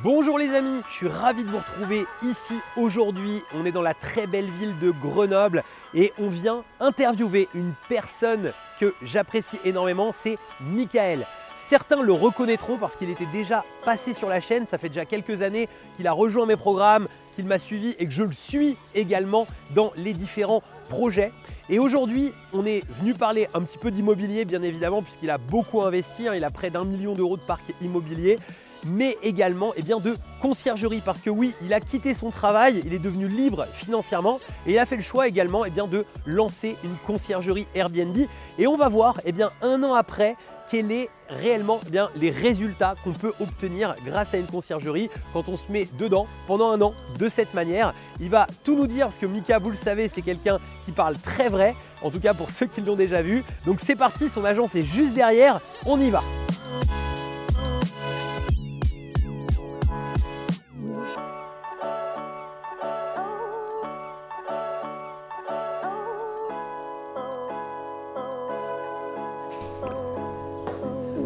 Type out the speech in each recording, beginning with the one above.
Bonjour les amis, je suis ravi de vous retrouver ici aujourd'hui. On est dans la très belle ville de Grenoble et on vient interviewer une personne que j'apprécie énormément, c'est Michael. Certains le reconnaîtront parce qu'il était déjà passé sur la chaîne, ça fait déjà quelques années qu'il a rejoint mes programmes, qu'il m'a suivi et que je le suis également dans les différents projets. Et aujourd'hui, on est venu parler un petit peu d'immobilier bien évidemment puisqu'il a beaucoup investi, il a près d'1 million d'euros de parc immobilier. Mais également de conciergerie parce que oui, il a quitté son travail, il est devenu libre financièrement et il a fait le choix également de lancer une conciergerie Airbnb et on va voir un an après quels sont réellement les résultats qu'on peut obtenir grâce à une conciergerie quand on se met dedans pendant un an de cette manière. Il va tout nous dire parce que Mika, vous le savez, c'est quelqu'un qui parle très vrai, en tout cas pour ceux qui l'ont déjà vu. Donc c'est parti, son agence est juste derrière, on y va.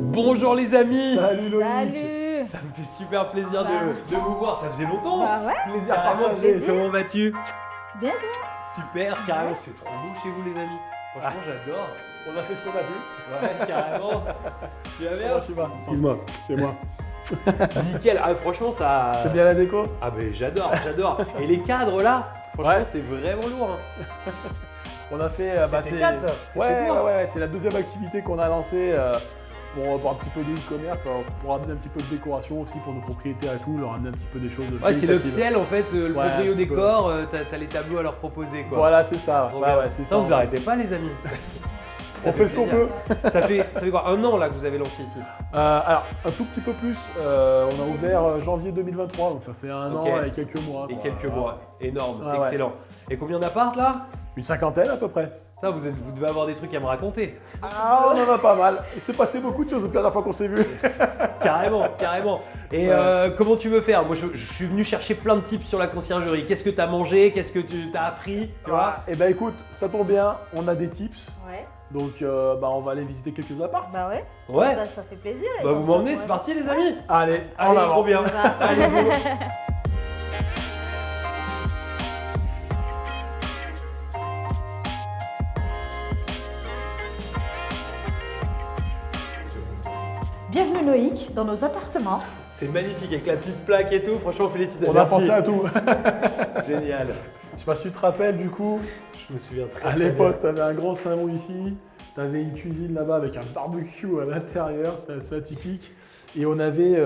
Bonjour les amis. Salut Loïc. Salut. Ça me fait super plaisir de vous voir, ça faisait longtemps. Bah ouais, Plaisir Carrément. partagé. Comment vas-tu? bien toi. Super, carrément, c'est trop beau chez vous les amis. Franchement j'adore. On a fait ce qu'on a pu. Ouais, carrément. Tu vas bien? Comment tu vas? Excuse-moi, c'est moi. Nickel, franchement ça… T'aimes bien la déco? Ah ben j'adore. Et les cadres là, franchement Ouais. c'est vraiment lourd. On a fait. C'est tes cadres, ça? C'est Ouais, fait toi. ouais, c'est la deuxième activité qu'on a lancée pour un petit peu de e-commerce, pour amener un petit peu de décoration aussi pour nos propriétaires et tout, leur amener un petit peu des choses. Ouais, c'est qualitatives. l'upsell en fait, le Ouais, proprio un petit peu. décor, t'as les tableaux à leur proposer quoi. Voilà, c'est ça. Trop Ouais, bien. ouais, c'est ça. Vous arrêtez pas les amis. On fait ce qu'on peut. Ça fait quoi, un an là que vous avez lancé ici? Alors, un tout petit peu plus. On a ouvert janvier 2023, donc ça fait un Ok. an et quelques mois. Et quoi. quelques mois, énorme, Ouais, ouais. excellent. Et combien d'apparts là? Une cinquantaine à peu près. Ça, vous devez avoir des trucs à me raconter. Ah, on en a pas mal. Il s'est passé beaucoup de choses depuis la dernière fois qu'on s'est vu. Carrément, carrément. Et Ouais. comment tu veux faire? Moi, je suis venu chercher plein de tips sur la conciergerie. Qu'est-ce que tu as mangé? Qu'est-ce que tu as appris? Tu vois? Eh ben écoute, ça tombe bien, on a des tips. Ouais, Donc on va aller visiter quelques apparts. bah ouais. Ouais. Ça fait plaisir. et Bah, vous donc, m'emmenez, ça c'est pourrait- parti les amis. Allez, en Allez, avant. trop bien. On va. Allez, go. Bienvenue Loïc dans nos appartements. C'est magnifique avec la petite plaque et tout. Franchement, félicitations. On a Merci. pensé à tout. Génial. Je sais pas si tu te rappelles du coup, Je me souviens très à très bien. l'époque, t'avais un grand salon ici, t'avais une cuisine là-bas avec un barbecue à l'intérieur, c'était assez atypique. Et on avait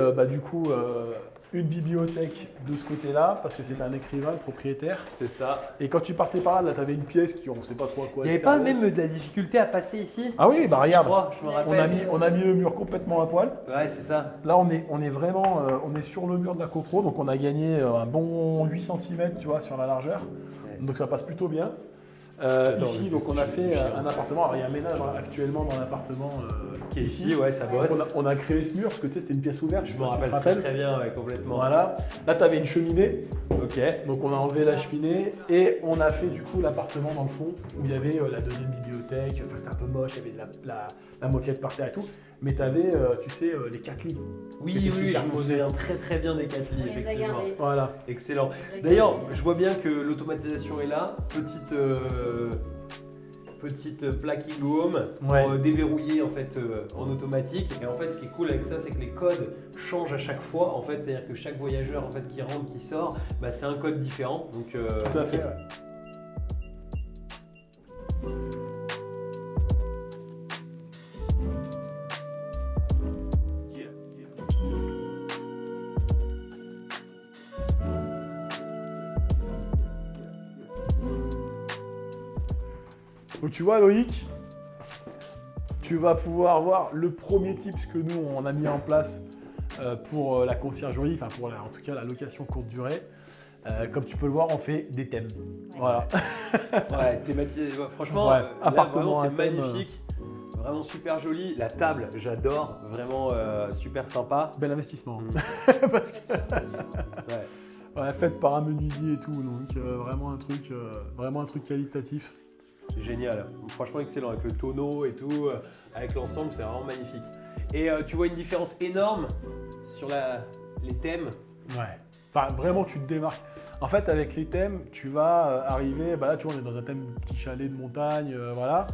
une bibliothèque de ce côté-là, parce que c'était un écrivain, le propriétaire. C'est ça. Et quand tu partais par là, t'avais une pièce qui, on sait pas trop à quoi Il n'y elle avait pas servait. même de la difficulté à passer ici? Ah oui, bah Je regarde, crois, je me rappelle. on a mis le mur complètement à poil. Ouais, c'est ça. Là, on est vraiment on est sur le mur de la copro, donc on a gagné un bon 8 cm tu vois, sur la largeur. Ouais. Donc ça passe plutôt bien. J'adore Ici, le donc on a fait un appartement. Alors il y a un ménage actuellement dans l'appartement Qui est ici, ouais, ça bosse. On a créé ce mur parce que tu sais, c'était une pièce ouverte. Je sais me pas si tu te rappelle très bien, ouais, complètement. Voilà. Là, tu avais une cheminée. Ok. Donc on a enlevé la cheminée et on a fait du coup l'appartement dans le fond où il y avait la deuxième bibliothèque. Enfin, c'était un peu moche, il y avait la moquette par terre et tout. Mais tu avais, les 4 lits. Oui, Qui était oui, je super me posé. souviens très très bien des 4 lits, On les a effectivement. gardés. Voilà. Excellent. On les a D'ailleurs, gardés. je vois bien que l'automatisation est là. Petite plaque Home pour Ouais. déverrouiller en fait en automatique. Et en fait, ce qui est cool avec ça, c'est que les codes changent à chaque fois. En fait, c'est-à-dire que chaque voyageur en fait qui rentre, qui sort, bah, c'est un code différent. Donc, Tout à fait. ok. Ouais. Donc tu vois Loïc, tu vas pouvoir voir le premier tips que nous on a mis en place pour la conciergerie, enfin pour en tout cas la location courte durée. Comme tu peux le voir, on fait des thèmes. Voilà. Ouais, thématisé. Ouais, franchement, Ouais, là, appartement vraiment, c'est à thème, magnifique. Vraiment super joli. La table, j'adore. Vraiment super sympa. Bel investissement. Mm. Parce que Ouais. ouais, faite par un menuisier et tout, donc vraiment un truc qualitatif. Génial, franchement excellent avec le tonneau et tout, avec l'ensemble, c'est vraiment magnifique. Et tu vois une différence énorme sur les thèmes Ouais. Enfin, vraiment, tu te démarques. En fait, avec les thèmes, tu vas arriver. Bah là, tu vois, on est dans un thème petit chalet de montagne, voilà.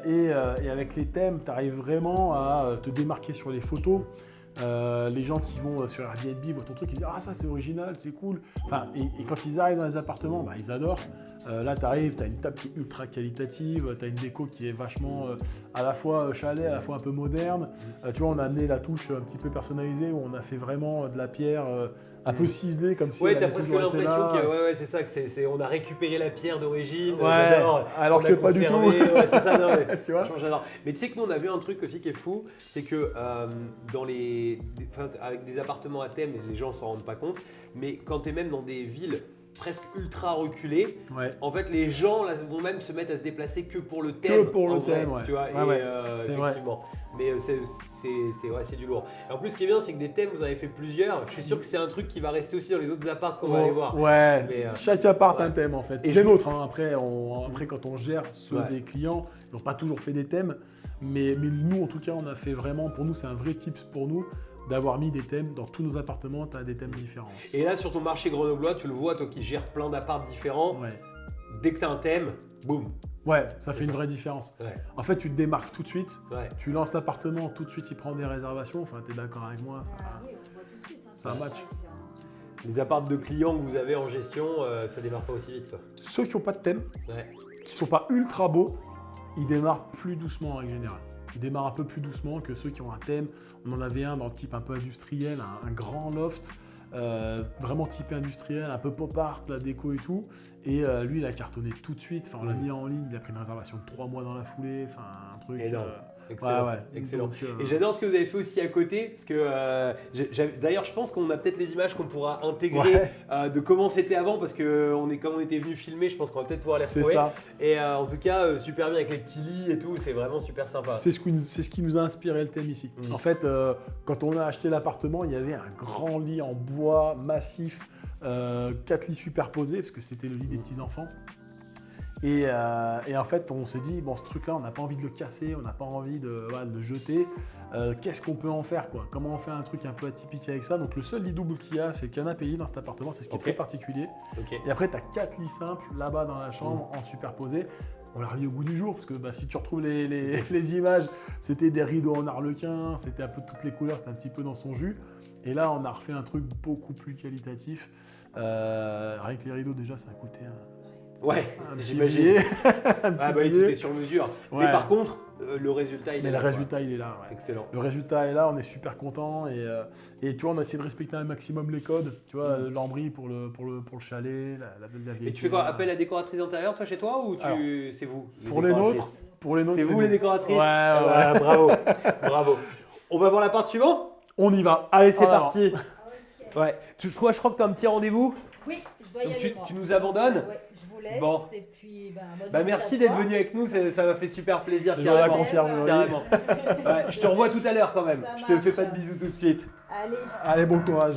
Et avec les thèmes, tu arrives vraiment à te démarquer sur les photos. Les gens qui vont sur Airbnb voient ton truc, ils disent ah ça c'est original, c'est cool. Enfin, et quand ils arrivent dans les appartements, bah, ils adorent. Là tu arrives, tu as une table qui est ultra qualitative, tu as une déco qui est vachement à la fois chalet, à la fois un peu moderne. Tu vois, on a amené la touche un petit peu personnalisée où on a fait vraiment de la pierre un peu ciselée comme si Ouais, elle t'as avait presque toujours été l'impression là. que ouais, c'est ça, on a récupéré la pierre d'origine. Ouais, J'adore. alors On que a pas du tout. conservé, ouais, c'est ça, non, mais, Tu vois. franchement, j'adore. Mais tu sais que nous on a vu un truc aussi qui est fou, c'est que avec des appartements à thème, les gens s'en rendent pas compte, mais quand tu es même dans des villes presque ultra reculées, Ouais. en fait les gens là, vont même se mettre à se déplacer que pour le thème. Que pour le en vrai, thème, ouais. tu vois, Ouais, ouais, c'est vrai. effectivement. Mais c'est du lourd. Et en plus, ce qui est bien, c'est que des thèmes, vous en avez fait plusieurs. Je suis sûr que c'est un truc qui va rester aussi dans les autres apparts qu'on va aller voir. Ouais, Mais, chaque appart ouais. un thème en fait. Et Et je- les nôtres, hein. Après, quand on gère ceux Ouais. des clients, ils n'ont pas toujours fait des thèmes. Mais nous, en tout cas, on a fait vraiment, pour nous, c'est un vrai tips pour nous d'avoir mis des thèmes dans tous nos appartements. Tu as des thèmes différents. Et là, sur ton marché grenoblois, tu le vois, toi qui gères plein d'apparts différents, Ouais, dès que tu as un thème, boum. ouais, ça fait C'est une ça. vraie différence. Ouais, En fait, tu te démarques tout de suite. ouais. Tu lances l'appartement, tout de suite, il prend des réservations. Enfin, tu es d'accord avec moi ça... Ah oui, on voit tout de suite. Hein, Ça c'est match. la différence. Les apparts de clients que vous avez en gestion, ça démarre pas aussi vite, quoi. Ceux qui n'ont pas de thème, Ouais. qui sont pas ultra beaux, ils démarrent plus doucement en règle générale. Ils démarrent un peu plus doucement que ceux qui ont un thème. On en avait un dans le type un peu industriel, un grand loft, vraiment typé industriel, un peu pop art, la déco et tout. Et lui, il a cartonné tout de suite. Enfin, on l'a mis en ligne, il a pris une réservation de 3 mois dans la foulée. Enfin, un truc. Énorme. Excellent. Ouais. Excellent. Donc, Et j'adore ce que vous avez fait aussi à côté, parce que d'ailleurs, je pense qu'on a peut-être les images qu'on pourra intégrer de comment c'était avant, parce que comme on était venu filmer, je pense qu'on va peut-être pouvoir les c'est retrouver. ça. Et en tout cas, super bien avec les petits lits et tout, c'est vraiment super sympa. C'est ce qui nous a inspiré le thème ici. Mm. En fait, quand on a acheté l'appartement, il y avait un grand lit en bois massif, 4 lits superposés, parce que c'était le lit des petits-enfants. Et en fait, on s'est dit, bon, ce truc-là, on n'a pas envie de le casser, on n'a pas envie de le jeter. Qu'est-ce qu'on peut en faire, quoi? Comment on fait un truc un peu atypique avec ça? Donc, le seul lit double qu'il y a, c'est le canapé lit dans cet appartement, c'est ce qui Ok. est très particulier. Ok. Et après, tu as 4 lits simples là-bas dans la chambre en superposé. On l'a remis au goût du jour parce que si tu retrouves les images, c'était des rideaux en arlequin, c'était un peu toutes les couleurs, c'était un petit peu dans son jus. Et là, on a refait un truc beaucoup plus qualitatif. Rien que les rideaux, déjà, ça a coûté Ouais, un petit j'imagine. billet. Un petit Ah bah oui, tout billet. est sur mesure. Ouais. Mais par contre, le résultat, il Mais est le là, quoi. résultat, il est là. Ouais. Excellent. Le résultat est là, on est super content et tu vois, on a essayé de respecter un maximum les codes. Tu vois, l'ambris pour le chalet, la vieille. Et tu fais quoi? Appel à décoratrice intérieure, toi, chez toi, ou Alors, c'est vous Pour les nôtres, décoratrices C'est vous nous. les décoratrices? Ouais, Ah ouais. bah, bravo, bravo. On va voir l'appart suivant? On y va. Allez, c'est En avant. parti. Ok. Ouais. Toi, je crois que tu as un petit rendez-vous. Oui, je dois y Donc, aller. moi. tu nous abandonnes? Ouais, je vous laisse. Bon. Et puis, bonne Bah, visite merci à d'être toi. venu avec nous, ça m'a fait super plaisir. Les gens de la Carrément. conciergerie. Carrément. Ouais, je te revois tout à l'heure quand même. Ça Je te fais pas de marche. bisous tout de suite. Allez. Allez, bon courage.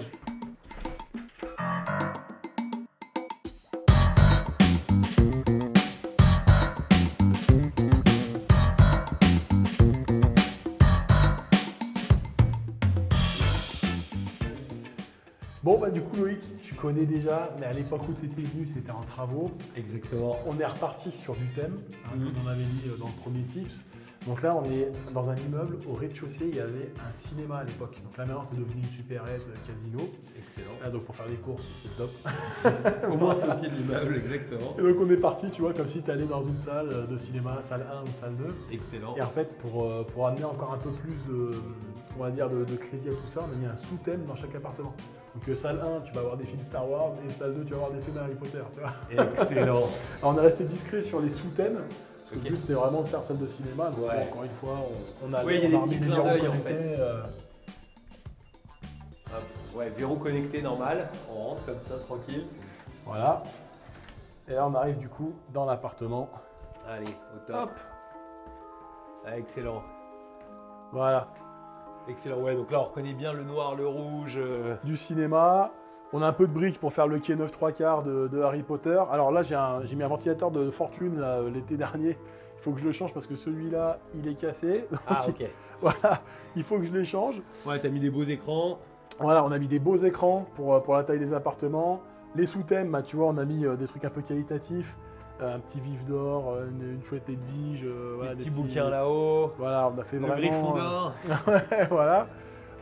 Bon, bah du coup, Loïc, tu connais déjà, mais à l'époque où tu étais venu, c'était en travaux. Exactement. On est reparti sur du thème, Mhm. comme on avait dit dans le premier tips. Donc là, on est dans un immeuble, au rez-de-chaussée, il y avait un cinéma à l'époque. Donc là, maintenant, c'est devenu une supérette casino. Excellent. Ah, donc pour faire des courses, c'est top. Au moins, c'est au pied de l'immeuble, exactement. Et donc on est parti, tu vois, comme si tu allais dans une salle de cinéma, salle 1 ou salle 2. Excellent. Et en fait, pour amener encore un peu plus on va dire de crédit à tout ça, on a mis un sous-thème dans chaque appartement. Donc salle 1, tu vas avoir des films Star Wars, et salle 2, tu vas avoir des films Harry Potter. Tu vois. Excellent. Alors, on est resté discret sur les sous-thèmes, parce que Ok. le but c'était vraiment de faire salle de cinéma. Donc Ouais. encore une fois, on a, Ouais, il y a on des remis petits les clins verrous d'œil, en connectés, Hop. Ouais, verrou connecté normal. On rentre comme ça, tranquille. voilà. Et là on arrive du coup dans l'appartement. Allez, au top. Ah, excellent. Voilà. Excellent. Ouais, donc là, on reconnaît bien le noir, le rouge. Du cinéma. On a un peu de briques pour faire le quai 9 3/4 de Harry Potter. Alors là, j'ai mis un ventilateur de fortune là, l'été dernier. Il faut que je le change parce que celui-là, il est cassé. Donc, Ah, ok. Voilà, il faut que je l'échange. Ouais, t'as mis des beaux écrans. Voilà, on a mis des beaux écrans pour la taille des appartements. Les sous-thèmes, bah, tu vois, on a mis des trucs un peu qualitatifs. Un petit vif d'or, une chouette Edwige. Voilà, des petits bouquins là-haut. Voilà, on a fait le vraiment... griffon d'or. Ouais, voilà,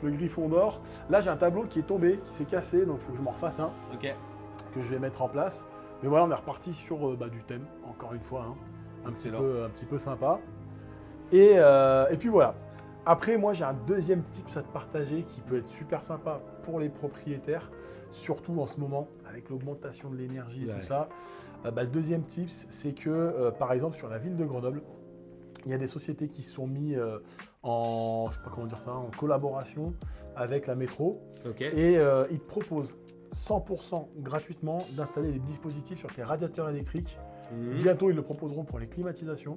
le griffon d'or. Là, j'ai un tableau qui est tombé, qui s'est cassé, donc il faut que je m'en refasse un. Ok. Que je vais mettre en place. Mais voilà, on est reparti sur du thème, encore une fois, hein. un petit peu sympa. Et puis voilà. Après, moi, j'ai un deuxième tips à te partager qui peut être super sympa pour les propriétaires, surtout en ce moment, avec l'augmentation de l'énergie et tout ça. Le deuxième tips, c'est que, par exemple, sur la ville de Grenoble, il y a des sociétés qui se sont mis en collaboration avec la métro. Et ils te proposent 100% gratuitement d'installer des dispositifs sur tes radiateurs électriques. Bientôt, ils le proposeront pour les climatisations.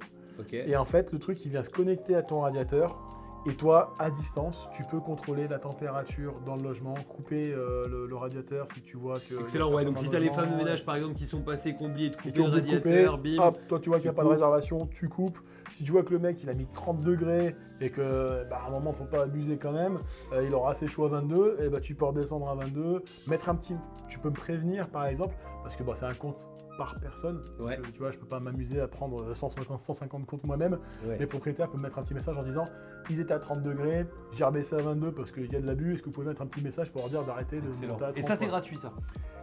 Et en fait, le truc, il vient se connecter à ton radiateur. Et toi, à distance, tu peux contrôler la température dans le logement, couper le radiateur si tu vois que... Excellent, ouais. Donc si tu as les femmes de ménage, par exemple, qui sont passées comblées et de couper tu le radiateur, couper, bim. hop, toi, tu vois qu'il n'y a pas de réservation, tu coupes. Si tu vois que le mec, il a mis 30 degrés et que, à un moment, il ne faut pas abuser quand même, il aura assez chaud à 22, et tu peux redescendre à 22, mettre un petit... Tu peux me prévenir, par exemple, parce que c'est un compte par personne. Ouais. Tu vois, je peux pas m'amuser à prendre 150 comptes moi-même. Ouais. Les propriétaires peuvent mettre un petit message en disant ils étaient à 30 degrés, j'ai rebaissé à 22 parce qu'il y a de l'abus. Est-ce que vous pouvez mettre un petit message pour leur dire d'arrêter de monter à 30? Et ça, c'est gratuit, ça.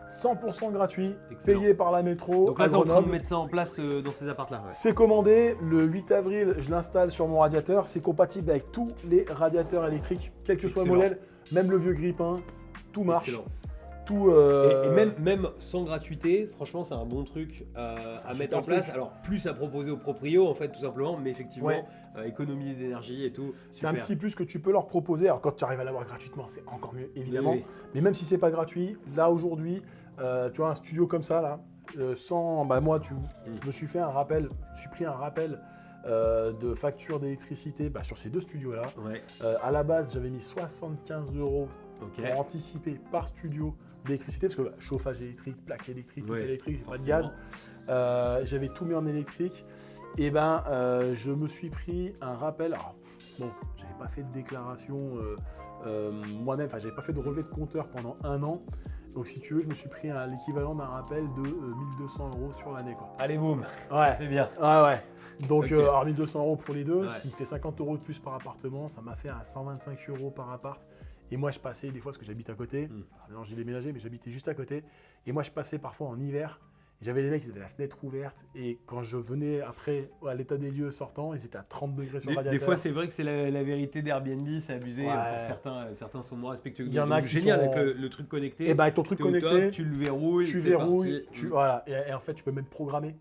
100% gratuit, Excellent. payé par la métro. Donc là, tu es en train de mettre ça en place dans ces apparts-là. Ouais. C'est commandé. Le 8 avril, je l'installe sur mon radiateur. C'est compatible avec tous les radiateurs électriques, quel que soit le modèle, même le vieux grippin, tout marche. Excellent. Et même sans gratuité, franchement, c'est un bon truc à mettre en place. Alors, plus à proposer aux proprios, en fait, tout simplement, mais effectivement, économiser d'énergie et tout. C'est un petit plus que tu peux leur proposer. Alors, quand tu arrives à l'avoir gratuitement, c'est encore mieux, évidemment. Oui. Mais même si c'est pas gratuit, là, aujourd'hui, tu vois, un studio comme ça, là, sans. Moi, je me suis fait un rappel, je suis pris un rappel de facture d'électricité sur ces deux studios-là. Ouais. À la base, j'avais mis 75 € pour anticiper par studio d'électricité, parce que chauffage électrique, plaque électrique, tout électrique, j'ai pas de gaz. J'avais tout mis en électrique. Et je me suis pris un rappel. Alors, j'avais pas fait de déclaration moi-même, j'avais pas fait de relevé de compteur pendant un an. Donc si tu veux, je me suis pris l'équivalent d'un rappel de 1200 € sur l'année, quoi. Allez, boum. Ouais. C'est bien. Ouais. Donc, alors 1200 € pour les deux, Ouais. ce qui me fait 50 € de plus par appartement, ça m'a fait à 125 € par appart. Et moi, je passais des fois, parce que j'habite à côté, alors j'ai déménagé, mais j'habitais juste à côté. Et moi, je passais parfois en hiver. Et j'avais les mecs, ils avaient la fenêtre ouverte. Et quand je venais après à l'état des lieux sortant, ils étaient à 30 degrés sur le radiateur. Des fois, c'est vrai que c'est la vérité d'Airbnb, c'est abusé. Ouais. Certains sont moins respectueux. Il y en a qui génial sont... avec le truc connecté. Et avec ton truc T'es au connecté, top, tu le verrouilles. tu c'est verrouilles, parti. voilà. Et en fait, tu peux même programmer.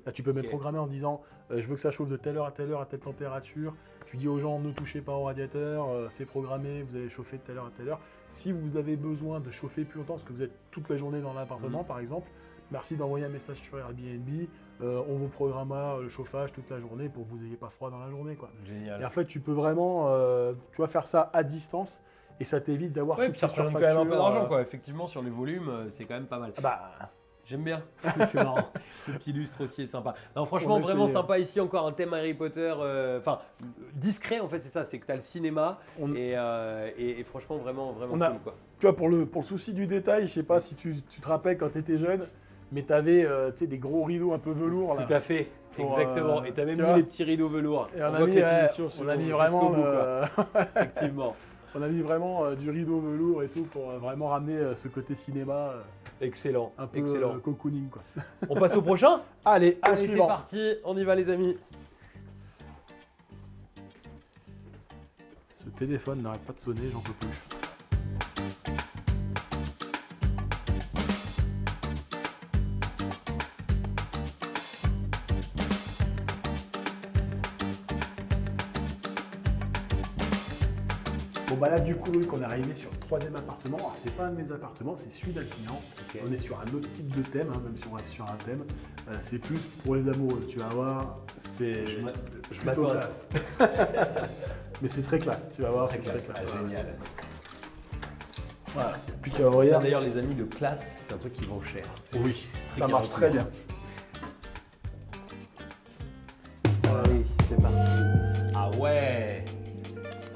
Là, tu peux même Ok. programmer en disant je veux que ça chauffe de telle heure à telle heure à telle température. Tu dis aux gens ne touchez pas au radiateur, c'est programmé, vous allez chauffer de telle heure à telle heure. Si vous avez besoin de chauffer plus longtemps, parce que vous êtes toute la journée dans l'appartement par exemple, merci d'envoyer un message sur Airbnb, on vous programmera le chauffage toute la journée pour que vous n'ayez pas froid dans la journée, quoi. Génial. Et en fait, tu peux vraiment faire ça à distance et ça t'évite d'avoir Ouais, toutes puis ça ces représente quand même un peu surfactures, d'argent, quoi. Effectivement, sur les volumes, c'est quand même pas mal. J'aime bien, c'est marrant. Ce petit lustre aussi est sympa. Non, franchement, vraiment sympa ici. Encore un thème Harry Potter, discret en fait, c'est ça. C'est que tu as le cinéma et franchement, vraiment cool, quoi. Tu vois, pour le souci du détail, je sais pas si tu te rappelles quand tu étais jeune, mais tu avais des gros rideaux un peu velours. Là, tout à fait, exactement. Et tu as même mis les petits rideaux velours. Et on a mis vraiment effectivement. On a mis vraiment du rideau velours et tout pour vraiment ramener ce côté cinéma. Excellent, un peu excellent. Cocooning, quoi. On passe au prochain? Allez, au c'est suivant. parti, on y va les amis. Ce téléphone n'arrête pas de sonner, j'en peux plus. Bon là du coup Loïc, on est arrivé sur le troisième appartement. Alors c'est pas un de mes appartements, c'est celui d'un client. Okay. On est sur un autre type de thème, même si on reste sur un thème. C'est plus pour les amoureux, tu vas voir. C'est plutôt classe. Mais c'est très classe, tu vas voir. Très classe. Génial. Voilà, plus qu'à ouvrir. D'ailleurs les amis, le classe, c'est un truc qui vend cher. Oui, ça marche très bien. Allez, c'est parti.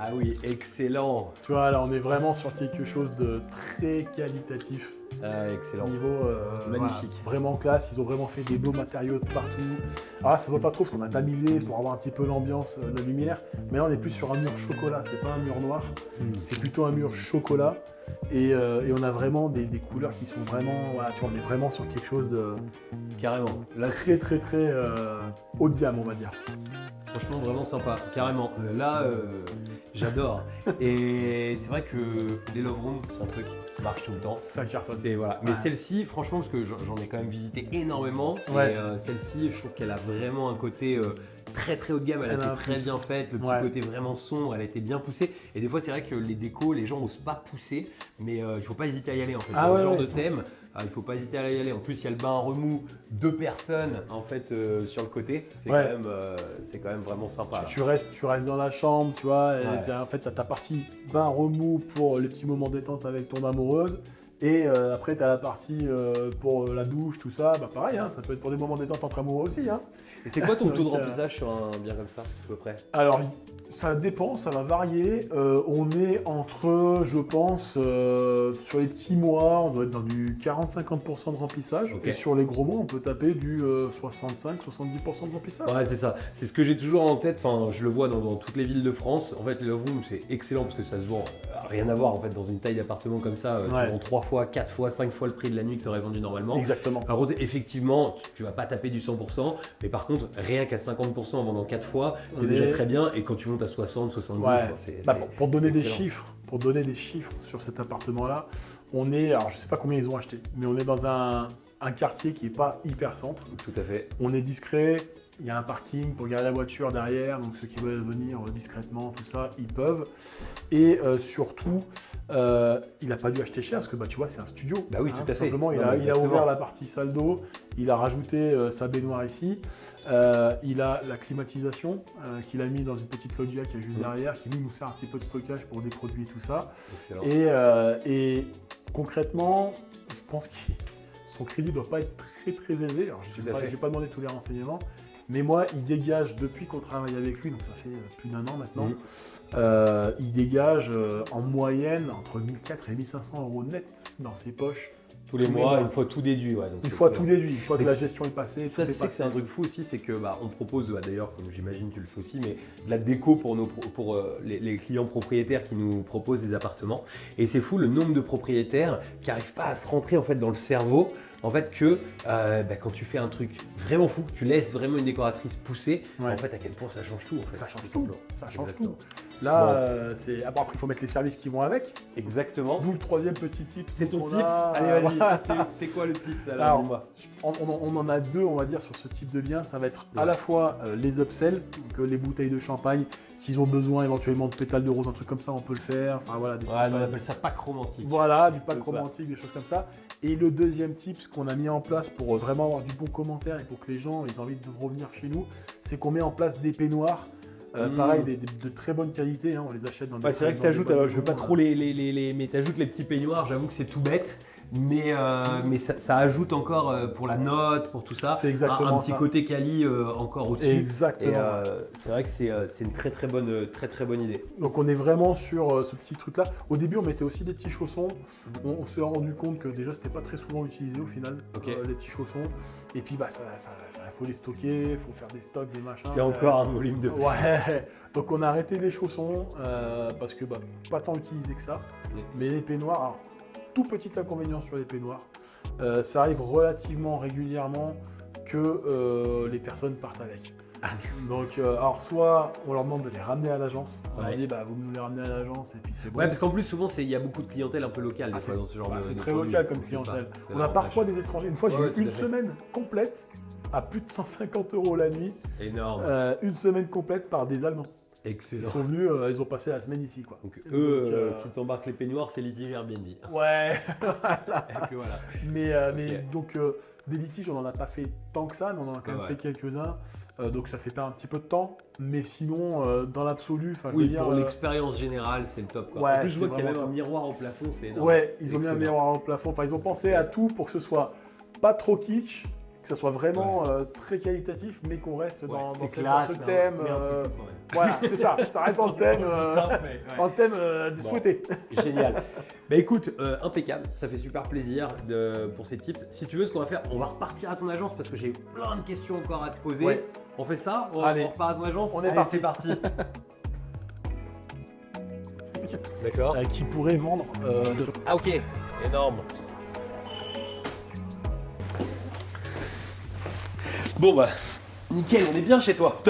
Ah Ah oui, excellent. Tu vois, là, on est vraiment sur quelque chose de très qualitatif. Excellent. Niveau magnifique. Voilà, vraiment classe, ils ont vraiment fait des beaux matériaux de partout. Alors là, ça se voit pas trop parce qu'on a tamisé pour avoir un petit peu l'ambiance de lumière. Mais là, on est plus sur un mur chocolat, c'est pas un mur noir, c'est plutôt un mur chocolat. Et on a vraiment des couleurs qui sont vraiment, voilà, tu vois, on est vraiment sur quelque chose de Carrément. Là, très haut de gamme, on va dire. franchement, vraiment sympa. Carrément. Là, j'adore. Et c'est vrai que les Love Rooms, c'est un truc qui marche tout le temps. Ça cartonne. Voilà. Mais Ouais. celle-ci, franchement, parce que j'en ai quand même visité énormément, Ouais. et celle-ci, je trouve qu'elle a vraiment un côté très haut de gamme. Elle a Elle a été un très plus. bien faite, le petit Ouais. côté vraiment sombre, elle a été bien poussée. Et des fois, c'est vrai que les décos, les gens n'osent pas pousser, mais il faut pas hésiter à y aller en fait. Ah Dans ouais, ce genre ouais. de thème, il faut pas hésiter à y aller. En plus, il y a le bain à remous, 2 personnes en fait sur le côté. C'est Ouais. quand même vraiment sympa. là. Tu restes dans la chambre, tu vois. Et Ouais. en fait, tu as ta partie bain remous pour les petits moments détente avec ton amoureuse. Et après, tu as la partie pour la douche, tout ça. Bah, pareil, hein, ça peut être pour des moments détente entre amoureux aussi. Hein. Et c'est quoi ton taux de Donc, remplissage sur un bien comme ça, à peu près? Alors, ça dépend, ça va varier. On est entre, je pense, sur les petits mois, on doit être dans du 40-50% de remplissage. Ok. Et sur les gros mois, on peut taper du 65-70% de remplissage. Ouais, c'est ça. C'est ce que j'ai toujours en tête. Enfin, je le vois dans toutes les villes de France. En fait, les Love Rooms, c'est excellent parce que ça se vend. Rien à voir en fait dans une taille d'appartement comme ça. Tu Ouais. vends 3 fois, 4 fois, 5 fois le prix de la nuit que tu aurais vendu normalement. Exactement. Par contre, effectivement, tu vas pas taper du 100%, mais par contre, rien qu'à 50% en vendant 4 fois, On c'est déjà est- très bien. Et quand tu montes à 60, 70, Ouais. c'est Bah, pour donner c'est des excellent. chiffres, sur cet appartement-là, on est, alors je sais pas combien ils ont acheté, mais on est dans un quartier qui est pas hyper centre. Tout à fait. On est discret, il y a un parking pour garer la voiture derrière, donc ceux qui veulent venir discrètement, tout ça, ils peuvent. Et surtout, il n'a pas dû acheter cher parce que bah, tu vois, c'est un studio. Bah oui, tout à fait. Simplement, il Non, a mais exactement. ouvert la partie salle d'eau, il a rajouté sa baignoire ici, il a la climatisation qu'il a mis dans une petite loggia qui est juste derrière, qui nous sert un petit peu de stockage pour des produits et tout ça. Excellent. Et concrètement, je pense que son crédit ne doit pas être très élevé. Alors, je Tout à fait. n'ai pas demandé tous les renseignements, mais moi, il dégage, depuis qu'on travaille avec lui, donc ça fait plus d'1 an maintenant, il dégage en moyenne entre 1400 et 1500 euros net dans ses poches. Tous les tous les mois, mois. une fois tout déduit. Ouais, donc Une c'est fois excellent. tout déduit, une fois que Mais la gestion est passée, Ça, tout tu est sais que c'est un passé. truc fou aussi, c'est que on propose, d'ailleurs, comme j'imagine tu le fais aussi, mais de la déco pour les clients propriétaires qui nous proposent des appartements. Et c'est fou le nombre de propriétaires qui n'arrivent pas à se rentrer en fait dans le cerveau. En fait, que quand tu fais un truc vraiment fou, que tu laisses vraiment une décoratrice pousser, Ouais. en fait, à quel point ça change tout. En fait, Ça change tout tout. simplement. Ça change Exactement. tout. Là, Bon. c'est après il faut mettre les services qui vont avec. Exactement. D'où le troisième petit tip. C'est ton qu'on tips. a. Allez, vas-y. Voilà. C'est quoi le tips alors, Alors, dis-moi. on en a deux, on va dire, sur ce type de bien. Ça va être à la fois les upsells, donc les bouteilles de champagne. S'ils ont besoin éventuellement de pétales de rose, un truc comme ça, on peut le faire. Enfin voilà, des Ouais, petits nous, on packs. appelle ça pack romantique. Voilà, du pack C'est ça. romantique, des choses comme ça. Et le deuxième tips qu'on a mis en place pour vraiment avoir du bon commentaire et pour que les gens aient envie de revenir chez nous, c'est qu'on met en place des peignoirs. Pareil, de très bonne qualité, hein, on les achète dans des Ouais, c'est vrai que dans des t'ajoutes, bonnes alors je veux pas maisons, trop mais t'ajoutes les petits peignoirs, j'avoue que c'est tout bête, mais ça ajoute encore pour la note, pour tout ça, C'est exactement un petit ça. côté quali encore au-dessus. Exactement. Et c'est vrai que c'est une très bonne idée. Donc on est vraiment sur ce petit truc là. Au début on mettait aussi des petits chaussons. On s'est rendu compte que déjà c'était pas très souvent utilisé au final, Ok. les petits chaussons. Et puis bah faut les stocker, faut faire des stocks, des machins. C'est encore un volume de... Ouais. Donc on a arrêté les chaussons parce que pas tant utilisé que ça. Oui. Mais les peignoirs, alors, tout petit inconvénient sur les peignoirs, ça arrive relativement régulièrement que les personnes partent avec. Donc, alors soit on leur demande de les ramener à l'agence, on leur Ouais. dit vous nous les ramenez à l'agence et puis c'est bon. Ouais, parce qu'en plus souvent il y a beaucoup de clientèle un peu locale des Ah, fois dans ce genre de c'est de très produits. local comme C'est ça, clientèle. c'est On a l'avantage. parfois des étrangers. Une fois, j'ai Ouais, eu tout à une fait. semaine complète à plus de 150 € la nuit. Énorme, Une semaine complète par des Allemands. Ils excellent. sont venus, ils ont passé la semaine ici, quoi. Donc Donc, eux, si t'embarques les peignoirs, c'est litige Airbnb. Ouais. Et puis voilà. Mais Ok. donc des litiges, on n'en a pas fait tant que ça, mais on en a quand même Ouais. fait quelques-uns. Donc ça fait perdre un petit peu de temps. Mais sinon, dans l'absolu, je veux Oui, dire, pour l'expérience générale, c'est le top. Quoi. ouais, en plus, je vois c'est qu'il y a même vraiment un miroir au plafond, c'est énorme. ouais, ils ont mis un Excellent. miroir au plafond. Enfin, ils ont pensé à tout pour que ce soit pas trop kitsch, que ça soit vraiment très qualitatif, mais qu'on reste dans ce thème. Voilà, c'est ça. Ça reste dans le thème, dans le thème des souhaités. Génial. Bah écoute, impeccable. Ça fait super plaisir pour ces tips. Si tu veux, ce qu'on va faire, on va repartir à ton agence parce que j'ai plein de questions encore à te poser. Ouais. On fait ça? On repart à ton agence? On est parti. C'est parti. D'accord. Qui pourrait vendre. Ah ok, énorme. Bon bah, nickel, on est bien chez toi.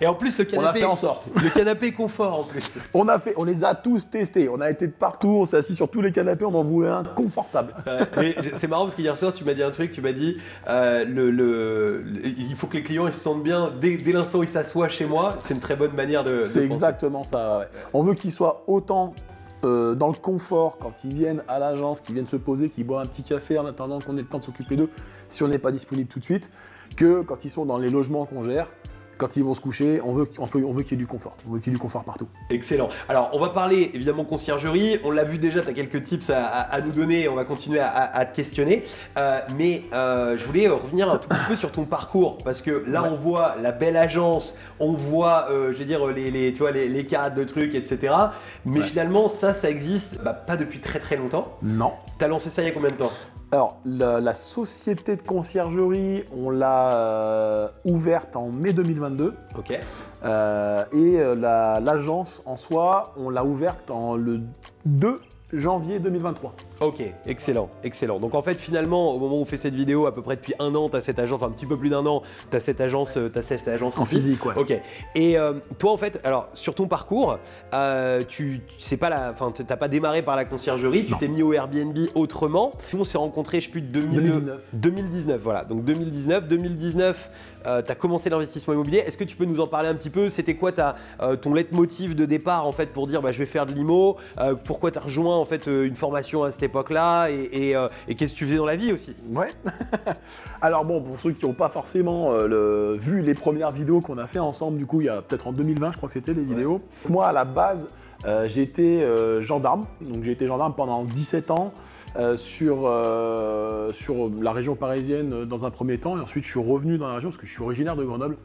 Et en plus, le canapé, on a fait en sorte. Le canapé confort en plus. On les a tous testés. On a été de partout, on s'est assis sur tous les canapés, on en voulait un confortable. C'est marrant parce qu'hier soir, tu m'as dit un truc, tu m'as dit il faut que les clients ils se sentent bien dès l'instant où ils s'assoient chez moi. C'est une très bonne manière de C'est exactement ça. Ouais. On veut qu'ils soient autant dans le confort quand ils viennent à l'agence, qu'ils viennent se poser, qu'ils boivent un petit café en attendant qu'on ait le temps de s'occuper d'eux si on n'est pas disponible tout de suite, que quand ils sont dans les logements qu'on gère. Quand ils vont se coucher, on veut qu'il y ait du confort. On veut qu'il y ait du confort partout. Excellent. Alors, on va parler évidemment conciergerie. On l'a vu déjà, tu as quelques tips à nous donner. On va continuer à te questionner. Mais je voulais revenir un tout petit peu sur ton parcours. Parce que là, on voit la belle agence, on voit, je veux dire, tu vois, les cadres de trucs, etc. Mais finalement, ça existe pas depuis très très longtemps. Non. Tu as lancé ça il y a combien de temps? Alors, la société de conciergerie, on l'a ouverte en mai 2022. Ok. Et l'agence en soi, on l'a ouverte le 2 janvier 2023. Ok, excellent, excellent. Donc en fait finalement au moment où on fait cette vidéo, à peu près depuis un an, tu as cette agence, enfin un petit peu plus d'un an, tu as cette agence en ici. Physique, ouais. Ok. Et toi en fait, alors sur ton parcours, t'as pas démarré par la conciergerie, tu t'es mis au Airbnb autrement. Nous on s'est rencontrés, je sais plus, 2019, voilà. Donc 2019, tu as commencé l'investissement immobilier. Est-ce que tu peux nous en parler un petit peu? C'était quoi ton leitmotiv de départ en fait pour dire je vais faire de l'IMO? Pourquoi tu as rejoint en fait une formation à cette époque-là et qu'est-ce que tu faisais dans la vie aussi? Ouais. Alors bon, pour ceux qui n'ont pas forcément vu les premières vidéos qu'on a fait ensemble, du coup il y a peut-être en 2020, je crois que c'était les vidéos. Moi à la base, j'ai été gendarme, donc j'ai été gendarme pendant 17 ans sur la région parisienne dans un premier temps, et ensuite je suis revenu dans la région parce que je suis originaire de Grenoble.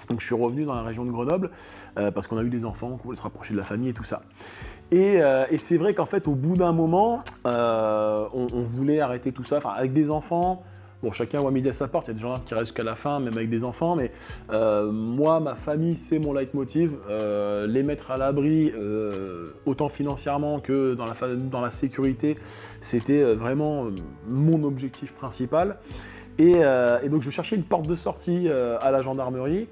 Donc je suis revenu dans la région de Grenoble parce qu'on a eu des enfants, qu'on voulait se rapprocher de la famille et tout ça. Et c'est vrai qu'en fait au bout d'un moment, on voulait arrêter tout ça, avec des enfants. Bon, chacun voit midi à sa porte, il y a des gens qui restent jusqu'à la fin, même avec des enfants, mais moi, ma famille, c'est mon leitmotiv. Les mettre à l'abri, autant financièrement que dans la sécurité, c'était vraiment mon objectif principal. Et donc, je cherchais une porte de sortie à la gendarmerie,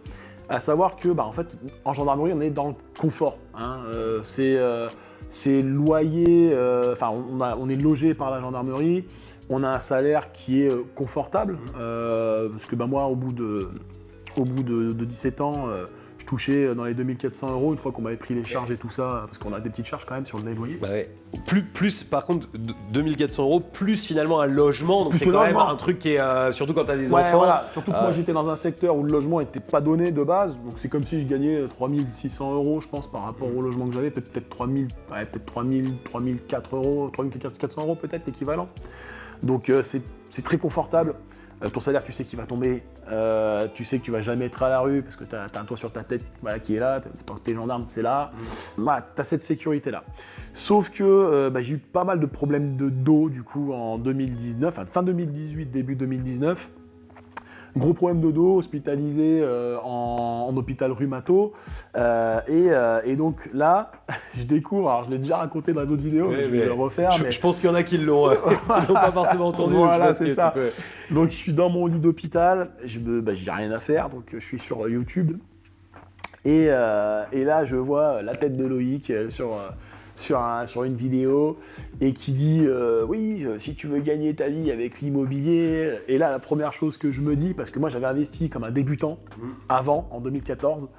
à savoir que, en fait, en gendarmerie, on est dans le confort. Hein, c'est loyer, on est logé par la gendarmerie. On a un salaire qui est confortable, parce que moi, au bout de 17 ans, je touchais dans les 2400 € une fois qu'on m'avait pris les charges et tout ça, parce qu'on a des petites charges quand même sur le loyer. Plus par contre, 2400 € plus finalement un logement, donc c'est quand même un truc qui est, surtout quand tu as des enfants. Voilà. Surtout que moi j'étais dans un secteur où le logement n'était pas donné de base, donc c'est comme si je gagnais 3600 € je pense par rapport au logement que j'avais, peut-être 3400 €, 3400 € peut-être l'équivalent. Donc c'est très confortable. Ton salaire, tu sais qu'il va tomber, tu sais que tu vas jamais être à la rue parce que tu as un toit sur ta tête qui est là, tant que tu es gendarme, c'est là. Tu as cette sécurité-là. Sauf que j'ai eu pas mal de problèmes de dos du coup en 2019, fin 2018, début 2019. Gros problème de dos, hospitalisé en hôpital rhumato. Et donc là, je découvre, alors je l'ai déjà raconté dans d'autres vidéos, mais je vais le refaire. Je pense qu'il y en a qui l'ont pas forcément entendu. Voilà, c'est ça. Donc je suis dans mon lit d'hôpital, j'ai rien à faire, donc je suis sur YouTube. Et là, je vois la tête de Loïc sur une vidéo et qui dit oui, si tu veux gagner ta vie avec l'immobilier. Et là, la première chose que je me dis, parce que moi j'avais investi comme un débutant avant, en 2014,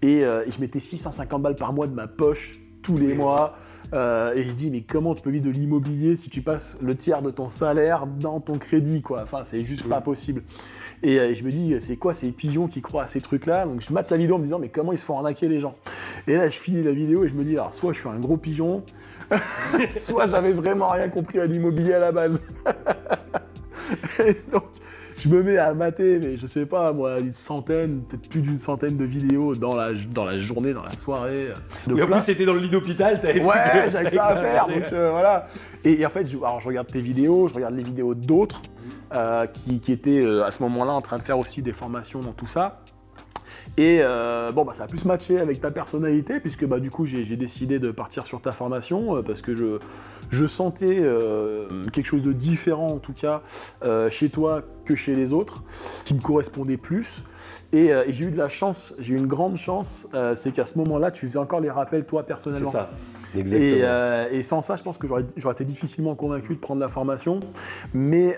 et je mettais 650 balles par mois de ma poche tous les mois. Et je dis mais comment tu peux vivre de l'immobilier si tu passes le tiers de ton salaire dans ton crédit quoi. Enfin c'est juste pas possible. Et je me dis c'est quoi ces pigeons qui croient à ces trucs là. Donc je mate la vidéo en me disant mais comment ils se font arnaquer les gens. Et là je finis la vidéo et je me dis alors soit je suis un gros pigeon, soit j'avais vraiment rien compris à l'immobilier à la base. Et donc, je me mets à mater, mais je sais pas, moi, une centaine, peut-être plus d'une centaine de vidéos dans la journée, dans la soirée. Et en plus, c'était dans le lit d'hôpital, t'avais Ouais, j'avais ça à faire, donc voilà. Et en fait, je regarde tes vidéos, je regarde les vidéos d'autres qui étaient à ce moment-là en train de faire aussi des formations dans tout ça. Et ça a plus matché avec ta personnalité, puisque du coup j'ai décidé de partir sur ta formation parce que je sentais quelque chose de différent en tout cas chez toi que chez les autres, qui me correspondait plus. Et j'ai eu de la chance, j'ai eu une grande chance, c'est qu'à ce moment-là tu faisais encore les rappels toi personnellement. C'est ça. Exactement. Et sans ça, je pense que j'aurais été difficilement convaincu de prendre la formation. Mais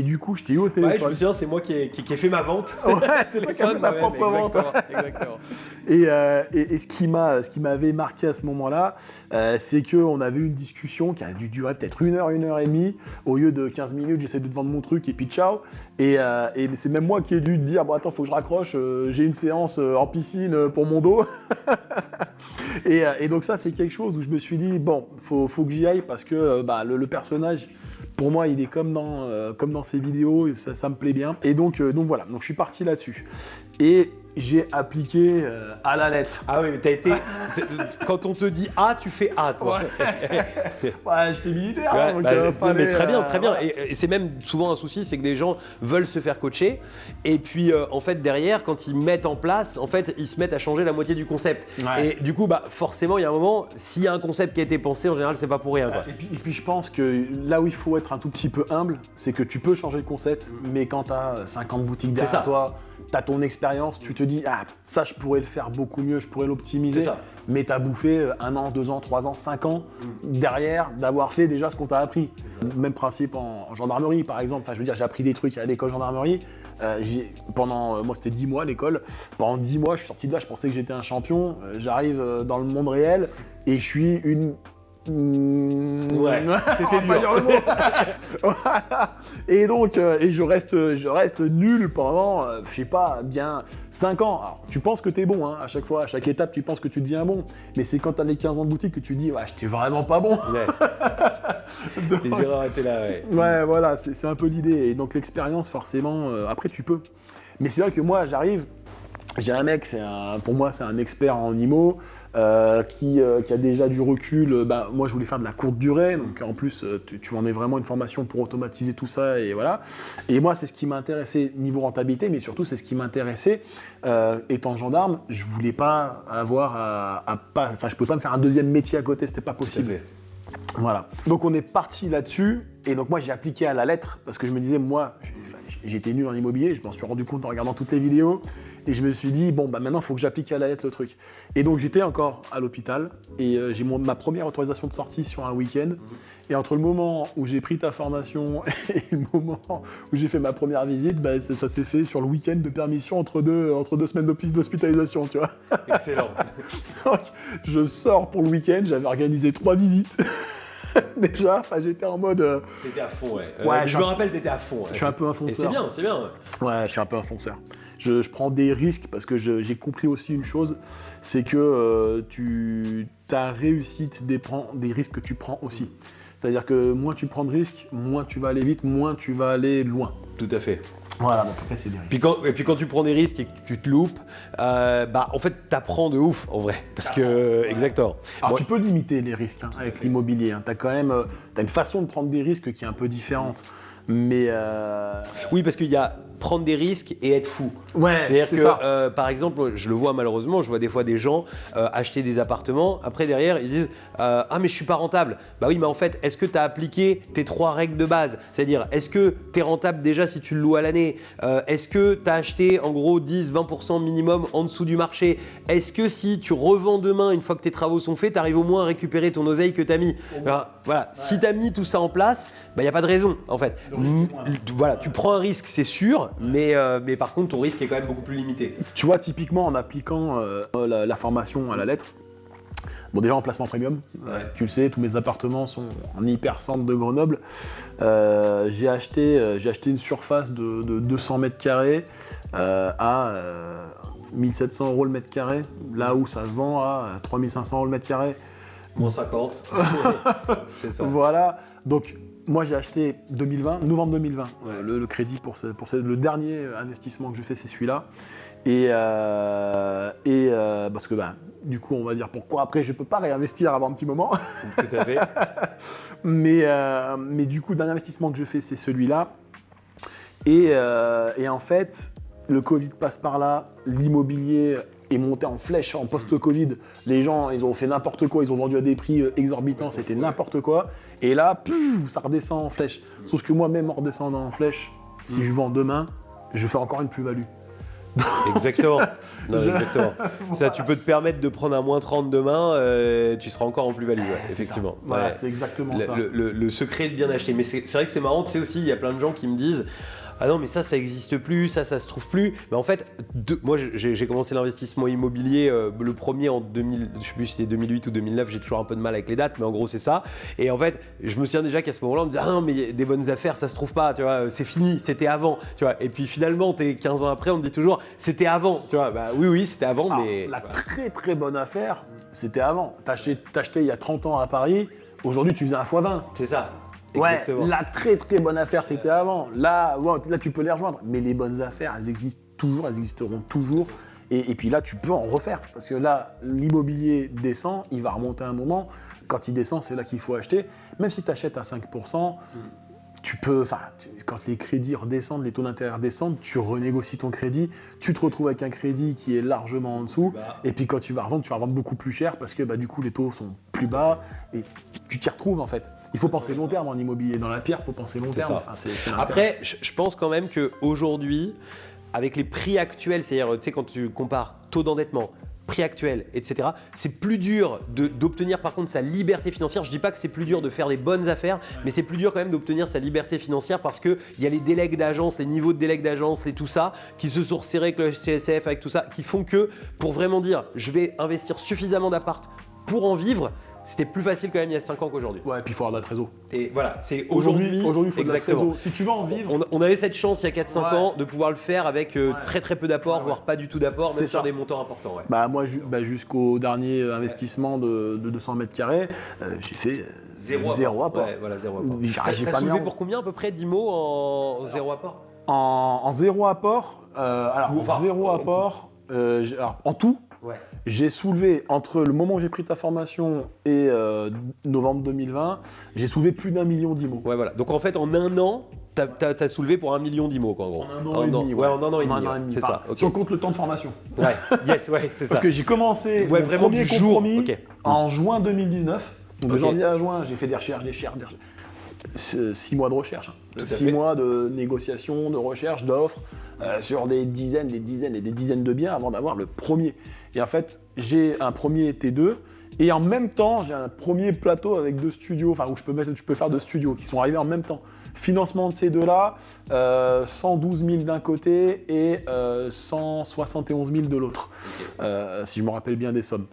du coup, je t'ai eu au téléphone. Ouais, je me souviens, c'est moi qui ai fait ma vente. Ouais, c'est toi qui as fait ta propre vente. Exactement. Et ce qui m'avait marqué à ce moment-là, c'est qu'on avait eu une discussion qui a dû durer peut-être 1 heure, 1 heure et demie. Au lieu de 15 minutes, j'essaie de te vendre mon truc et puis ciao. Et c'est même moi qui ai dû te dire, bon attends, faut que je raccroche, j'ai une séance en piscine pour mon dos. Et donc ça, c'est quelque chose où je me suis dit, bon, faut que j'y aille parce que le personnage, pour moi, il est comme dans ses vidéos, ça me plaît bien. Et donc voilà, donc je suis parti là-dessus. Et j'ai appliqué à la lettre. Ah oui, mais t'as été. Quand on te dit A, tu fais A, toi. Ouais, j'étais militaire. Ouais, donc, mais très bien, très bien. voilà. Et c'est même souvent un souci, c'est que des gens veulent se faire coacher. Et puis, en fait, derrière, quand ils mettent en place, en fait, ils se mettent à changer la moitié du concept. Ouais. Et du coup, forcément, il y a un moment, s'il y a un concept qui a été pensé, en général, c'est pas pour rien, quoi. Et puis je pense que là où il faut être un tout petit peu humble, c'est que tu peux changer le concept, mais quand tu as 50 boutiques derrière toi, tu as ton expérience, tu te dis, ah, ça je pourrais le faire beaucoup mieux, je pourrais l'optimiser. C'est ça. Mais tu as bouffé 1 an, 2 ans, 3 ans, 5 ans derrière d'avoir fait déjà ce qu'on t'a appris. Même principe en gendarmerie par exemple, enfin, je veux dire, j'ai appris des trucs à l'école gendarmerie. Moi c'était 10 mois à l'école, pendant 10 mois je suis sorti de là, je pensais que j'étais un champion, j'arrive dans le monde réel et je suis une... Ouais, c'était dur. Dire le mot. Voilà. Et donc, je reste nul pendant, je sais pas, bien 5 ans. Alors, tu penses que t'es bon, hein, à chaque fois, à chaque étape, tu penses que tu deviens bon. Mais c'est quand t'as les 15 ans de boutique que tu dis, ouais, j'étais vraiment pas bon. Ouais. Donc, les erreurs étaient là, ouais. Ouais, voilà, c'est un peu l'idée. Et donc, l'expérience, forcément, après, tu peux. Mais c'est vrai que moi, j'arrive, j'ai un mec, pour moi, c'est un expert en IMO. Qui a déjà du recul. Moi, je voulais faire de la courte durée, donc en plus, tu vendais vraiment une formation pour automatiser tout ça, et voilà. Et moi, c'est ce qui m'intéressait niveau rentabilité, mais surtout, c'est ce qui m'intéressait. Étant gendarme, je voulais pas avoir je pouvais pas me faire un deuxième métier à côté, c'était pas possible. Voilà. Donc, on est parti là-dessus, et donc moi, j'ai appliqué à la lettre, parce que je me disais, moi, j'étais nul en immobilier, je m'en suis rendu compte en regardant toutes les vidéos. Et je me suis dit, maintenant, il faut que j'applique à la lettre le truc. Et donc, j'étais encore à l'hôpital et j'ai ma première autorisation de sortie sur un week-end. Et entre le moment où j'ai pris ta formation et le moment où j'ai fait ma première visite, ça s'est fait sur le week-end de permission entre deux semaines d'hospitalisation, tu vois. Excellent. Donc, je sors pour le week-end, j'avais organisé 3 visites. Déjà, j'étais en mode... T'étais à fond, ouais. Ouais, je me rappelle, t'étais à fond. Ouais. Je suis un peu un fonceur. Et c'est bien, c'est bien. Ouais, je suis un peu un fonceur. Je prends des risques parce que j'ai compris aussi une chose, c'est que ta réussite dépend des risques que tu prends aussi. C'est-à-dire que moins tu prends de risques, moins tu vas aller vite, moins tu vas aller loin. Tout à fait. Voilà, donc après c'est des risques. Et puis quand tu prends des risques et que tu te loupes, en fait t'apprends de ouf en vrai. Parce que, exactement. Alors tu peux limiter les risques avec l'immobilier. Hein. T'as une façon de prendre des risques qui est un peu différente. Mais oui, parce qu'il y a prendre des risques et être fou. Ouais, c'est-à-dire c'est que, ça. Par exemple, je le vois malheureusement, je vois des fois des gens acheter des appartements. Après, derrière, ils disent ah, mais je suis pas rentable. Bah oui, mais en fait, est-ce que tu as appliqué tes 3 règles de base? C'est-à-dire, est-ce que tu es rentable déjà si tu le loues à l'année? Est-ce que tu as acheté en gros 10-20% minimum en dessous du marché? Est-ce que si tu revends demain, une fois que tes travaux sont faits, tu arrives au moins à récupérer ton oseille que tu as mis? Voilà, ouais. Si tu as mis tout ça en place, il n'y a pas de raison en fait. Voilà, tu prends un risque, c'est sûr, mais par contre, ton risque est quand même beaucoup plus limité. Tu vois, typiquement, en appliquant la formation à la lettre, bon, déjà en placement premium, tu le sais, tous mes appartements sont en hyper centre de Grenoble. J'ai acheté une surface de 200 mètres carrés à 1700 € le mètre carré, là où ça se vend à 3500 € le mètre carré. Moins 50. C'est ça. Voilà, donc Moi, j'ai acheté 2020, novembre 2020, le crédit pour le dernier investissement que je fais, c'est celui-là. Et parce que, du coup, on va dire pourquoi après, je ne peux pas réinvestir avant un petit moment. Tout à fait. mais du coup, le dernier investissement que je fais, c'est celui-là. Et en fait, le Covid passe par là, l'immobilier est monté en flèche en post-Covid. Les gens, ils ont fait n'importe quoi, ils ont vendu à des prix exorbitants, c'était n'importe quoi. Et là, ça redescend en flèche. Sauf que moi, même en redescendant en flèche, si je vends demain, je fais encore une plus-value. Exactement. Non, exactement. Ça, tu peux te permettre de prendre un moins 30 demain, tu seras encore en plus-value, effectivement. Voilà, c'est exactement ça. Le secret de bien acheter. Mais c'est vrai que c'est marrant, tu sais aussi, il y a plein de gens qui me disent ah non mais ça existe plus, ça se trouve plus. Mais en fait, moi j'ai commencé l'investissement immobilier, le premier en 2000, je sais plus si c'était 2008 ou 2009, j'ai toujours un peu de mal avec les dates, mais en gros c'est ça. Et en fait, je me souviens déjà qu'à ce moment-là, on me disait ah non mais des bonnes affaires, ça se trouve pas, tu vois, c'est fini, c'était avant, tu vois. Et puis finalement, 15 ans après, on me dit toujours c'était avant, tu vois. Bah oui, c'était avant, mais la très très bonne affaire, c'était avant. T'achetais il y a 30 ans à Paris, aujourd'hui tu faisais un x20. C'est ça. Exactement. Ouais, la très très bonne affaire, c'était avant. Là, tu peux les rejoindre. Mais les bonnes affaires, elles existent toujours, elles existeront toujours. Et puis là, tu peux en refaire. Parce que là, l'immobilier descend, il va remonter un moment. Quand il descend, c'est là qu'il faut acheter. Même si tu achètes à 5%, tu peux, quand les crédits redescendent, les taux d'intérêt descendent, tu renégocies ton crédit, tu te retrouves avec un crédit qui est largement en dessous, et puis quand tu vas revendre beaucoup plus cher parce que du coup les taux sont plus bas et tu t'y retrouves en fait. Il faut penser long terme en immobilier. Dans la pierre, il faut penser long terme. Après, je pense quand même qu'aujourd'hui, avec les prix actuels, c'est-à-dire quand tu compares taux d'endettement, prix actuel, etc., c'est plus dur d'obtenir par contre sa liberté financière. Je ne dis pas que c'est plus dur de faire des bonnes affaires, mais c'est plus dur quand même d'obtenir sa liberté financière parce qu'il y a les délègues d'agence, les niveaux de délègues d'agence, tout ça, qui se sont resserrés avec le CSF, avec tout ça, qui font que pour vraiment dire je vais investir suffisamment d'appart pour en vivre, c'était plus facile quand même il y a 5 ans qu'aujourd'hui. Ouais, et puis il faut avoir de la trésor. Et voilà, c'est aujourd'hui, il faut de la trésor. Si tu veux en vivre… On avait cette chance il y a 4-5 ans de pouvoir le faire avec très très peu d'apport, voire pas du tout d'apport, même sur des montants importants. Ouais. Moi, jusqu'au dernier investissement de 200 mètres carrés, j'ai fait zéro apport. Ouais, voilà, zéro apport. T'as soulevé pour combien à peu près 10 mots en zéro apport En zéro apport, en tout, j'ai soulevé, entre le moment où j'ai pris ta formation et novembre 2020, j'ai soulevé plus d'1 million d'IMO. Ouais, voilà. Donc en fait, en un an, t'as soulevé pour 1 million d'IMO, quoi, en gros. En un an et demi. Ouais, en un an et demi, c'est ça. Si on compte le temps de formation. Ouais, c'est ça. Parce que j'ai commencé mon vraiment premier compromis en juin 2019. Donc de janvier à juin, j'ai fait des recherches. 6 mois de recherche. 6 mois de négociation, de recherche, d'offres, sur des dizaines et des dizaines de biens avant d'avoir le premier. Et en fait, j'ai un premier T2 et en même temps, j'ai un premier plateau avec 2 studios, où je peux faire 2 studios qui sont arrivés en même temps. Financement de ces deux-là, 112 000 d'un côté et 171 000 de l'autre, si je me rappelle bien des sommes.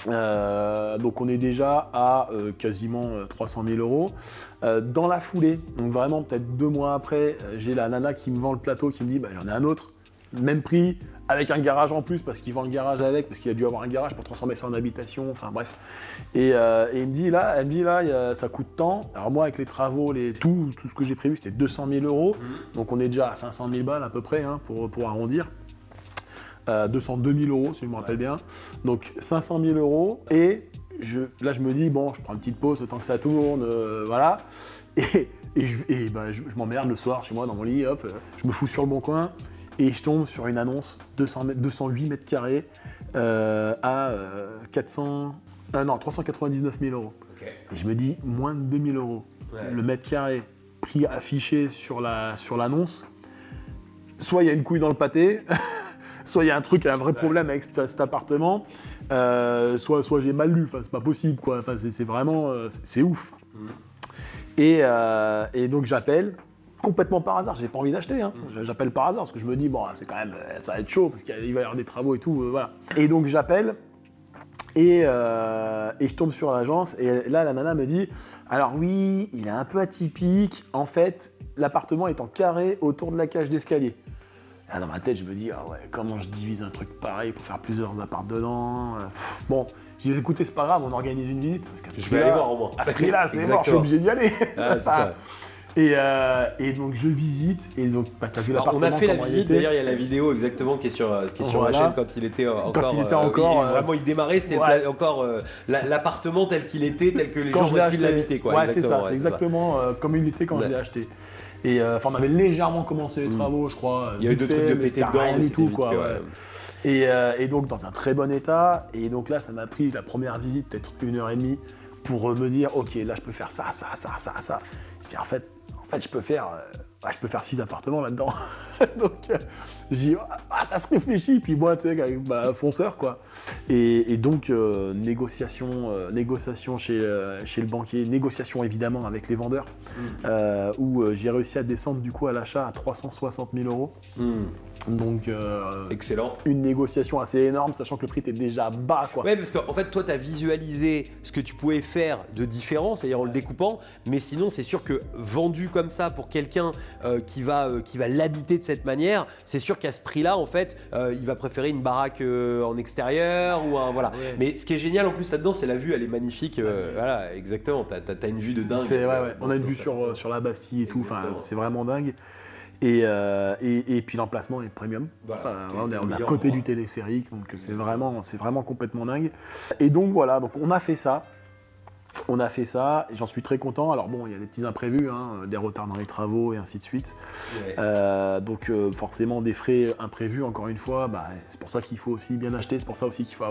Donc on est déjà à quasiment 300 000 euros. Dans la foulée, donc vraiment peut-être 2 mois après, j'ai la nana qui me vend le plateau qui me dit il y en a un autre, même prix, avec un garage en plus parce qu'il vend le garage avec, parce qu'il a dû avoir un garage pour transformer ça en habitation, enfin bref. Et elle me dit là, ça coûte tant. Alors moi avec les travaux, tout ce que j'ai prévu c'était 200 000 euros, donc on est déjà à 500 000 balles à peu près pour arrondir. 202 000 euros si je me rappelle bien, donc 500 000 euros et là je me dis bon, je prends une petite pause le temps que ça tourne, voilà, et je m'emmerde le soir chez moi dans mon lit, hop, je me fous sur le bon coin et je tombe sur une annonce 208 mètres carrés à 399 000 euros. Et je me dis moins de 2 000 euros le mètre carré, prix affiché sur l'annonce, soit il y a une couille dans le pâté soit il y a un vrai problème avec cet appartement, soit j'ai mal lu, c'est pas possible quoi, c'est vraiment, c'est ouf. Et donc j'appelle, complètement par hasard, j'ai pas envie d'acheter, j'appelle par hasard parce que je me dis bon c'est quand même, ça va être chaud parce qu'il va y avoir des travaux et tout, voilà. Et donc j'appelle et je tombe sur l'agence et là la nana me dit alors oui, il est un peu atypique, en fait l'appartement est en carré autour de la cage d'escalier. Dans ma tête, je me dis, comment je divise un truc pareil pour faire plusieurs apparts dedans. Bon, J'ai dit écoutez, c'est pas grave, on organise une visite. Parce qu'à ce Je vais aller voir au moins. À ce prix-là, c'est mort, je suis obligé d'y aller. Ah, c'est ça. Et donc je visite et donc t'as vu l'appartement. On a fait la comment il visite, était. d'ailleurs il y a la vidéo exactement qui est sur la Voilà. chaîne quand il était encore. Vraiment il démarrait, c'était encore l'appartement tel qu'il était, tel que les gens auraient pu l'habiter. Ouais, c'est ça, c'est exactement comme il était quand je l'ai acheté. Et on avait légèrement commencé les travaux, je crois. Il y a eu deux trucs de pété dedans, rien du tout, vite quoi. fait, Et donc dans un très bon état. Et donc là, ça m'a pris la première visite, peut-être 1h30, pour me dire, ok, là je peux faire ça. Je dis, en fait, je peux faire 6 appartements là-dedans. Donc, je dis, ça se réfléchit. Puis moi, tu sais, avec fonceur, quoi. Et donc, négociation chez le banquier, négociation évidemment avec les vendeurs, où j'ai réussi à descendre du coup à l'achat à 360 000 euros. Donc, excellent. Une négociation assez énorme, sachant que le prix était déjà bas, quoi. Ouais, parce qu'en fait, toi, tu as visualisé ce que tu pouvais faire de différent, c'est-à-dire en le découpant, mais sinon, c'est sûr que vendu comme ça pour quelqu'un qui va l'habiter de cette manière, c'est sûr qu'à ce prix-là, en fait, il va préférer une baraque en extérieur ou un voilà. Ouais. Mais ce qui est génial en plus là-dedans, c'est la vue, elle est magnifique. Voilà, exactement. T'as une vue de dingue. On a une vue sur la Bastille et tout. Enfin, c'est vraiment dingue. Et puis l'emplacement est premium. Voilà, on est à côté du téléphérique, donc c'est vraiment complètement dingue. Et donc voilà, donc on a fait ça. Et j'en suis très content. Alors bon, il y a des petits imprévus, des retards dans les travaux et ainsi de suite. Ouais. Donc forcément des frais imprévus, encore une fois, c'est pour ça qu'il faut aussi bien acheter, c'est pour ça aussi qu'il faut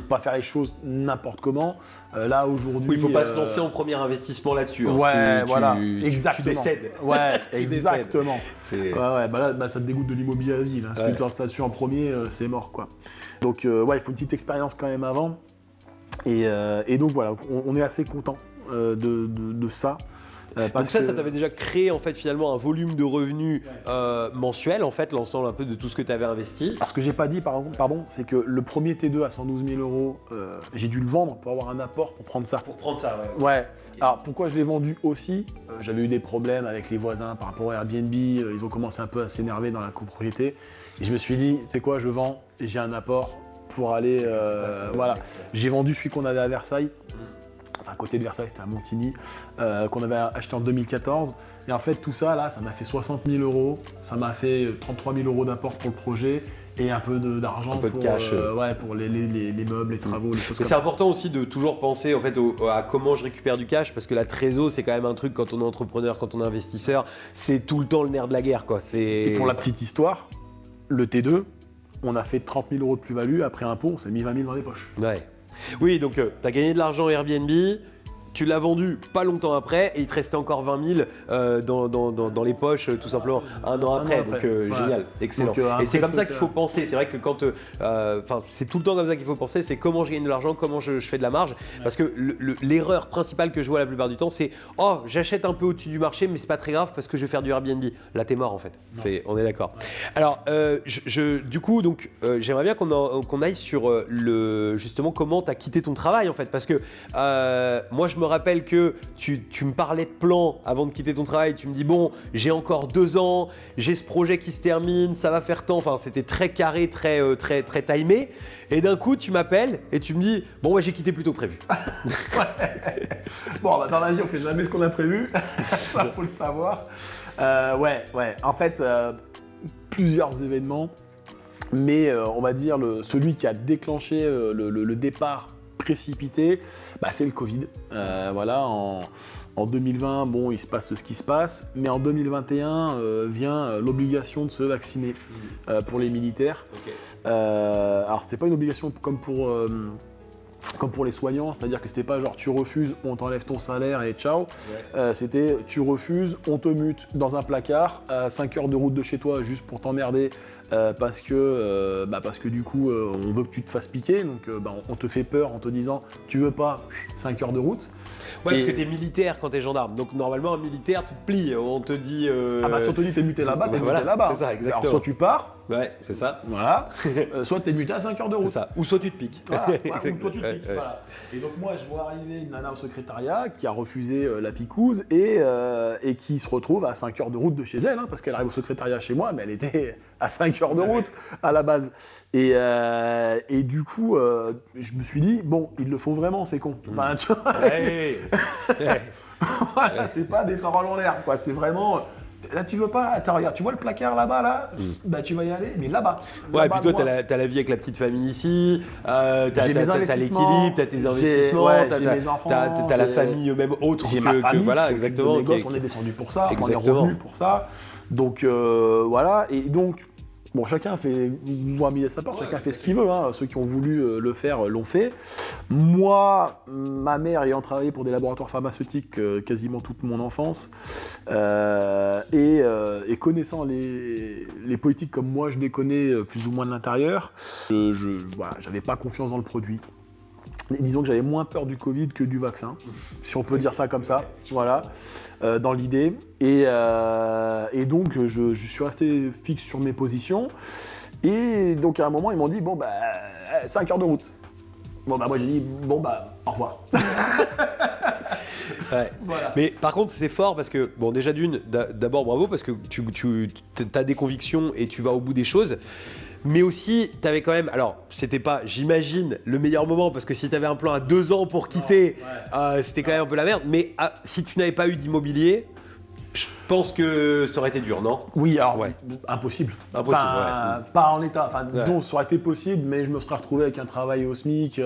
pas faire les choses n'importe comment. Là aujourd'hui... Oui, il ne faut pas se lancer en premier investissement là-dessus. Ouais, voilà, Tu exactement. décèdes. Ouais, exactement. Là, ça te dégoûte de l'immobilier à vie. Si tu te lances là-dessus en premier, c'est mort, quoi. Donc il faut une petite expérience quand même avant. Et donc voilà, on est assez content de ça. Donc ça t'avait déjà créé en fait finalement un volume de revenus mensuel en fait, l'ensemble un peu de tout ce que tu avais investi. Alors ce que j'ai pas dit pardon, c'est que le premier T2 à 112 000 euros, j'ai dû le vendre pour avoir un apport pour prendre ça. Pour prendre ça, ouais. Ouais. Alors pourquoi je l'ai vendu aussi, j'avais eu des problèmes avec les voisins par rapport à Airbnb, ils ont commencé un peu à s'énerver dans la copropriété. Et je me suis dit, tu sais quoi, je vends et j'ai un apport pour aller, voilà. J'ai vendu celui qu'on avait à Versailles, à côté de Versailles, c'était à Montigny, qu'on avait acheté en 2014. Et en fait, tout ça, là, ça m'a fait 60 000 euros, ça m'a fait 33 000 euros d'apport pour le projet et un peu d'argent de cash. Pour les meubles, les travaux, les choses comme ça. C'est important aussi de toujours penser en fait à comment je récupère du cash, parce que la trésor, c'est quand même un truc quand on est entrepreneur, quand on est investisseur, c'est tout le temps le nerf de la guerre, quoi. Et pour la petite histoire, le T2, on a fait 30 000 euros de plus-value, après impôt, on s'est mis 20 000 dans les poches. Ouais. Oui, donc tu as gagné de l'argent Airbnb, tu l'as vendu pas longtemps après et il te restait encore 20 000 dans les poches tout simplement un an après. Donc génial, excellent. Donc, et c'est comme ça qu'il faut penser. C'est vrai que quand, c'est tout le temps comme ça qu'il faut penser, c'est comment je gagne de l'argent, comment je fais de la marge. Parce que l'erreur principale que je vois la plupart du temps, c'est j'achète un peu au-dessus du marché, mais c'est pas très grave parce que je vais faire du Airbnb. Là, t'es mort en fait. On est d'accord. Alors, du coup, j'aimerais bien qu'on aille sur justement comment t'as quitté ton travail en fait, parce que moi je me rappelle que tu me parlais de plan avant de quitter ton travail, tu me dis bon, j'ai encore 2 ans, j'ai ce projet qui se termine, ça va faire tant, enfin c'était très carré, très timé, et d'un coup tu m'appelles et tu me dis bon j'ai quitté plus tôt que prévu. Bon dans la vie on fait jamais ce qu'on a prévu, ça faut le savoir. En fait plusieurs événements, mais on va dire celui qui a déclenché le départ précipité, c'est le Covid. En 2020, il se passe ce qui se passe, mais en 2021 vient l'obligation de se vacciner pour les militaires. Okay. Alors c'était pas une obligation comme pour les soignants, c'est-à-dire que c'était pas genre tu refuses, on t'enlève ton salaire et ciao. Ouais. C'était tu refuses, on te mute dans un placard à 5 heures de route de chez toi juste pour t'emmerder. Parce que du coup on veut que tu te fasses piquer, donc on te fait peur en te disant tu veux pas, 5 heures de route. Ouais, parce que t'es militaire quand t'es gendarme, donc normalement un militaire tu te plies, on te dit… si on te dit t'es muté là-bas, t'es muté là-bas. C'est ça, exactement. Alors soit tu pars, Ouais, c'est ça. Voilà. Soit tu es muté à 5 heures de route. C'est ça. Ou soit tu te piques. Voilà, ouais, ou toi tu te Ouais, piques, ouais. voilà. Et donc moi je vois arriver une nana au secrétariat qui a refusé la picouse et qui se retrouve à 5 heures de route de chez elle, hein, parce qu'elle arrive au secrétariat chez moi, mais elle était à 5 heures de route à la base. Et du coup, je me suis dit, bon, ils le font vraiment, c'est con. Enfin, tu vois, Ouais. Ouais. voilà, c'est pas des paroles en l'air, quoi. C'est vraiment. Là, tu veux pas. Attends, regarde, tu vois le placard là-bas, là bah, tu vas y aller, mais là-bas. Ouais, et Là-bas, puis toi, loin. t'as la vie avec la petite famille ici, t'as J'ai mes t'as investissements, l'équilibre, t'as tes j'ai- investissements, ouais, t'as j'ai mes enfants, t'as la j'ai- famille même autre J'ai ma famille, voilà, qui s'occupe exactement. de mes gosses, qui- on est descendu pour ça, on est Exactement. revenu pour ça. Donc voilà, et donc, bon, chacun fait, moi, mis à sa porte, Ouais, chacun tout fait à ce fait. qu'il veut, hein. Ceux qui ont voulu le faire l'ont fait. Moi, ma mère ayant travaillé pour des laboratoires pharmaceutiques quasiment toute mon enfance, et connaissant les politiques comme moi je les connais plus ou moins de l'intérieur, voilà, j'avais pas confiance dans le produit. Et disons que j'avais moins peur du Covid que du vaccin, si on peut dire ça comme ça, voilà, dans l'idée. Et donc, je suis resté fixe sur mes positions. Et donc, à un moment, ils m'ont dit, bon, bah, 5 heures de route. Bon, bah, moi, j'ai dit, bon, bah, au revoir. Ouais. Voilà. Mais par contre, c'est fort parce que, bon, déjà d'abord bravo parce que tu as des convictions et tu vas au bout des choses. Mais aussi, tu avais quand même, alors c'était pas, j'imagine, le meilleur moment parce que si tu avais un plan à 2 ans pour quitter, c'était quand même un peu la merde. Mais si tu n'avais pas eu d'immobilier, je pense que ça aurait été dur, non? Oui, alors, Ouais. impossible. Impossible, Pas en l'état. Enfin, disons, Ouais. ça aurait été possible, mais je me serais retrouvé avec un travail au SMIC,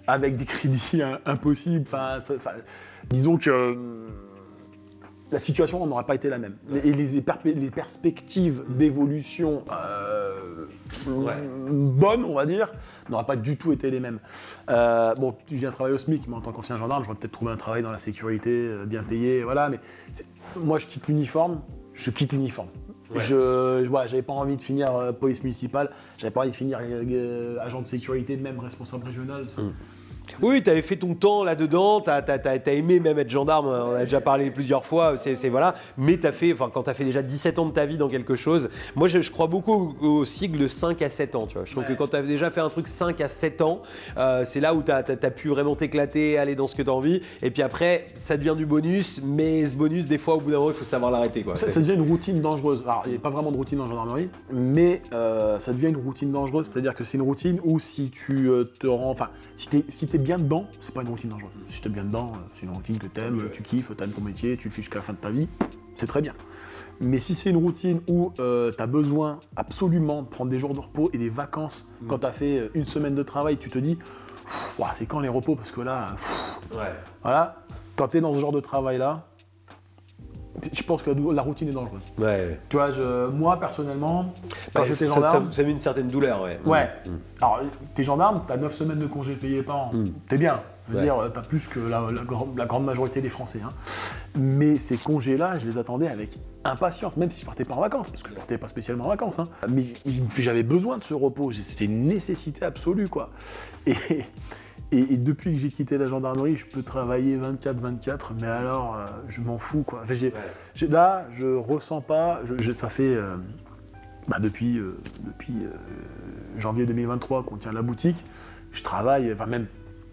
avec des crédits impossibles. Disons que la situation n'aurait pas été la même. Et les perspectives d'évolution bonnes, on va dire, n'auraient pas du tout été les mêmes. Bon, je viens travailler au SMIC, mais en tant qu'ancien gendarme, j'aurais peut-être trouvé un travail dans la sécurité, bien payé, voilà. Mais moi, je quitte l'uniforme. Ouais. J'avais pas envie de finir police municipale, j'avais pas envie de finir agent de sécurité, même responsable régional. Oui, tu avais fait ton temps là-dedans, t'as aimé même être gendarme, on a déjà parlé plusieurs fois, voilà. Mais quand tu as fait déjà 17 ans de ta vie dans quelque chose, moi je crois beaucoup au cycle de 5 à 7 ans, tu vois. Je trouve que quand tu as déjà fait un truc 5 à 7 ans, c'est là où tu as pu vraiment t'éclater, aller dans ce que tu as envie. Et puis après, ça devient du bonus, mais ce bonus, des fois, au bout d'un moment, il faut savoir l'arrêter, quoi. Ça devient une routine dangereuse. Alors, il n'y a pas vraiment de routine en gendarmerie, mais ça devient une routine dangereuse, c'est-à-dire que c'est une routine où si tu te rends... Enfin, si t'es bien dedans, c'est pas une routine dangereuse. Si t'es bien dedans, c'est une routine que t'aimes, tu kiffes, t'aimes ton métier, tu le fais jusqu'à la fin de ta vie, c'est très bien. Mais si c'est une routine où t'as besoin absolument de prendre des jours de repos et des vacances, quand t'as fait une semaine de travail, tu te dis, ouah, c'est quand les repos, parce que là, voilà, quand t'es dans ce genre de travail-là, je pense que la routine est dangereuse. Ouais. Tu vois, moi personnellement, quand j'étais gendarme, ça met une certaine douleur, ouais. ouais. Alors, t'es gendarme, t'as 9 semaines de congés payés par an. T'es bien. Je veux dire, t'as plus que la grande majorité des Français. Hein. Mais ces congés-là, je les attendais avec impatience, même si je partais pas en vacances, parce que je partais pas spécialement en vacances. Hein. Mais j'avais besoin de ce repos. C'était une nécessité absolue, quoi. Et depuis que j'ai quitté la gendarmerie, je peux travailler 24/24, mais alors, je m'en fous, quoi. Enfin, là, je ressens pas, ça fait depuis janvier 2023 qu'on tient la boutique, je travaille, enfin même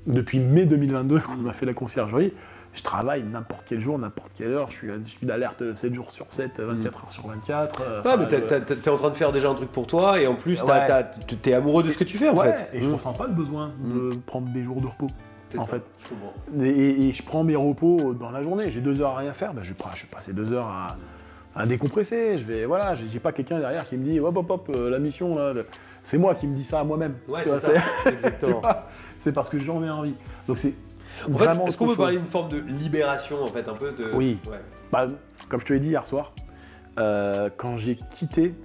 depuis mai 2022 qu'on a fait la conciergerie, je travaille n'importe quel jour, n'importe quelle heure, je suis d'alerte 7 jours sur 7, 24 heures sur 24. Ouais, mais t'es en train de faire déjà un truc pour toi et en plus t'es amoureux de ce que tu fais en fait. Et je ressens pas le besoin de prendre des jours de repos. C'est En ça, fait. je comprends. Et je prends mes repos dans la journée, j'ai 2 heures à rien faire, je vais passer 2 heures à décompresser. J'ai pas quelqu'un derrière qui me dit hop, la mission là. C'est moi qui me dis ça à moi-même. Ouais, Tu c'est vois, ça, exactement. c'est parce que j'en ai envie. Donc c'est En fait, vraiment est-ce qu'on autre peut parler chose. d'une forme de libération en fait, un peu de... Oui. Ouais. Bah, comme je te l'ai dit hier soir, quand j'ai quitté,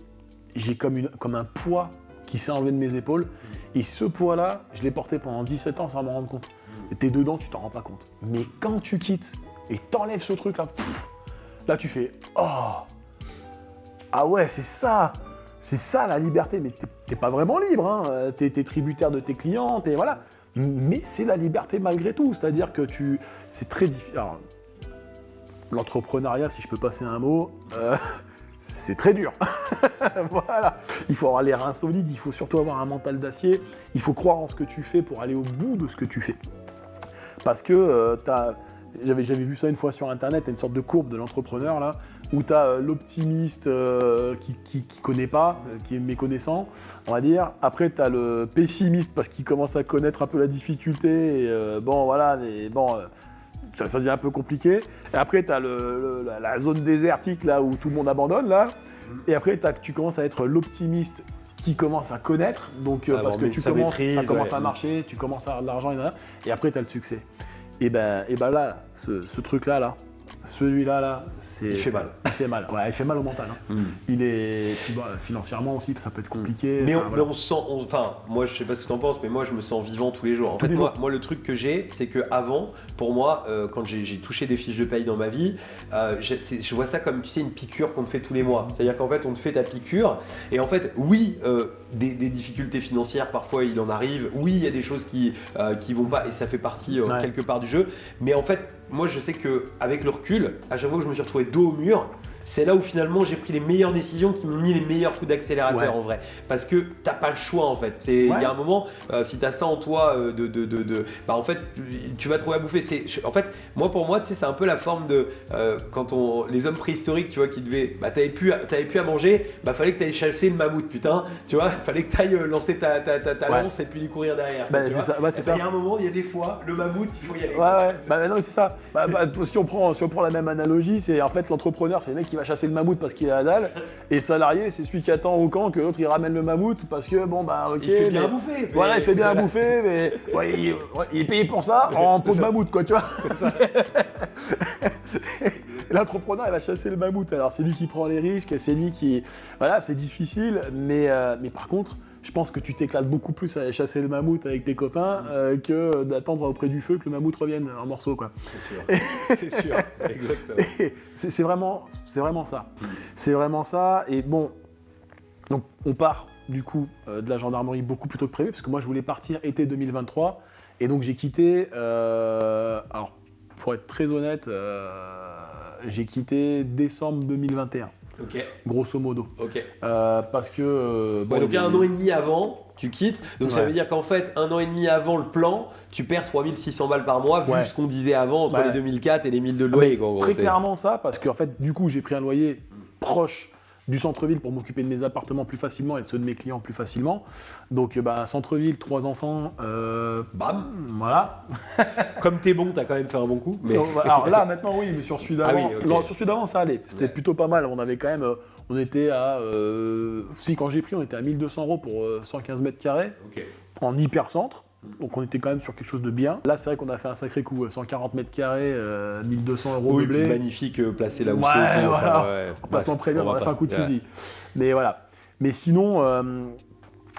j'ai comme un poids qui s'est enlevé de mes épaules. Et ce poids-là, je l'ai porté pendant 17 ans sans m'en rendre compte. Et t'es dedans, tu t'en rends pas compte. Mais quand tu quittes et t'enlèves ce truc-là, là tu fais « Oh ! Ah ouais, c'est ça la liberté !» Mais t'es pas vraiment libre, hein. T'es tributaire de tes clients, voilà. Mais c'est la liberté malgré tout. C'est-à-dire que c'est très difficile. L'entrepreneuriat, si je peux passer un mot, c'est très dur. Voilà. Il faut avoir les reins solides, il faut surtout avoir un mental d'acier, il faut croire en ce que tu fais pour aller au bout de ce que tu fais. Parce que j'avais vu ça une fois sur internet, une sorte de courbe de l'entrepreneur là, où tu as l'optimiste qui connaît pas, qui est méconnaissant, on va dire. Après tu as le pessimiste parce qu'il commence à connaître un peu la difficulté, et bon voilà, mais bon, ça devient un peu compliqué. Et après tu as la zone désertique là où tout le monde abandonne là. Et après tu commences à être l'optimiste qui commence à connaître, donc parce que ça commence à marcher, tu commences à avoir de l'argent, et après tu as le succès. Et ben là, ce truc-là, celui-là, il fait mal. Il fait mal. Ouais, il fait mal au mental. Hein. Il est, tu vois, financièrement aussi, ça peut être compliqué. Mais on se sent, moi je sais pas ce que tu en penses, mais moi je me sens vivant tous les jours. En fait, moi le truc que j'ai, c'est que avant, pour moi, quand j'ai touché des fiches de paye dans ma vie, je vois ça comme, tu sais, une piqûre qu'on te fait tous les mois. C'est-à-dire qu'en fait, on te fait ta piqûre, et en fait, oui, des difficultés financières, parfois il en arrive. Oui, il y a des choses qui vont pas, et ça fait partie quelque part du jeu. Mais en fait, moi je sais qu'avec le recul, à chaque fois que je me suis retrouvé dos au mur, c'est là où finalement j'ai pris les meilleures décisions qui m'ont mis les meilleurs coups d'accélérateur en vrai. Parce que t'as pas le choix en fait. Il y a un moment, si t'as ça en toi, bah en fait, tu vas trouver à bouffer. En fait, pour moi, tu sais, c'est un peu la forme de quand les hommes préhistoriques, tu vois, qui devaient, bah t'avais plus à manger, bah fallait que t'ailles chasser le mammouth, putain. Tu vois, fallait que t'ailles lancer ta lance et puis lui courir derrière. Bah, c'est ça. Il y a un moment, il y a des fois, le mammouth, il faut y aller. Bah non, c'est ça. Si on prend la même analogie, c'est en fait l'entrepreneur, c'est le mec qui va chasser le mammouth parce qu'il a la dalle, et salarié, c'est celui qui attend au camp que l'autre il ramène le mammouth parce que bon bah ok. Il fait bien à bouffer. Voilà, il fait bien à bouffer, mais il est payé pour ça en peau de mammouth, quoi, tu vois. L'entrepreneur, il va chasser le mammouth. Alors c'est lui qui prend les risques, c'est lui qui, voilà, c'est difficile, mais par contre, je pense que tu t'éclates beaucoup plus à aller chasser le mammouth avec tes copains que d'attendre auprès du feu que le mammouth revienne en morceaux, quoi. C'est sûr, exactement. C'est vraiment ça. C'est vraiment ça. Et bon, donc on part du coup de la gendarmerie beaucoup plus tôt que prévu, parce que moi je voulais partir été 2023, et donc j'ai quitté. Alors pour être très honnête, j'ai quitté décembre 2021. Ok. Grosso modo. Ok. Parce que. Donc un an et demi avant, tu quittes. Donc ça veut dire qu'en fait, un an et demi avant le plan, tu perds 3600 balles par mois, vu ce qu'on disait avant, entre les 2004 et les 1000 de loyer. Très clairement ça, parce qu'en fait, du coup, j'ai pris un loyer proche du centre-ville pour m'occuper de mes appartements plus facilement et de ceux de mes clients plus facilement. Donc, centre-ville, 3 enfants, bam, voilà. Comme t'es bon, t'as quand même fait un bon coup. Mais... Alors là, maintenant, oui, mais sur celui d'avant, sur celui d'avant, ça allait. C'était plutôt pas mal. On avait quand même, on était à, quand j'ai pris, on était à 1200 € pour 115 mètres carrés, en hyper-centre. Donc on était quand même sur quelque chose de bien. Là, c'est vrai qu'on a fait un sacré coup, 140 mètres carrés, 1200 € oui, meublés. Magnifique, placé là où c'est. Voilà. Placement premium, on a fait un coup de fusil. Mais voilà. Mais sinon,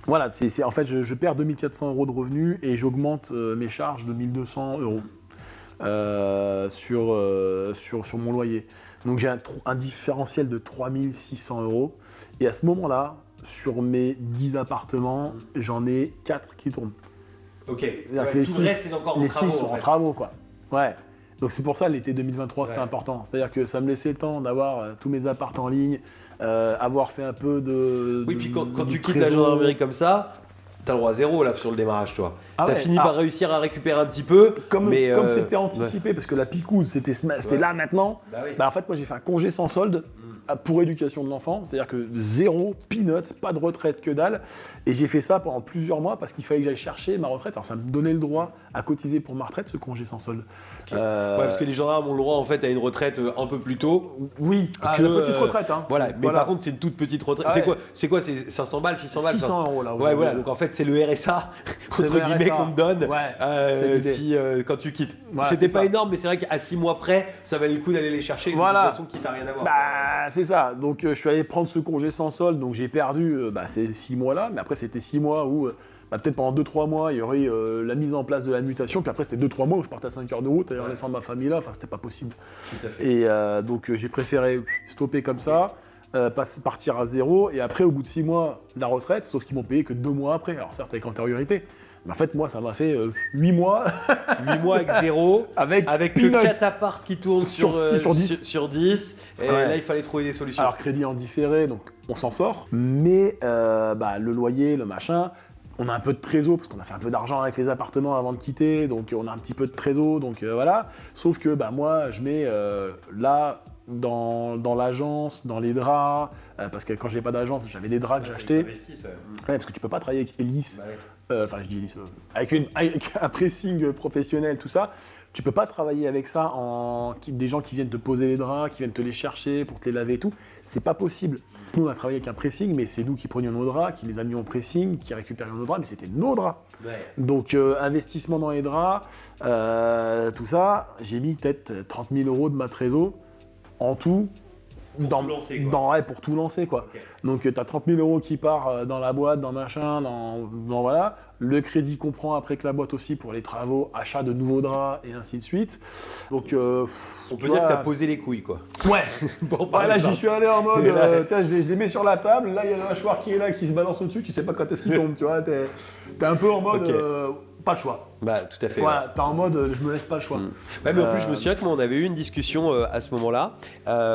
voilà, en fait, je perds 2400 € de revenus et j'augmente mes charges de 1200 € sur mon loyer. Donc j'ai un différentiel de 3600 €. Et à ce moment-là, sur mes 10 appartements, j'en ai 4 qui tournent. Ok, tout le reste est encore en travaux. Les 6 sont en travaux, quoi. Ouais. Donc c'est pour ça l'été 2023 c'était important. C'est-à-dire que ça me laissait le temps d'avoir tous mes apparts en ligne, avoir fait un peu de. Oui, puis quand tu quittes la gendarmerie comme ça, t'as le droit à zéro là sur le démarrage, toi. T'as fini par réussir à récupérer un petit peu. Comme c'était anticipé, parce que la picouse c'était là maintenant. En fait, moi j'ai fait un congé sans solde pour éducation de l'enfant, c'est-à-dire que zéro, peanuts, pas de retraite, que dalle. Et j'ai fait ça pendant plusieurs mois parce qu'il fallait que j'aille chercher ma retraite. Alors ça me donnait le droit à cotiser pour ma retraite, ce congé sans solde. Parce que les gendarmes ont le droit en fait à une retraite un peu plus tôt. Oui, la petite retraite. Hein. Voilà, mais par contre c'est une toute petite retraite. C'est quoi, c'est 500 balles, 600 balles 600 € là. Ouais, voilà, donc en fait c'est le RSA, entre guillemets, qu'on te donne quand tu quittes. C'était pas énorme, mais c'est vrai qu'à 6 mois près, ça valait le coup d'aller les chercher de toute façon qui t'a rien à voir. C'est ça, donc je suis allé prendre ce congé sans solde, donc j'ai perdu ces 6 mois-là, mais après c'était 6 mois où peut-être pendant 2-3 mois il y aurait la mise en place de la mutation, puis après c'était 2-3 mois où je partais à 5 heures de route en laissant ma famille là, c'était pas possible. Tout à fait. Et donc j'ai préféré stopper comme ça, partir à zéro, et après au bout de 6 mois la retraite, sauf qu'ils m'ont payé que 2 mois après, alors certes avec antériorité, Mais en fait, moi, ça m'a fait 8 mois 8 mois avec zéro, avec que peanuts. 4 apparts qui tournent Sur 6 sur 10. sur 10. Et Ouais. là, il fallait trouver des solutions. Alors, crédit en différé, donc on s'en sort. Mais le loyer, le machin, on a un peu de trésor, parce qu'on a fait un peu d'argent avec les appartements avant de quitter, donc on a un petit peu de trésor, donc voilà. Sauf que moi, je mets là, dans l'agence, dans les draps, parce que quand je n'avais pas d'agence, j'avais des draps que j'achetais. Ouais, parce que tu peux pas travailler avec Elis, enfin je dis Elis, avec un pressing professionnel, tout ça. Tu peux pas travailler avec ça des gens qui viennent te poser les draps, qui viennent te les chercher pour te les laver et tout. C'est pas possible. Nous, on a travaillé avec un pressing, mais c'est nous qui prenions nos draps, qui les amions au pressing, qui récupérions nos draps, mais c'était nos draps. Ouais. Donc, investissement dans les draps, tout ça, j'ai mis peut-être 30 000 € de ma trésor en tout. Pour tout lancer, quoi. Pour tout lancer, quoi. Okay. Donc, tu as 30 000 € qui part dans la boîte, dans machin, dans voilà. Le crédit qu'on prend après que la boîte aussi pour les travaux, achat de nouveaux draps et ainsi de suite. Donc, on peut dire que tu as posé les couilles, quoi. Ouais. Bon, Là, j'y suis allé en mode, je les mets sur la table. Là, il y a le hachoir qui est là, qui se balance au-dessus. Tu sais pas quand est-ce qu'il tombe, tu vois. T'es un peu en mode, pas le choix. Bah, tout à fait. Ouais, Ouais. t'es en mode, je me laisse pas le choix. Ouais, mais en plus, je me souviens que moi, on avait eu une discussion à ce moment-là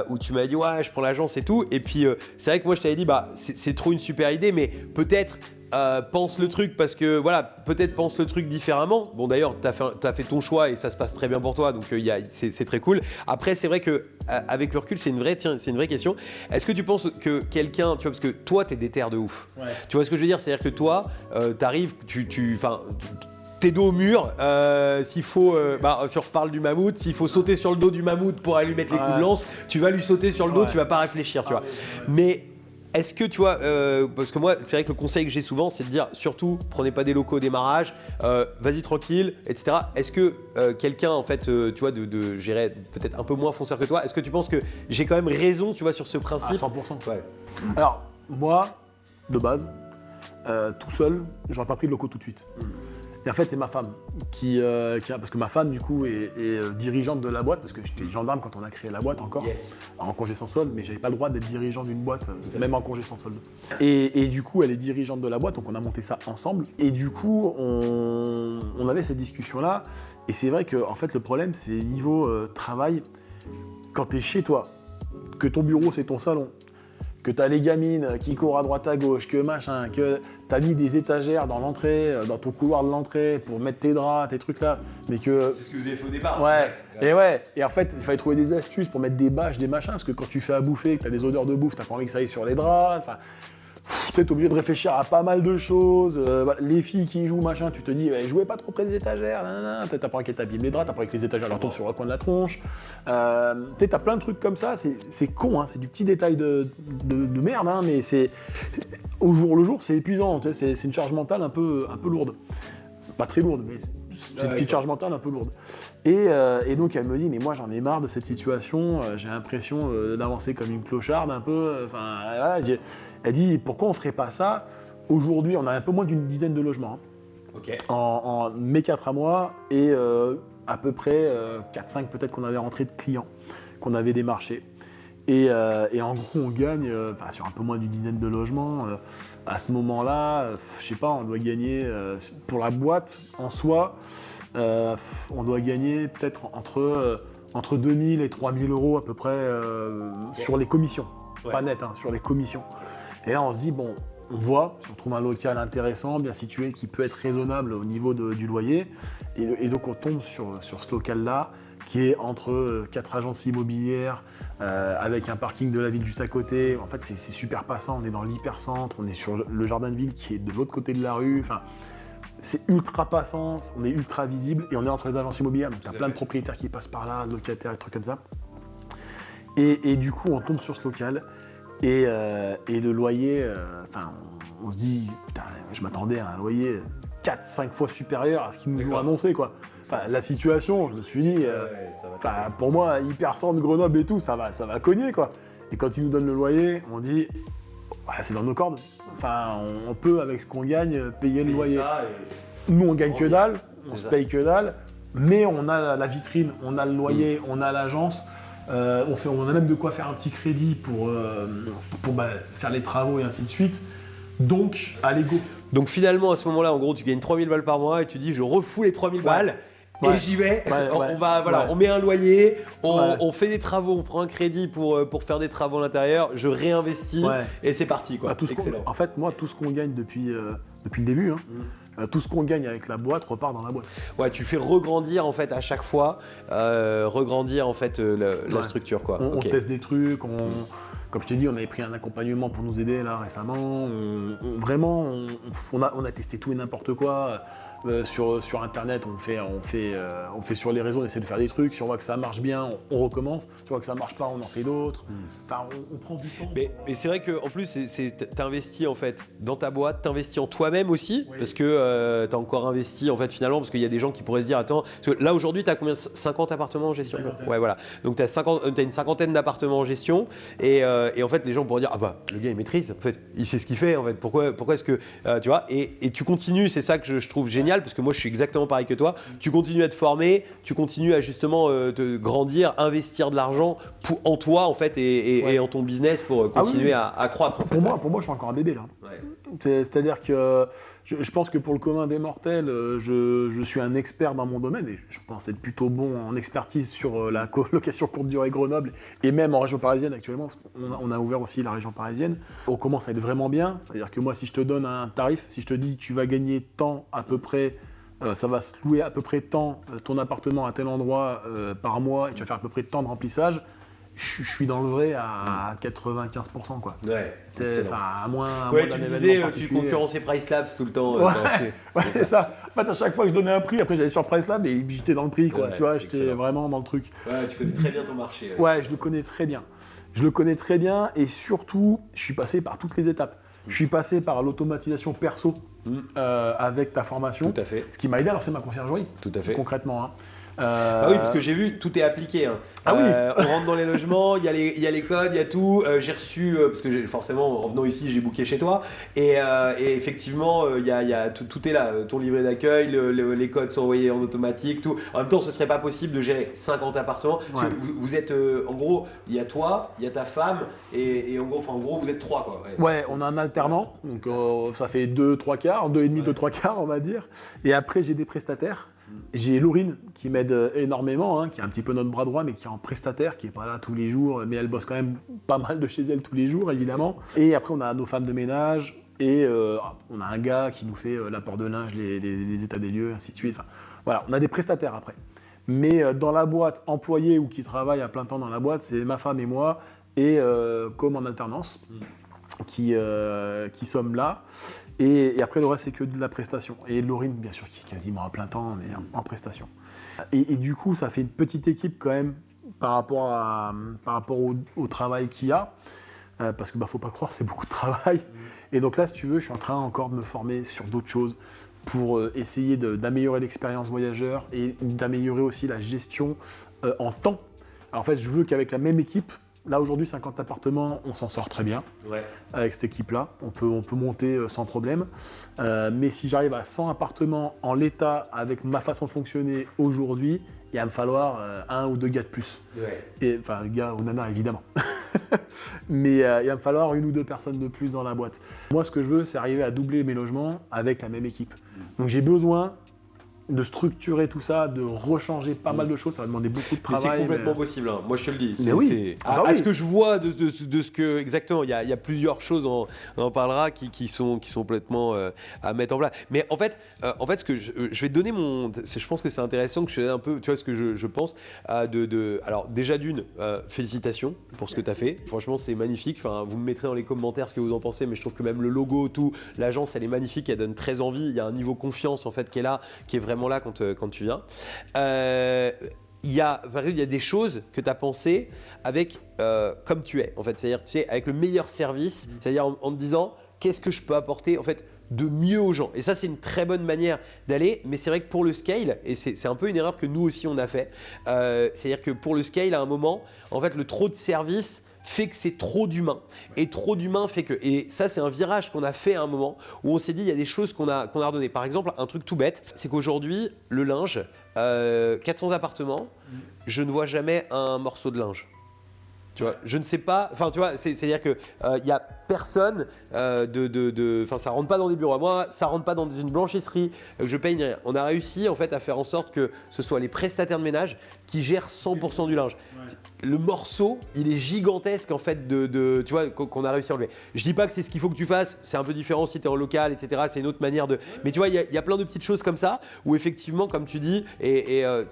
où tu m'as dit, ouais, je prends l'agence et tout. Et puis, c'est vrai que moi, je t'avais dit, c'est trop une super idée, mais peut-être. Pense le truc parce que voilà, peut-être pense le truc différemment. Bon, d'ailleurs, t'as fait ton choix et ça se passe très bien pour toi, donc c'est très cool. Après, c'est vrai que avec le recul, c'est une vraie question. Est-ce que tu penses que quelqu'un, tu vois, parce que toi, t'es déter de ouf. Ouais. Tu vois ce que je veux dire? C'est-à-dire que toi, t'arrives, t'es dos au mur, s'il faut, si on reparle du mammouth, s'il faut sauter sur le dos du mammouth pour aller lui mettre les coups de lance, tu vas lui sauter sur le dos, tu vas pas réfléchir, tu vois. Mais est-ce que tu vois, parce que moi, c'est vrai que le conseil que j'ai souvent, c'est de dire surtout, prenez pas des locaux au démarrage, vas-y tranquille, etc. Est-ce que quelqu'un, en fait, tu vois, j'irais peut-être un peu moins fonceur que toi, est-ce que tu penses que j'ai quand même raison, tu vois, sur ce principe? À 100%. Ouais. Alors, moi, de base, tout seul, j'aurais pas pris de locaux tout de suite. Et en fait, c'est ma femme parce que ma femme, du coup, est dirigeante de la boîte, parce que j'étais gendarme quand on a créé la boîte encore, en congé sans solde, mais j'avais pas le droit d'être dirigeant d'une boîte, même en congé sans solde. Et du coup, elle est dirigeante de la boîte, donc on a monté ça ensemble. Et du coup, on avait cette discussion-là. Et c'est vrai que, en fait, le problème, c'est niveau travail, quand tu es chez toi, que ton bureau, c'est ton salon, que t'as les gamines qui courent à droite à gauche, que machin, que t'as mis des étagères dans l'entrée, dans ton couloir de l'entrée pour mettre tes draps, tes trucs là, mais que... C'est ce que vous avez fait au départ. Et en fait, il fallait trouver des astuces pour mettre des bâches, des machins, parce que quand tu fais à bouffer, que t'as des odeurs de bouffe, t'as pas envie que ça aille sur les draps, tu sais, t'es obligé de réfléchir à pas mal de choses. Les filles qui jouent, machin, tu te dis, jouez pas trop près des étagères, t'as pas envie qu'elles t'abîment les draps, t'as pas envie que les étagères leur tombent sur le coin de la tronche. Tu sais, t'as plein de trucs comme ça, c'est con, hein, c'est du petit détail de merde, hein, mais c'est au jour le jour, c'est épuisant, tu sais, c'est une charge mentale un peu lourde. Pas très lourde, mais c'est une petite charge mentale un peu lourde. Et donc elle me dit, mais moi j'en ai marre de cette situation, j'ai l'impression d'avancer comme une clocharde un peu. Voilà, elle dit, pourquoi on ferait pas ça? Aujourd'hui, on a un peu moins d'une dizaine de logements. Ok. En mes 4 à moi, et à peu près 4-5 peut-être qu'on avait rentré de clients, qu'on avait démarchés. Et en gros, on gagne sur un peu moins d'une dizaine de logements. À ce moment-là, je sais pas, on doit gagner pour la boîte en soi, on doit gagner peut-être entre 2 000 et 3 000 € à peu près sur les commissions. Ouais. Pas net, hein, sur les commissions. Et là, on se dit, bon, on voit si on trouve un local intéressant, bien situé, qui peut être raisonnable au niveau du loyer. Et donc, on tombe sur ce local-là, qui est entre 4 agences immobilières, avec un parking de la ville juste à côté. En fait, c'est super passant. On est dans l'hypercentre, on est sur le jardin de ville qui est de l'autre côté de la rue. Enfin, c'est ultra passant, on est ultra visible et on est entre les agences immobilières. Donc, tu as plein de propriétaires qui passent par là, locataires, des trucs comme ça. Et du coup, on tombe sur ce local et le loyer, on se dit, putain, je m'attendais à un loyer 4-5 fois supérieur à ce qu'ils nous ont annoncé, quoi. Enfin, la situation, je me suis dit, pour moi, hypercentre, Grenoble et tout, ça va cogner, quoi. Et quand ils nous donnent le loyer, on dit, c'est dans nos cordes. Enfin, on peut, avec ce qu'on gagne, payer le loyer. Nous, on gagne que dalle, on se paye que dalle, mais on a la vitrine, on a le loyer, on a l'agence. On a même de quoi faire un petit crédit pour faire les travaux et ainsi de suite. Donc, à l'ego. Donc finalement, à ce moment-là, en gros, tu gagnes 3000 balles par mois et tu dis, je refous les 3000 balles. Et j'y vais, on met un loyer, on fait des travaux, on prend un crédit pour faire des travaux à l'intérieur, je réinvestis et c'est parti quoi. Excellent. En fait, moi, tout ce qu'on gagne depuis le début, tout ce qu'on gagne avec la boîte repart dans la boîte. Ouais, tu fais regrandir en fait à chaque fois, regrandir en fait la structure quoi. On teste des trucs, comme je t'ai dit, on avait pris un accompagnement pour nous aider là récemment. On a testé tout et n'importe quoi. Sur internet, on fait sur les réseaux, on essaie de faire des trucs. Si on voit que ça marche bien, on recommence. Si on voit que ça marche pas, on en fait d'autres. Enfin, on prend du temps. Mais c'est vrai qu'en plus, t'investis en fait dans ta boîte, t'investis en toi-même aussi, parce que t'as encore investi en fait finalement, parce qu'il y a des gens qui pourraient se dire attends, parce que là aujourd'hui t'as combien 50 appartements en gestion? Ouais voilà. Donc t'as une cinquantaine d'appartements en gestion et en fait les gens pourraient dire ah bah le gars il maîtrise, en fait il sait ce qu'il fait en fait. Pourquoi est-ce que tu vois et tu continues, c'est ça que je trouve génial. Parce que moi je suis exactement pareil que toi, tu continues à te former, tu continues à justement te grandir, investir de l'argent en toi en fait et en ton business pour continuer à croître. En fait, pour moi je suis encore un bébé là. C'est-à-dire que je pense que pour le commun des mortels, je suis un expert dans mon domaine et je pense être plutôt bon en expertise sur la colocation courte durée Grenoble et même en région parisienne actuellement, parce qu'on a ouvert aussi la région parisienne. On commence à être vraiment bien, c'est-à-dire que moi si je te donne un tarif, si je te dis tu vas gagner tant à peu près, ça va se louer à peu près tant ton appartement à tel endroit par mois et tu vas faire à peu près tant de remplissage, je suis dans le vrai à 95% quoi. Ouais. À moins tu me disais, tu concurrençais PriceLabs tout le temps. C'est ça. En fait, à chaque fois que je donnais un prix, après j'allais sur PriceLab et j'étais dans le prix quoi. Tu vois, j'étais vraiment dans le truc. Ouais, tu connais très bien ton marché. Ouais, je le connais très bien. Je le connais très bien et surtout, je suis passé par toutes les étapes. Je suis passé par l'automatisation perso avec ta formation. Tout à fait. Ce qui m'a aidé à lancer ma conciergerie. Tout à fait. Concrètement. Ah oui, parce que j'ai vu, tout est appliqué. Ah oui. On rentre dans les logements, il y a les codes, il y a tout. J'ai reçu, parce que forcément, en venant ici, j'ai booké chez toi. Et effectivement, tout est là. Ton livret d'accueil, les codes sont envoyés en automatique, tout. En même temps, ce ne serait pas possible de gérer 50 appartements. Parce que vous êtes, en gros, il y a toi, il y a ta femme, et en gros, vous êtes 3. Quoi. Ouais, on a un alternant. Donc ça fait 2-3 quarts, 2,5, 2-3 quarts, on va dire. Et après, j'ai des prestataires. J'ai Laurine qui m'aide énormément, qui est un petit peu notre bras droit, mais qui est en prestataire, qui n'est pas là tous les jours, mais elle bosse quand même pas mal de chez elle tous les jours, évidemment. Et après, on a nos femmes de ménage et on a un gars qui nous fait l'apport de linge, les états des lieux, ainsi de suite. Enfin, voilà, on a des prestataires après. Mais dans la boîte, employés ou qui travaillent à plein temps dans la boîte, c'est ma femme et moi, et comme en alternance, qui sommes là. Et après, le reste, c'est que de la prestation. Et Laurine, bien sûr, qui est quasiment à plein temps, mais en prestation. Et du coup, ça fait une petite équipe quand même par rapport au travail qu'il y a. Parce que faut pas croire, c'est beaucoup de travail. Et donc là, si tu veux, je suis en train encore de me former sur d'autres choses pour essayer d'améliorer l'expérience voyageur et d'améliorer aussi la gestion en temps. Alors, en fait, je veux qu'avec la même équipe, là aujourd'hui 50 appartements, on s'en sort très bien avec cette équipe-là. On peut monter sans problème. Mais si j'arrive à 100 appartements en l'état avec ma façon de fonctionner aujourd'hui, il va me falloir 1 ou 2 gars de plus. Enfin, gars ou nana évidemment. Mais il va me falloir 1 ou 2 personnes de plus dans la boîte. Moi, ce que je veux, c'est arriver à doubler mes logements avec la même équipe. Donc j'ai besoin de structurer tout ça, de rechanger pas mal de choses, ça va demander beaucoup de travail. C'est complètement possible, moi je te le dis. À ce que je vois de ce que exactement, il y a plusieurs choses, on en parlera, qui sont complètement à mettre en place. Mais en fait ce que je vais te donner je pense que c'est intéressant que je te donne un peu, tu vois ce que je pense. Alors déjà félicitations pour ce que tu as fait. Franchement, c'est magnifique. Enfin, vous me mettrez dans les commentaires ce que vous en pensez, mais je trouve que même le logo, tout, l'agence, elle est magnifique, elle donne très envie. Il y a un niveau confiance en fait qui est là, qui est vraiment là quand tu viens. Il y a des choses que tu as pensées avec comme tu es en fait, c'est-à-dire avec le meilleur service, c'est-à-dire en te disant qu'est-ce que je peux apporter en fait de mieux aux gens. Et ça, c'est une très bonne manière d'aller, mais c'est vrai que pour le scale, et c'est un peu une erreur que nous aussi on a fait, c'est-à-dire que pour le scale, à un moment, en fait, le trop de service fait que c'est trop d'humain. Et trop d'humain fait que... Et ça, c'est un virage qu'on a fait à un moment où on s'est dit, il y a des choses qu'on a redonnées. Par exemple, un truc tout bête, c'est qu'aujourd'hui, le linge, 400 appartements, je ne vois jamais un morceau de linge. Tu vois, je ne sais pas, enfin tu vois, c'est-à-dire que il y a personne enfin ça rentre pas dans des bureaux à moi, ça rentre pas dans une blanchisserie, je paye ni rien. On a réussi en fait à faire en sorte que ce soit les prestataires de ménage qui gèrent 100% du linge. Ouais. Le morceau, il est gigantesque en fait tu vois, qu'on a réussi à enlever. Je dis pas que c'est ce qu'il faut que tu fasses, c'est un peu différent si tu es en local, etc. C'est une autre manière de. Mais tu vois, il y a plein de petites choses comme ça où effectivement, comme tu dis,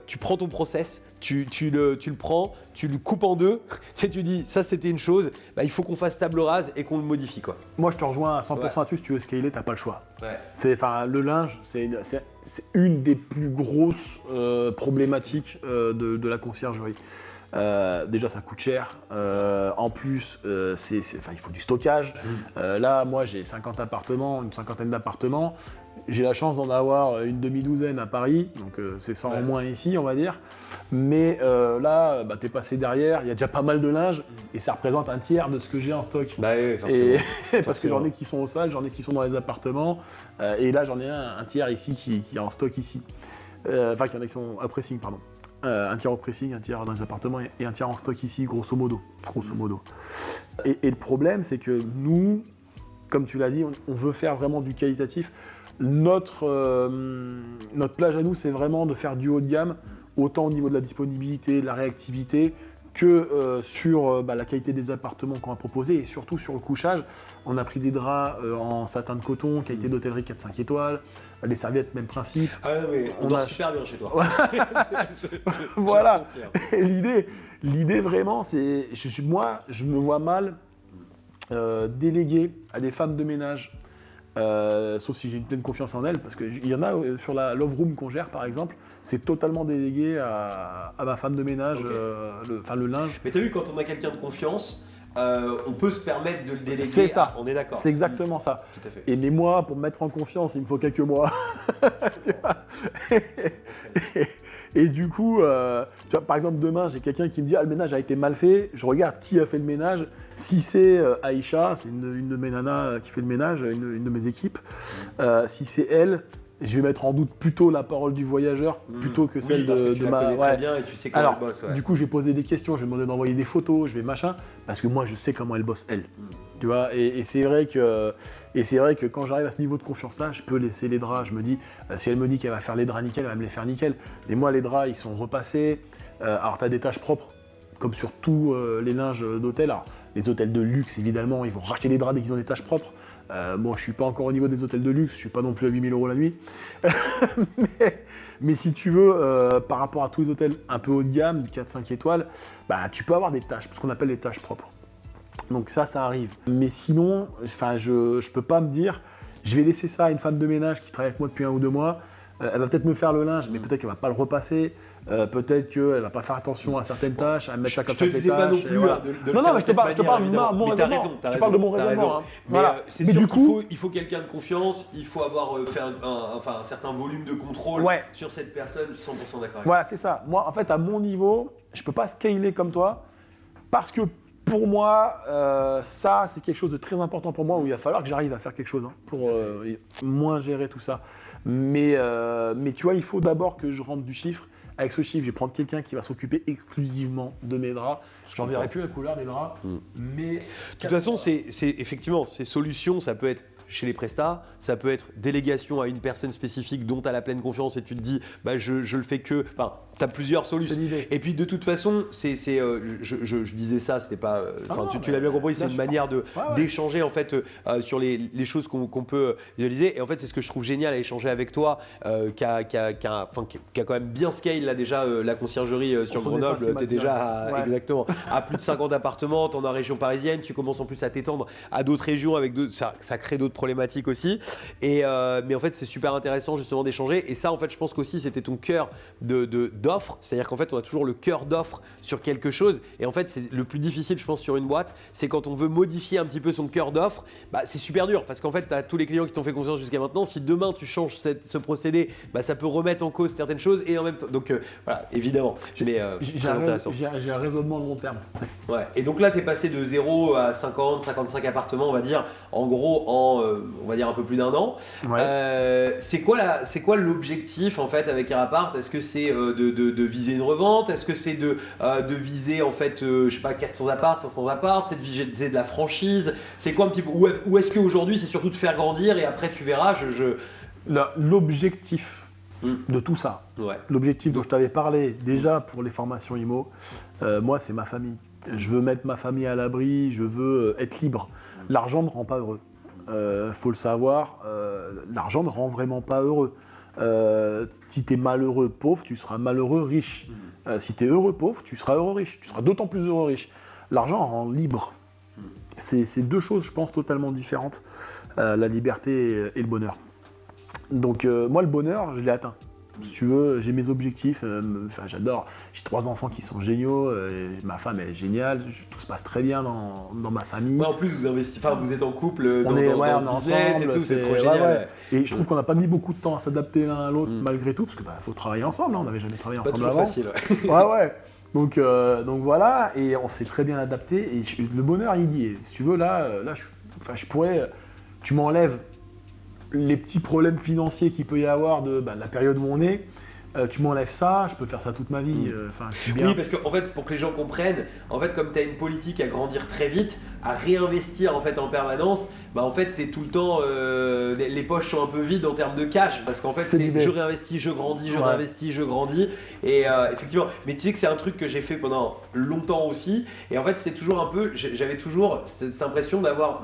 tu prends ton process, tu le prends, tu le coupes en deux, tu dis ça c'était une chose, bah, il faut qu'on fasse table rase et qu'on le modifie quoi. Moi je te rejoins à 100% là-dessus, si tu veux scaler, t'as pas le choix. Ouais. Le linge, c'est une des plus grosses problématiques de la conciergerie. Déjà ça coûte cher, en plus il faut du stockage. Là moi j'ai 50 appartements, une cinquantaine d'appartements, j'ai la chance d'en avoir une demi-douzaine à Paris, donc c'est 100 en moins ici on va dire, mais là t'es passé derrière, il y a déjà pas mal de linge et ça représente un tiers de ce que j'ai en stock. Bah oui, forcément. Parce que j'en ai qui sont au salle, j'en ai qui sont dans les appartements, et là j'en ai un tiers ici qui est en stock ici, enfin qu'il y en a qui sont à pressing pardon. Un tiers au pressing, un tiers dans les appartements et un tiers en stock ici, grosso modo. Et le problème, c'est que nous, comme tu l'as dit, on veut faire vraiment du qualitatif. Notre plage à nous, c'est vraiment de faire du haut de gamme, autant au niveau de la disponibilité, de la réactivité, que sur la qualité des appartements qu'on va proposer et surtout sur le couchage. On a pris des draps en satin de coton, qualité d'hôtellerie 4-5 étoiles, les serviettes, même principe. Ah oui, on dort super bien chez toi. Voilà, l'idée vraiment, c'est, moi, je me vois mal déléguer à des femmes de ménage, sauf si j'ai une pleine confiance en elles, parce qu'il y en a sur la Love Room qu'on gère par exemple, c'est totalement délégué à ma femme de ménage, okay. le linge. Mais t'as vu, quand on a quelqu'un de confiance, on peut se permettre de le déléguer. C'est ça, on est d'accord. C'est exactement ça. Tout à fait. Et mais moi, pour me mettre en confiance, il me faut quelques mois. Tu vois. Et du coup, tu vois, par exemple, demain, j'ai quelqu'un qui me dit « Ah, le ménage a été mal fait », je regarde qui a fait le ménage. Si c'est Aïcha, c'est une de mes nanas qui fait le ménage, une de mes équipes, si c'est elle, je vais mettre en doute plutôt la parole du voyageur plutôt que celle parce que tu de la ma. Connais très bien et tu sais comment elle bosse. Ouais. Du coup, je vais poser des questions, je vais demander d'envoyer des photos, je vais machin, parce que moi, je sais comment elle bosse elle. Tu vois, et c'est vrai que quand j'arrive à ce niveau de confiance-là, je peux laisser les draps. Je me dis, si elle me dit qu'elle va faire les draps nickel, elle va me les faire nickel. Mais moi, les draps, ils sont repassés. Alors, tu as des tâches propres, comme sur tous les linges d'hôtel. Alors, les hôtels de luxe, évidemment, ils vont racheter les draps dès qu'ils ont des tâches propres. Moi, je ne suis pas encore au niveau des hôtels de luxe, je ne suis pas non plus à 8 000 € la nuit. mais si tu veux, par rapport à tous les hôtels un peu haut de gamme, du 4-5 étoiles, bah, tu peux avoir des tâches, ce qu'on appelle les tâches propres. Donc ça arrive. Mais sinon, je ne peux pas me dire, je vais laisser ça à une femme de ménage qui travaille avec moi depuis 1 ou 2 mois. Elle va peut-être me faire le linge, mais peut-être qu'elle ne va pas le repasser. Peut-être qu'elle ne va pas faire attention à certaines tâches, à mettre ça comme ça. Je te disais pas non plus voilà. Non, mais je te parle de mon raisonnement. Je parle de mon raisonnement. Voilà. C'est sûr qu'il faut quelqu'un de confiance, il faut avoir fait un certain volume de contrôle sur cette personne, 100% d'accord. Voilà, c'est ça. Moi, en fait, à mon niveau, je ne peux pas scaler comme toi parce que pour moi, ça, c'est quelque chose de très important pour moi où il va falloir que j'arrive à faire quelque chose pour moins gérer tout ça. Mais tu vois, il faut d'abord que je rentre du chiffre. Avec ce chiffre, je vais prendre quelqu'un qui va s'occuper exclusivement de mes draps. Je n'enverrai plus la couleur des draps. Mais de toute façon, c'est effectivement, ces solutions, ça peut être chez les prestats, ça peut être délégation à une personne spécifique dont tu as la pleine confiance et tu te dis, bah, je le fais que. Enfin, tu as plusieurs solutions. Et puis de toute façon, je disais ça, c'était pas. Tu l'as bien compris, c'est une manière d'échanger en fait sur les choses qu'on peut visualiser. Et en fait, c'est ce que je trouve génial à échanger avec toi, qui a quand même bien scale là déjà la conciergerie sur Grenoble. Tu es déjà exactement à plus de 50 appartements, tu en as en région parisienne, tu commences en plus à t'étendre à d'autres régions avec ça crée d'autres problématiques aussi. Mais en fait, c'est super intéressant justement d'échanger. Et ça, en fait, je pense qu'aussi c'était ton cœur d'offre, c'est-à-dire qu'en fait on a toujours le cœur d'offre sur quelque chose et en fait c'est le plus difficile je pense sur une boîte, c'est quand on veut modifier un petit peu son cœur d'offre, bah, c'est super dur parce qu'en fait tu as tous les clients qui t'ont fait confiance jusqu'à maintenant, si demain tu changes ce procédé, bah, ça peut remettre en cause certaines choses et en même temps, donc voilà, évidemment, j'ai un raisonnement de long terme. Ouais. Et donc là tu es passé de 0 à 50, 55 appartements on va dire, en gros en on va dire un peu plus d'un an. Ouais. C'est quoi l'objectif en fait avec Airapart? Est-ce que c'est de viser une revente? Est-ce que c'est de viser en fait, je sais pas, 400 apparts, 500 apparts? C'est de viser de la franchise? C'est quoi un petit peu? Ou est-ce qu'aujourd'hui c'est surtout de faire grandir et après tu verras, L'objectif de tout ça, l'objectif dont je t'avais parlé déjà pour les formations IMO, moi c'est ma famille. Je veux mettre ma famille à l'abri, je veux être libre. L'argent ne rend pas heureux. Faut le savoir, l'argent ne rend vraiment pas heureux. Si tu es malheureux pauvre, tu seras malheureux riche. Si tu es heureux pauvre, tu seras heureux riche. Tu seras d'autant plus heureux riche. L'argent rend libre. C'est deux choses, je pense, totalement différentes, la liberté et le bonheur. Donc moi, le bonheur, je l'ai atteint. Si tu veux, j'ai mes objectifs, j'adore, j'ai 3 enfants qui sont géniaux, ma femme est géniale, tout se passe très bien dans ma famille. Ouais, en plus, vous êtes en couple dans on est ce business ensemble, et tout, c'est trop génial. Ouais. Et je trouve qu'on n'a pas mis beaucoup de temps à s'adapter l'un à l'autre malgré tout, parce qu'il faut travailler ensemble, hein, on n'avait jamais travaillé ensemble avant. Facile, ouais. Donc voilà, et on s'est très bien adapté, et le bonheur il y est. Si tu veux, là je pourrais, tu m'enlèves les petits problèmes financiers qu'il peut y avoir de la période où on est, tu m'enlèves ça, je peux faire ça toute ma vie. Oui, parce qu'en fait, pour que les gens comprennent, en fait, comme tu as une politique à grandir très vite, à réinvestir en fait en permanence, en fait, tu es tout le temps, les poches sont un peu vides en termes de cash, parce qu'en fait, c'est je réinvestis, je grandis, je réinvestis, je grandis, et effectivement, mais tu sais que c'est un truc que j'ai fait pendant longtemps aussi, et en fait, c'est toujours un peu, j'avais toujours cette impression d'avoir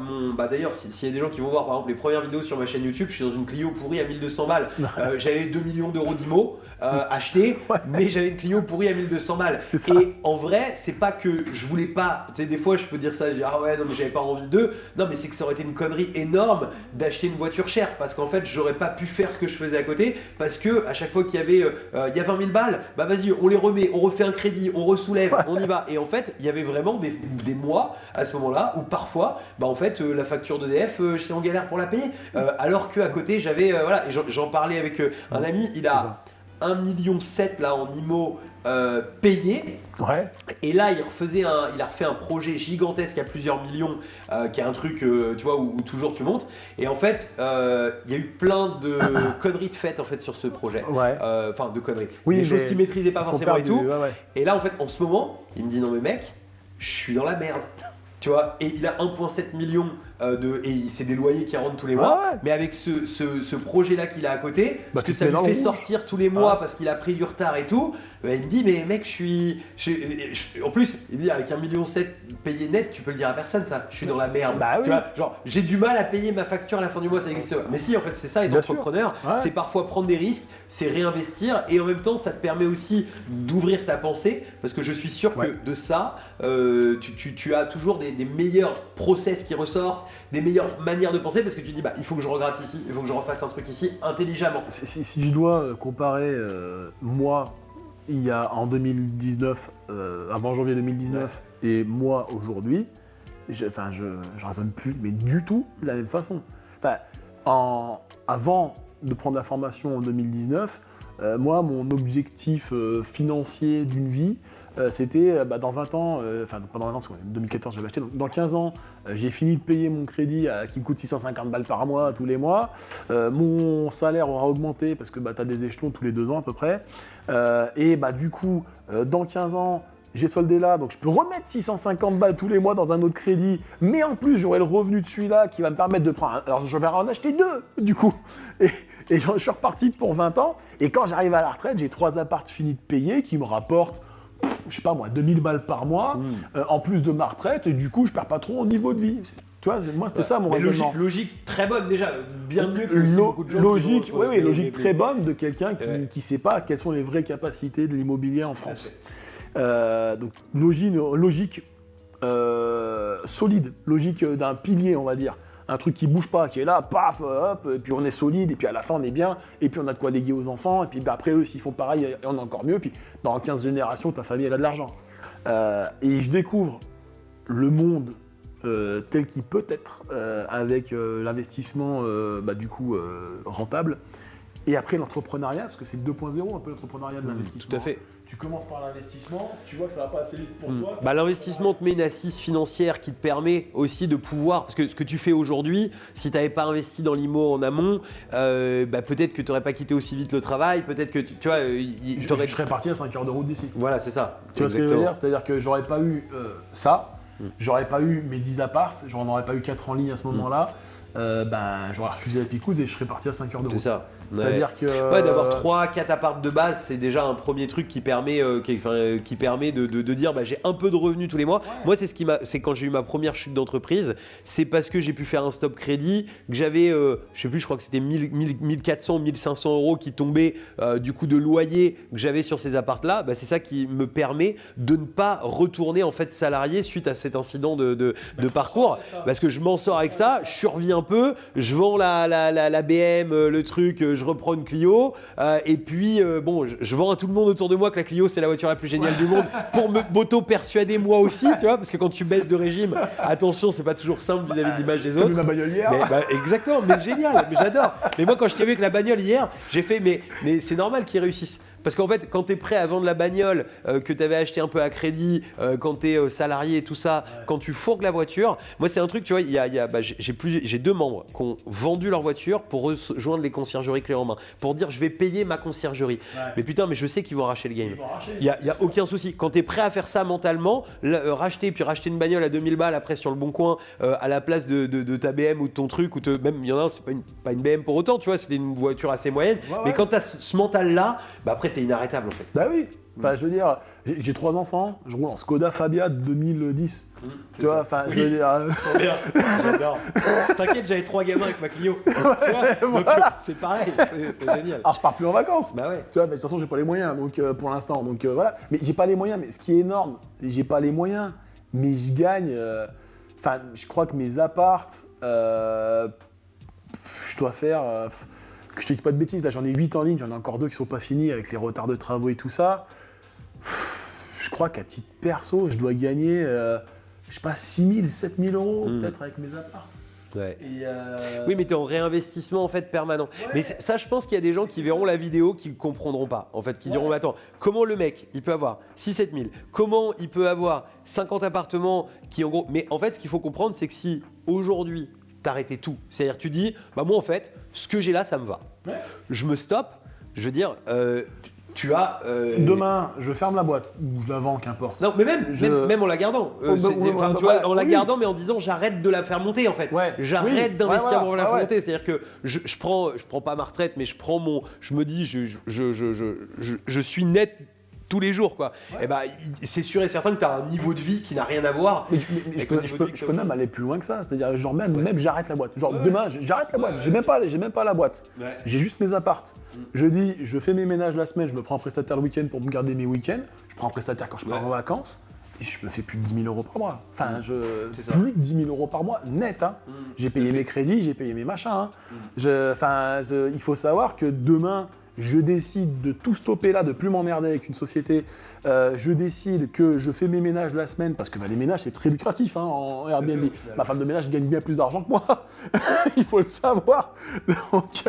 d'ailleurs, s'il y a des gens qui vont voir par exemple les premières vidéos sur ma chaîne YouTube, je suis dans une Clio pourrie à 1200 balles, j'avais 2 millions d'euros d'IMO achetés, mais j'avais une Clio pourrie à 1200 balles. Et en vrai, c'est pas que je voulais pas, tu sais, des fois je peux dire ça, je dis ah ouais, non, mais j'avais pas envie d'eux, non, mais c'est que ça aurait été une connerie énorme d'acheter une voiture chère, parce qu'en fait, j'aurais pas pu faire ce que je faisais à côté, parce que à chaque fois qu'il y avait, il y a 20 000 balles, vas-y, on les remet, on refait un crédit, on ressoulève, on y va. Et en fait, il y avait vraiment des mois à ce moment-là où parfois, en fait, la facture d'EDF, j'étais en galère pour la payer, alors qu'à côté, j'avais, et j'en parlais avec un ami, il a 1,7 million là en IMO payé. Ouais. Et là, il a refait un projet gigantesque à plusieurs millions, qui est un truc, tu vois, où toujours tu montes. Et en fait, il y a eu plein de conneries de faites en fait sur ce projet. Enfin, de conneries. Des choses qu'il maîtrisait pas forcément et tout. Et là, en fait, en ce moment, il me dit non mais mec, je suis dans la merde. Tu vois, et il a 1,7 million et c'est des loyers qui rentrent tous les mois. Mais avec ce projet-là qu'il a à côté, parce que ça lui fait sortir tous les mois parce qu'il a pris du retard et tout, il me dit mais mec, en plus, il me dit avec 1,7 million payé net, tu peux le dire à personne ça. Je suis dans la merde. Tu vois, genre j'ai du mal à payer ma facture à la fin du mois, ça n'existe pas. Mais si, en fait, c'est ça être entrepreneur, c'est parfois prendre des risques, c'est réinvestir et en même temps, ça te permet aussi d'ouvrir ta pensée parce que je suis sûr que de ça, tu as toujours des meilleurs process qui ressortent, des meilleures manières de penser parce que tu dis il faut que je regrette ici, il faut que je refasse un truc ici intelligemment. Si je dois comparer moi il y a en 2019, avant janvier 2019 et moi aujourd'hui, je raisonne plus mais du tout de la même façon. Avant de prendre la formation en 2019, moi mon objectif financier d'une vie, c'était dans 20 ans, pendant 20 ans, parce que 2014 j'avais acheté, donc dans 15 ans, j'ai fini de payer mon crédit qui me coûte 650 balles par mois tous les mois. Mon salaire aura augmenté parce que tu as des échelons tous les 2 ans à peu près. Et du coup, dans 15 ans, j'ai soldé là, donc je peux remettre 650 balles tous les mois dans un autre crédit, mais en plus j'aurai le revenu de celui-là qui va me permettre de prendre. Alors je vais en acheter 2 du coup. Et je suis reparti pour 20 ans. Et quand j'arrive à la retraite, j'ai 3 apparts finis de payer qui me rapportent, je sais pas moi, 2000 balles par mois, en plus de ma retraite, et du coup je perds pas trop en niveau de vie. Tu vois, moi c'était ça mon raisonnement. Logique très bonne déjà, bien mieux que beaucoup de gens. Logique très bonne de quelqu'un qui sait pas quelles sont les vraies capacités de l'immobilier en France. Donc logique solide, logique d'un pilier on va dire. Un truc qui bouge pas, qui est là, paf, hop, et puis on est solide, et puis à la fin on est bien, et puis on a de quoi léguer aux enfants, et puis après eux s'ils font pareil, on est encore mieux, puis dans 15 générations ta famille elle a de l'argent. Et je découvre le monde tel qu'il peut être avec l'investissement rentable, Et après l'entrepreneuriat, parce que c'est le 2.0 un peu l'entrepreneuriat de l'investissement. Tout à fait. Tu commences par l'investissement, tu vois que ça va pas assez vite pour toi. Bah, l'investissement te met une assise financière qui te permet aussi de pouvoir, parce que ce que tu fais aujourd'hui, si tu n'avais pas investi dans l'IMO en amont, peut-être que tu n'aurais pas quitté aussi vite le travail, peut-être que tu vois, je serais parti à 5 heures de route d'ici. Voilà, c'est ça. Tu vois ce que je veux dire? C'est-à-dire que j'aurais pas eu ça, j'aurais pas eu mes 10 apparts, j'en aurais pas eu 4 en ligne à ce moment-là, j'aurais refusé la picouse et je serais parti à 5 heures de route. C'est ça. C'est-à-dire que. D'avoir 3-4 apparts de base, c'est déjà un premier truc qui permet, qui permet de dire j'ai un peu de revenus tous les mois. Ouais. Moi, c'est quand j'ai eu ma première chute d'entreprise, c'est parce que j'ai pu faire un stop crédit, que j'avais, je sais plus, je crois que c'était 1400 ou 1500 euros qui tombaient du coup de loyer que j'avais sur ces apparts-là. C'est ça qui me permet de ne pas retourner en fait salarié suite à cet incident de parcours. Parce que je m'en sors avec ça, je survis un peu, je vends la BM, le truc, je reprends une Clio et puis je vends à tout le monde autour de moi que la Clio c'est la voiture la plus géniale du monde pour m'auto-persuader moi aussi, tu vois, parce que quand tu baisses de régime, attention, c'est pas toujours simple vis-à-vis de l'image des autres. Comme ma bagnole hier. Exactement, mais génial, mais j'adore. Mais moi quand je t'ai vu avec la bagnole hier, j'ai fait mais c'est normal qu'ils réussissent. Parce qu'en fait, quand tu es prêt à vendre la bagnole que tu avais acheté un peu à crédit, quand tu es salarié et tout ça, quand tu fourgues la voiture, moi c'est un truc, tu vois, j'ai 2 membres qui ont vendu leur voiture pour rejoindre les conciergeries clés en main, pour dire je vais payer ma conciergerie. Ouais. Mais putain, mais je sais qu'ils vont arracher le game. Il n'y a aucun souci. Quand tu es prêt à faire ça mentalement, racheter une bagnole à 2000 balles après sur le bon coin à la place de ta BM ou de ton truc, même il y en a un, c'est pas une BM pour autant, tu vois, c'était une voiture assez moyenne. Ouais, mais quand tu as ce mental-là, après t'es inarrêtable en fait. Bah oui. Enfin, je veux dire, j'ai 3 enfants, je roule en Skoda Fabia de 2010. Tu vois, enfin, je veux dire. J'adore. T'inquiète, j'avais 3 gamins avec ma Clio. Tu vois, donc c'est pareil, c'est génial. Alors je pars plus en vacances. Bah ouais. Tu vois, mais de toute façon, j'ai pas les moyens, donc pour l'instant. Donc voilà. Mais j'ai pas les moyens. Mais ce qui est énorme, j'ai pas les moyens, mais je gagne. Enfin, je crois que mes appartes, je dois faire. Que je te dise pas de bêtises, là j'en ai 8 en ligne, j'en ai encore 2 qui sont pas finis avec les retards de travaux et tout ça. Je crois qu'à titre perso, je dois gagner, je sais pas, 6 000, 7 000 euros peut-être avec mes apparts. Ouais. Oui, mais tu es en réinvestissement en fait permanent. Ouais. Mais ça, je pense qu'il y a des gens qui verront la vidéo qui ne comprendront pas. En fait, qui diront mais attends, comment le mec il peut avoir 6-7 000 ? Comment il peut avoir 50 appartements qui en gros. Mais en fait, ce qu'il faut comprendre, c'est que si aujourd'hui, t'arrêtais tout. C'est-à-dire tu dis, moi en fait, ce que j'ai là, ça me va. Ouais. Je me stoppe, je veux dire, tu as... Demain, je ferme la boîte, ou je la vends, qu'importe. Non, mais même en la gardant. En la gardant, mais en disant, j'arrête de la faire monter en fait. Ouais. J'arrête d'investir pour la faire monter. C'est-à-dire que je prends pas ma retraite, mais je me dis, je suis net tous les jours quoi. Ouais. Et c'est sûr et certain que tu as un niveau de vie qui n'a rien à voir. Mais je peux même aller plus loin que ça, c'est-à-dire genre même j'arrête la boîte. Genre demain j'arrête la boîte, j'ai même pas la boîte. Ouais. J'ai juste mes apparts. Je dis je fais mes ménages la semaine, je me prends un prestataire le week-end pour me garder mes week-ends, je prends un prestataire quand je pars en vacances et je me fais plus de 10 000 euros par mois. Enfin plus de 10 000 euros par mois net hein. J'ai payé mes crédits, j'ai payé mes machins hein. Il faut savoir que demain je décide de tout stopper là, de plus m'emmerder avec une société. Je décide que je fais mes ménages la semaine, parce que les ménages c'est très lucratif hein, en Airbnb. Ma femme de ménage gagne bien plus d'argent que moi, il faut le savoir. Donc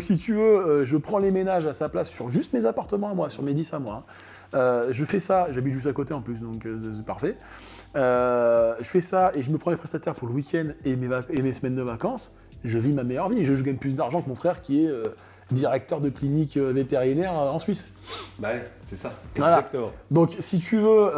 si tu veux, je prends les ménages à sa place sur juste mes appartements à moi, sur mes 10 à moi. Je fais ça, j'habite juste à côté en plus, donc c'est parfait. Je fais ça et je me prends les prestataires pour le week-end et mes semaines de vacances. Je vis ma meilleure vie, je gagne plus d'argent que mon frère qui est... directeur de clinique vétérinaire en Suisse. Bah ouais, c'est ça. Voilà. Exactement. Donc si tu veux,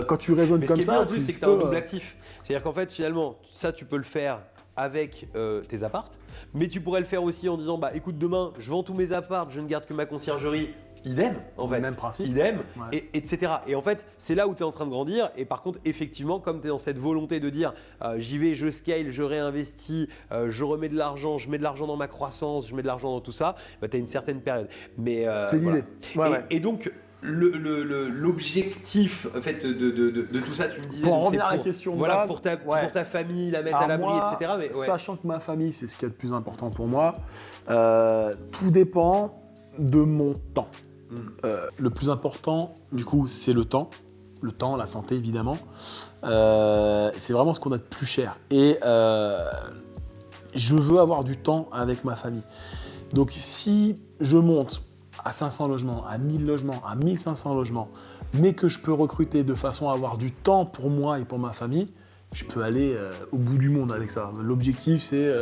quand tu raisonnes comme ça... Mais ce qui est bien en plus, c'est que tu as un double actif. C'est-à-dire qu'en fait, finalement, ça, tu peux le faire avec tes appartes, mais tu pourrais le faire aussi en disant, écoute, demain, je vends tous mes appartes, je ne garde que ma conciergerie. Idem, en fait. Même principe. Idem, etc. Et en fait, c'est là où tu es en train de grandir. Et par contre, effectivement, comme tu es dans cette volonté de dire j'y vais, je scale, je réinvestis, je remets de l'argent, je mets de l'argent dans ma croissance, je mets de l'argent dans tout ça, tu as une certaine période. Mais, c'est l'idée. Voilà. Et donc, l'objectif en fait, de tout ça, tu me disais. Pour en revenir à la question de base, pour ta famille, la mettre à l'abri, etc. Mais, sachant que ma famille, c'est ce qu'il y a de plus important pour moi, tout dépend de mon temps. Le plus important, du coup, c'est le temps. Le temps, la santé, évidemment. C'est vraiment ce qu'on a de plus cher. Et je veux avoir du temps avec ma famille. Donc si je monte à 500 logements, à 1000 logements, à 1500 logements, mais que je peux recruter de façon à avoir du temps pour moi et pour ma famille, je peux aller au bout du monde avec ça. L'objectif, c'est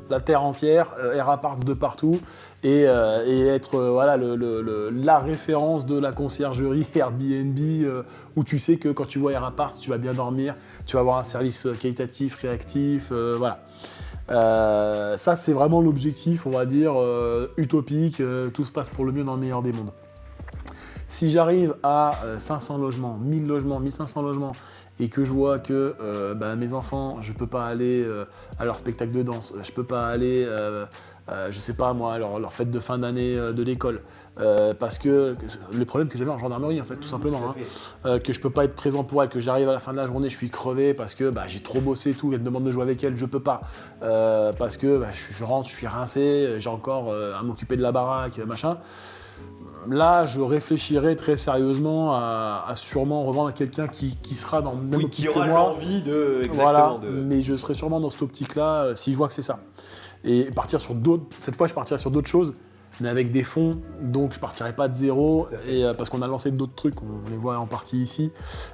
la terre entière, Air Aparts de partout, et être la référence de la conciergerie Airbnb, où tu sais que quand tu vois Air Aparts, tu vas bien dormir, tu vas avoir un service qualitatif, réactif, voilà. Ça, c'est vraiment l'objectif, on va dire, utopique, tout se passe pour le mieux dans le meilleur des mondes. Si j'arrive à 500 logements, 1000 logements, 1500 logements, et que je vois que mes enfants, je ne peux pas aller à leur spectacle de danse, je ne peux pas aller, je ne sais pas moi, à leur fête de fin d'année de l'école, parce que le problème que j'avais en gendarmerie en fait, tout simplement, que je ne peux pas être présent pour elle, que j'arrive à la fin de la journée, je suis crevé parce que j'ai trop bossé et tout, elle me demande de jouer avec elle, je ne peux pas, parce que je rentre, je suis rincé, j'ai encore à m'occuper de la baraque, machin. Là, je réfléchirai très sérieusement à sûrement revendre à quelqu'un qui sera dans le même optique que moi. Qui aura l'envie de... Exactement. Voilà, mais je serai sûrement dans cette optique-là si je vois que c'est ça. Et partir sur d'autres... Cette fois, je partirai sur d'autres choses, mais avec des fonds, donc je partirai pas de zéro, parce qu'on a lancé d'autres trucs, on les voit en partie ici,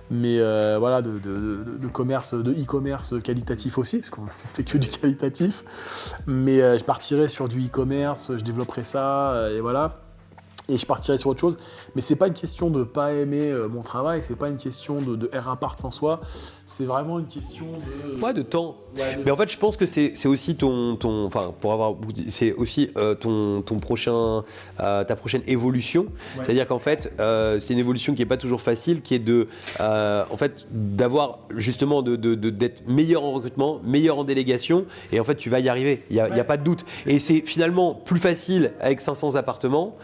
mais voilà, de commerce, de e-commerce qualitatif aussi, parce qu'on fait que du qualitatif. Mais je partirai sur du e-commerce, je développerai ça, et voilà. Et je partirai sur autre chose. Mais c'est pas une question de pas aimer mon travail, c'est pas une question de Air Aparts en soi, c'est vraiment une question de... Ouais, de temps. Mais en fait, je pense que c'est aussi c'est aussi ton prochain, ta prochaine évolution. Ouais. C'est-à-dire qu'en fait, c'est une évolution qui n'est pas toujours facile, qui est en fait, d'avoir justement d'être meilleur en recrutement, meilleur en délégation, et en fait, tu vas y arriver. Il y a pas de doute. Et c'est finalement plus facile avec 500 appartements.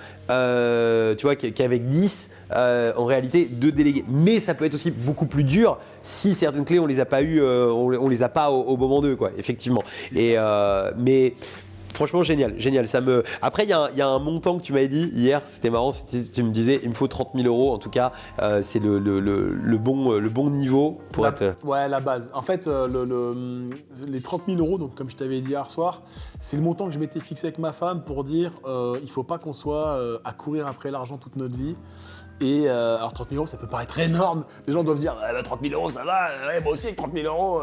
Tu vois, qu'avec 10 en réalité de délégués. Mais ça peut être aussi beaucoup plus dur si certaines clés on les a pas eues, on les a pas au moment d'eux, quoi, effectivement. Et mais franchement génial. Après il y a un montant que tu m'avais dit hier, c'était marrant, tu me disais il me faut 30 000 €, en tout cas c'est le bon niveau pour être... Ouais, la base. En fait les 30 000 €, donc comme je t'avais dit hier soir, c'est le montant que je m'étais fixé avec ma femme pour dire il faut pas qu'on soit à courir après l'argent toute notre vie. Et alors 30 000 €, ça peut paraître énorme. Les gens doivent dire 30 000 € ça va, moi aussi avec 30 000 €.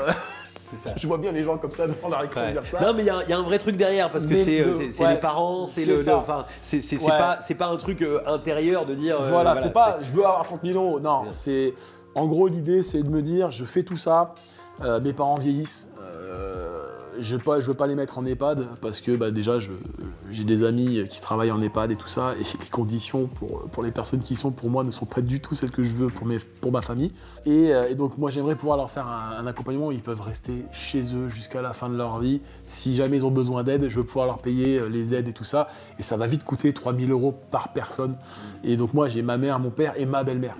C'est ça. Je vois bien les gens comme ça devant leur écran dire ça. Non, mais il y a un vrai truc derrière parce que c'est les parents, c'est pas un truc intérieur de dire. Voilà, c'est pas je veux avoir 30 000 €. Non, c'est en gros l'idée c'est de me dire je fais tout ça, mes parents vieillissent. Je veux pas les mettre en EHPAD parce que déjà j'ai des amis qui travaillent en EHPAD et tout ça, et les conditions pour les personnes qui y sont pour moi ne sont pas du tout celles que je veux pour ma famille. Et donc moi j'aimerais pouvoir leur faire un accompagnement où ils peuvent rester chez eux jusqu'à la fin de leur vie. Si jamais ils ont besoin d'aide, je veux pouvoir leur payer les aides et tout ça. Et ça va vite coûter 3 000 € par personne. Et donc moi j'ai ma mère, mon père et ma belle-mère.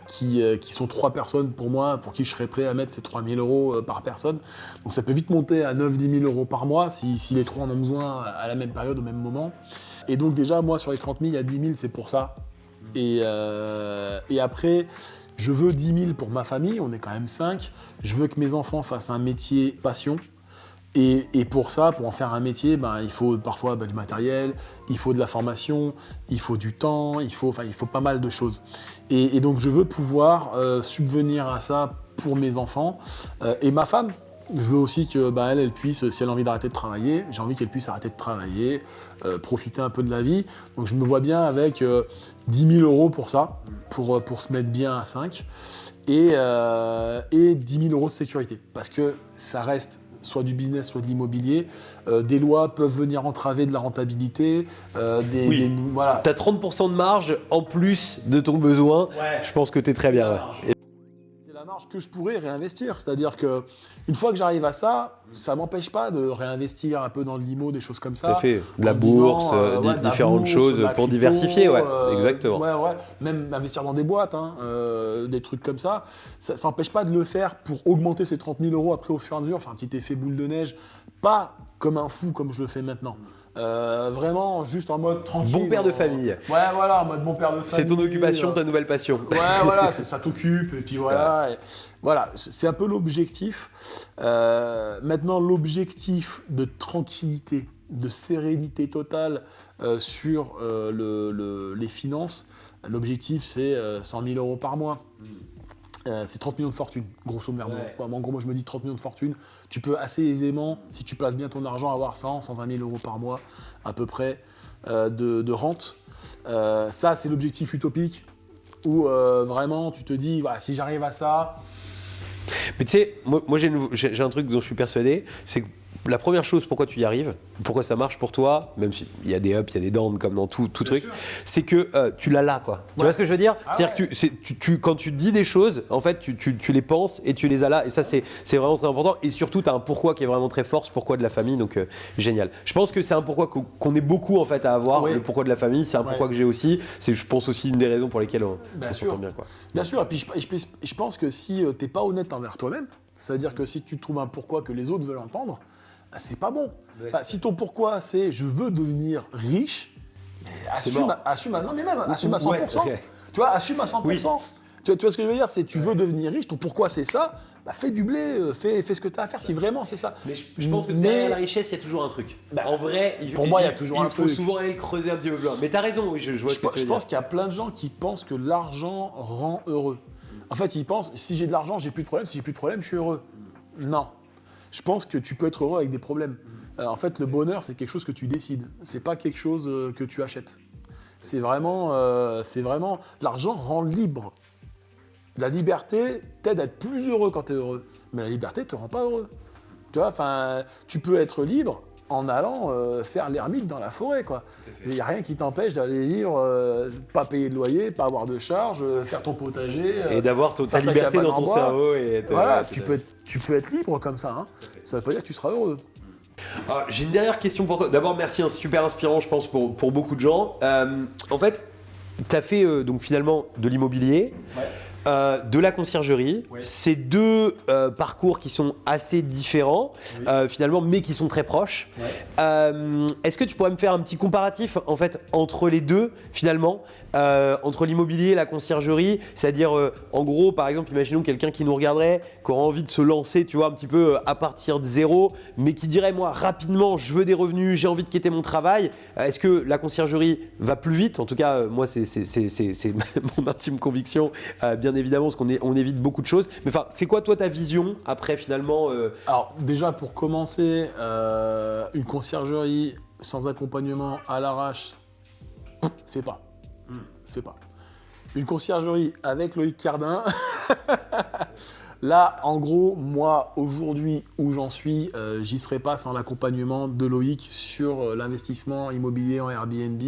Qui sont 3 personnes pour moi, pour qui je serais prêt à mettre ces 3 000 € par personne. Donc ça peut vite monter à 9-10 000 € par mois si les 3 en ont besoin à la même période, au même moment. Et donc déjà, moi sur les 30 000, il y a 10 000, c'est pour ça. Et après, je veux 10 000 pour ma famille, on est quand même 5. Je veux que mes enfants fassent un métier passion. Et pour ça, pour en faire un métier, il faut parfois du matériel, il faut de la formation, il faut du temps, il faut pas mal de choses. Et donc je veux pouvoir subvenir à ça pour mes enfants. Et ma femme, je veux aussi que elle puisse, si elle a envie d'arrêter de travailler, j'ai envie qu'elle puisse arrêter de travailler, profiter un peu de la vie. Donc je me vois bien avec 10 000 € pour ça, pour se mettre bien à 5. Et 10 000 € de sécurité. Parce que ça reste soit du business, soit de l'immobilier. Des lois peuvent venir entraver de la rentabilité. Voilà. Tu as 30% de marge en plus de ton besoin. Ouais. Je pense que tu es très bien. C'est la marge que je pourrais réinvestir. C'est-à-dire qu'une fois que j'arrive à ça, ça ne m'empêche pas de réinvestir un peu dans l'IMO, des choses comme ça. Tout à fait. De la bourse, différentes choses pour diversifier. Exactement. Même investir dans des boîtes, des trucs comme ça. Ça n'empêche pas de le faire pour augmenter ces 30 000 € après au fur et à mesure, faire un petit effet boule de neige. Pas comme un fou comme je le fais maintenant. Vraiment juste en mode tranquille. Bon père de famille. Ouais, voilà, en mode bon père de famille. C'est ton occupation, ta nouvelle passion. Ouais, voilà, ça t'occupe, et puis voilà. Voilà, c'est un peu l'objectif. Maintenant, l'objectif de tranquillité de sérénité totale sur les finances, l'objectif c'est 100 000 euros par mois. C'est 30 millions de fortune, grosso merdo. Ouais. En gros, moi je me dis 30 millions de fortune. Tu peux assez aisément, si tu places bien ton argent, avoir 120 000 euros par mois à peu près de rente. Ça, c'est l'objectif utopique où vraiment tu te dis, voilà, si j'arrive à ça. Mais tu sais, moi j'ai un truc dont je suis persuadé, c'est que la première chose, pourquoi tu y arrives, pourquoi ça marche pour toi, même s'il y a des ups, il y a des downs comme dans tout truc, c'est que tu l'as là, quoi. Tu vois ce que je veux dire? C'est-à-dire que quand tu dis des choses, en fait, tu les penses et tu les as là. Et ça, c'est vraiment très important. Et surtout, tu as un pourquoi qui est vraiment très fort, ce pourquoi de la famille. Donc, génial. Je pense que c'est un pourquoi qu'on est beaucoup en fait à avoir. Oui. Le pourquoi de la famille, c'est un pourquoi que j'ai aussi. C'est, je pense, aussi une des raisons pour lesquelles on s'entend bien, quoi. Bien sûr, et puis je pense que si tu n'es pas honnête envers toi-même, c'est-à-dire que si tu trouves un pourquoi que les autres veulent entendre, c'est pas bon. Enfin, si ton pourquoi c'est je veux devenir riche, assume à 100%. Ouais. Tu vois, assume à 100%. Oui. Tu vois ce que je veux dire? C'est tu veux devenir riche, ton pourquoi c'est ça, bah fais du blé, fais ce que tu as à faire si vraiment c'est ça. Mais je pense que derrière la richesse, il y a toujours un truc. En vrai, pour moi, il y a toujours un truc. Il faut souvent aller creuser un petit peu plus loin. Mais tu as raison, oui, je vois ce que tu veux dire. Je pense qu'il y a plein de gens qui pensent que l'argent rend heureux. En fait, ils pensent, si j'ai de l'argent, j'ai plus de problème, si j'ai plus de problème, je suis heureux. Non. Je pense que tu peux être heureux avec des problèmes. En fait, le bonheur, c'est quelque chose que tu décides. C'est pas quelque chose que tu achètes. C'est vraiment, l'argent rend libre. La liberté t'aide à être plus heureux quand tu es heureux. Mais la liberté te rend pas heureux. Tu vois, tu peux être libre en allant faire l'ermite dans la forêt, quoi. Il n'y a rien qui t'empêche d'aller vivre, pas payer de loyer, pas avoir de charges, faire ton potager. Et d'avoir ta liberté dans ton cerveau. Voilà, tu peux être libre comme ça. Hein. Ça ne veut pas dire que tu seras heureux. J'ai une dernière question pour toi. D'abord, merci, hein, super inspirant, je pense, pour beaucoup de gens. En fait, tu as fait donc finalement de l'immobilier. Ouais. De la conciergerie, oui. C'est deux parcours qui sont assez différents, oui. Finalement, mais qui sont très proches. Ouais. Est-ce que tu pourrais me faire un petit comparatif en fait entre les deux finalement, entre l'immobilier et la conciergerie, c'est-à-dire en gros, par exemple, imaginons quelqu'un qui nous regarderait, qui aurait envie de se lancer, tu vois, un petit peu à partir de zéro, mais qui dirait moi rapidement, je veux des revenus, j'ai envie de quitter mon travail. Est-ce que la conciergerie va plus vite? En tout cas, moi, c'est mon intime conviction, bien évidemment, parce qu'on évite beaucoup de choses. Mais enfin, c'est quoi toi ta vision après finalement Alors déjà pour commencer, une conciergerie sans accompagnement à l'arrache, fais pas. Fais pas. Une conciergerie avec Loïc Cardin, là en gros, moi aujourd'hui où j'en suis, j'y serais pas sans l'accompagnement de Loïc sur l'investissement immobilier en Airbnb.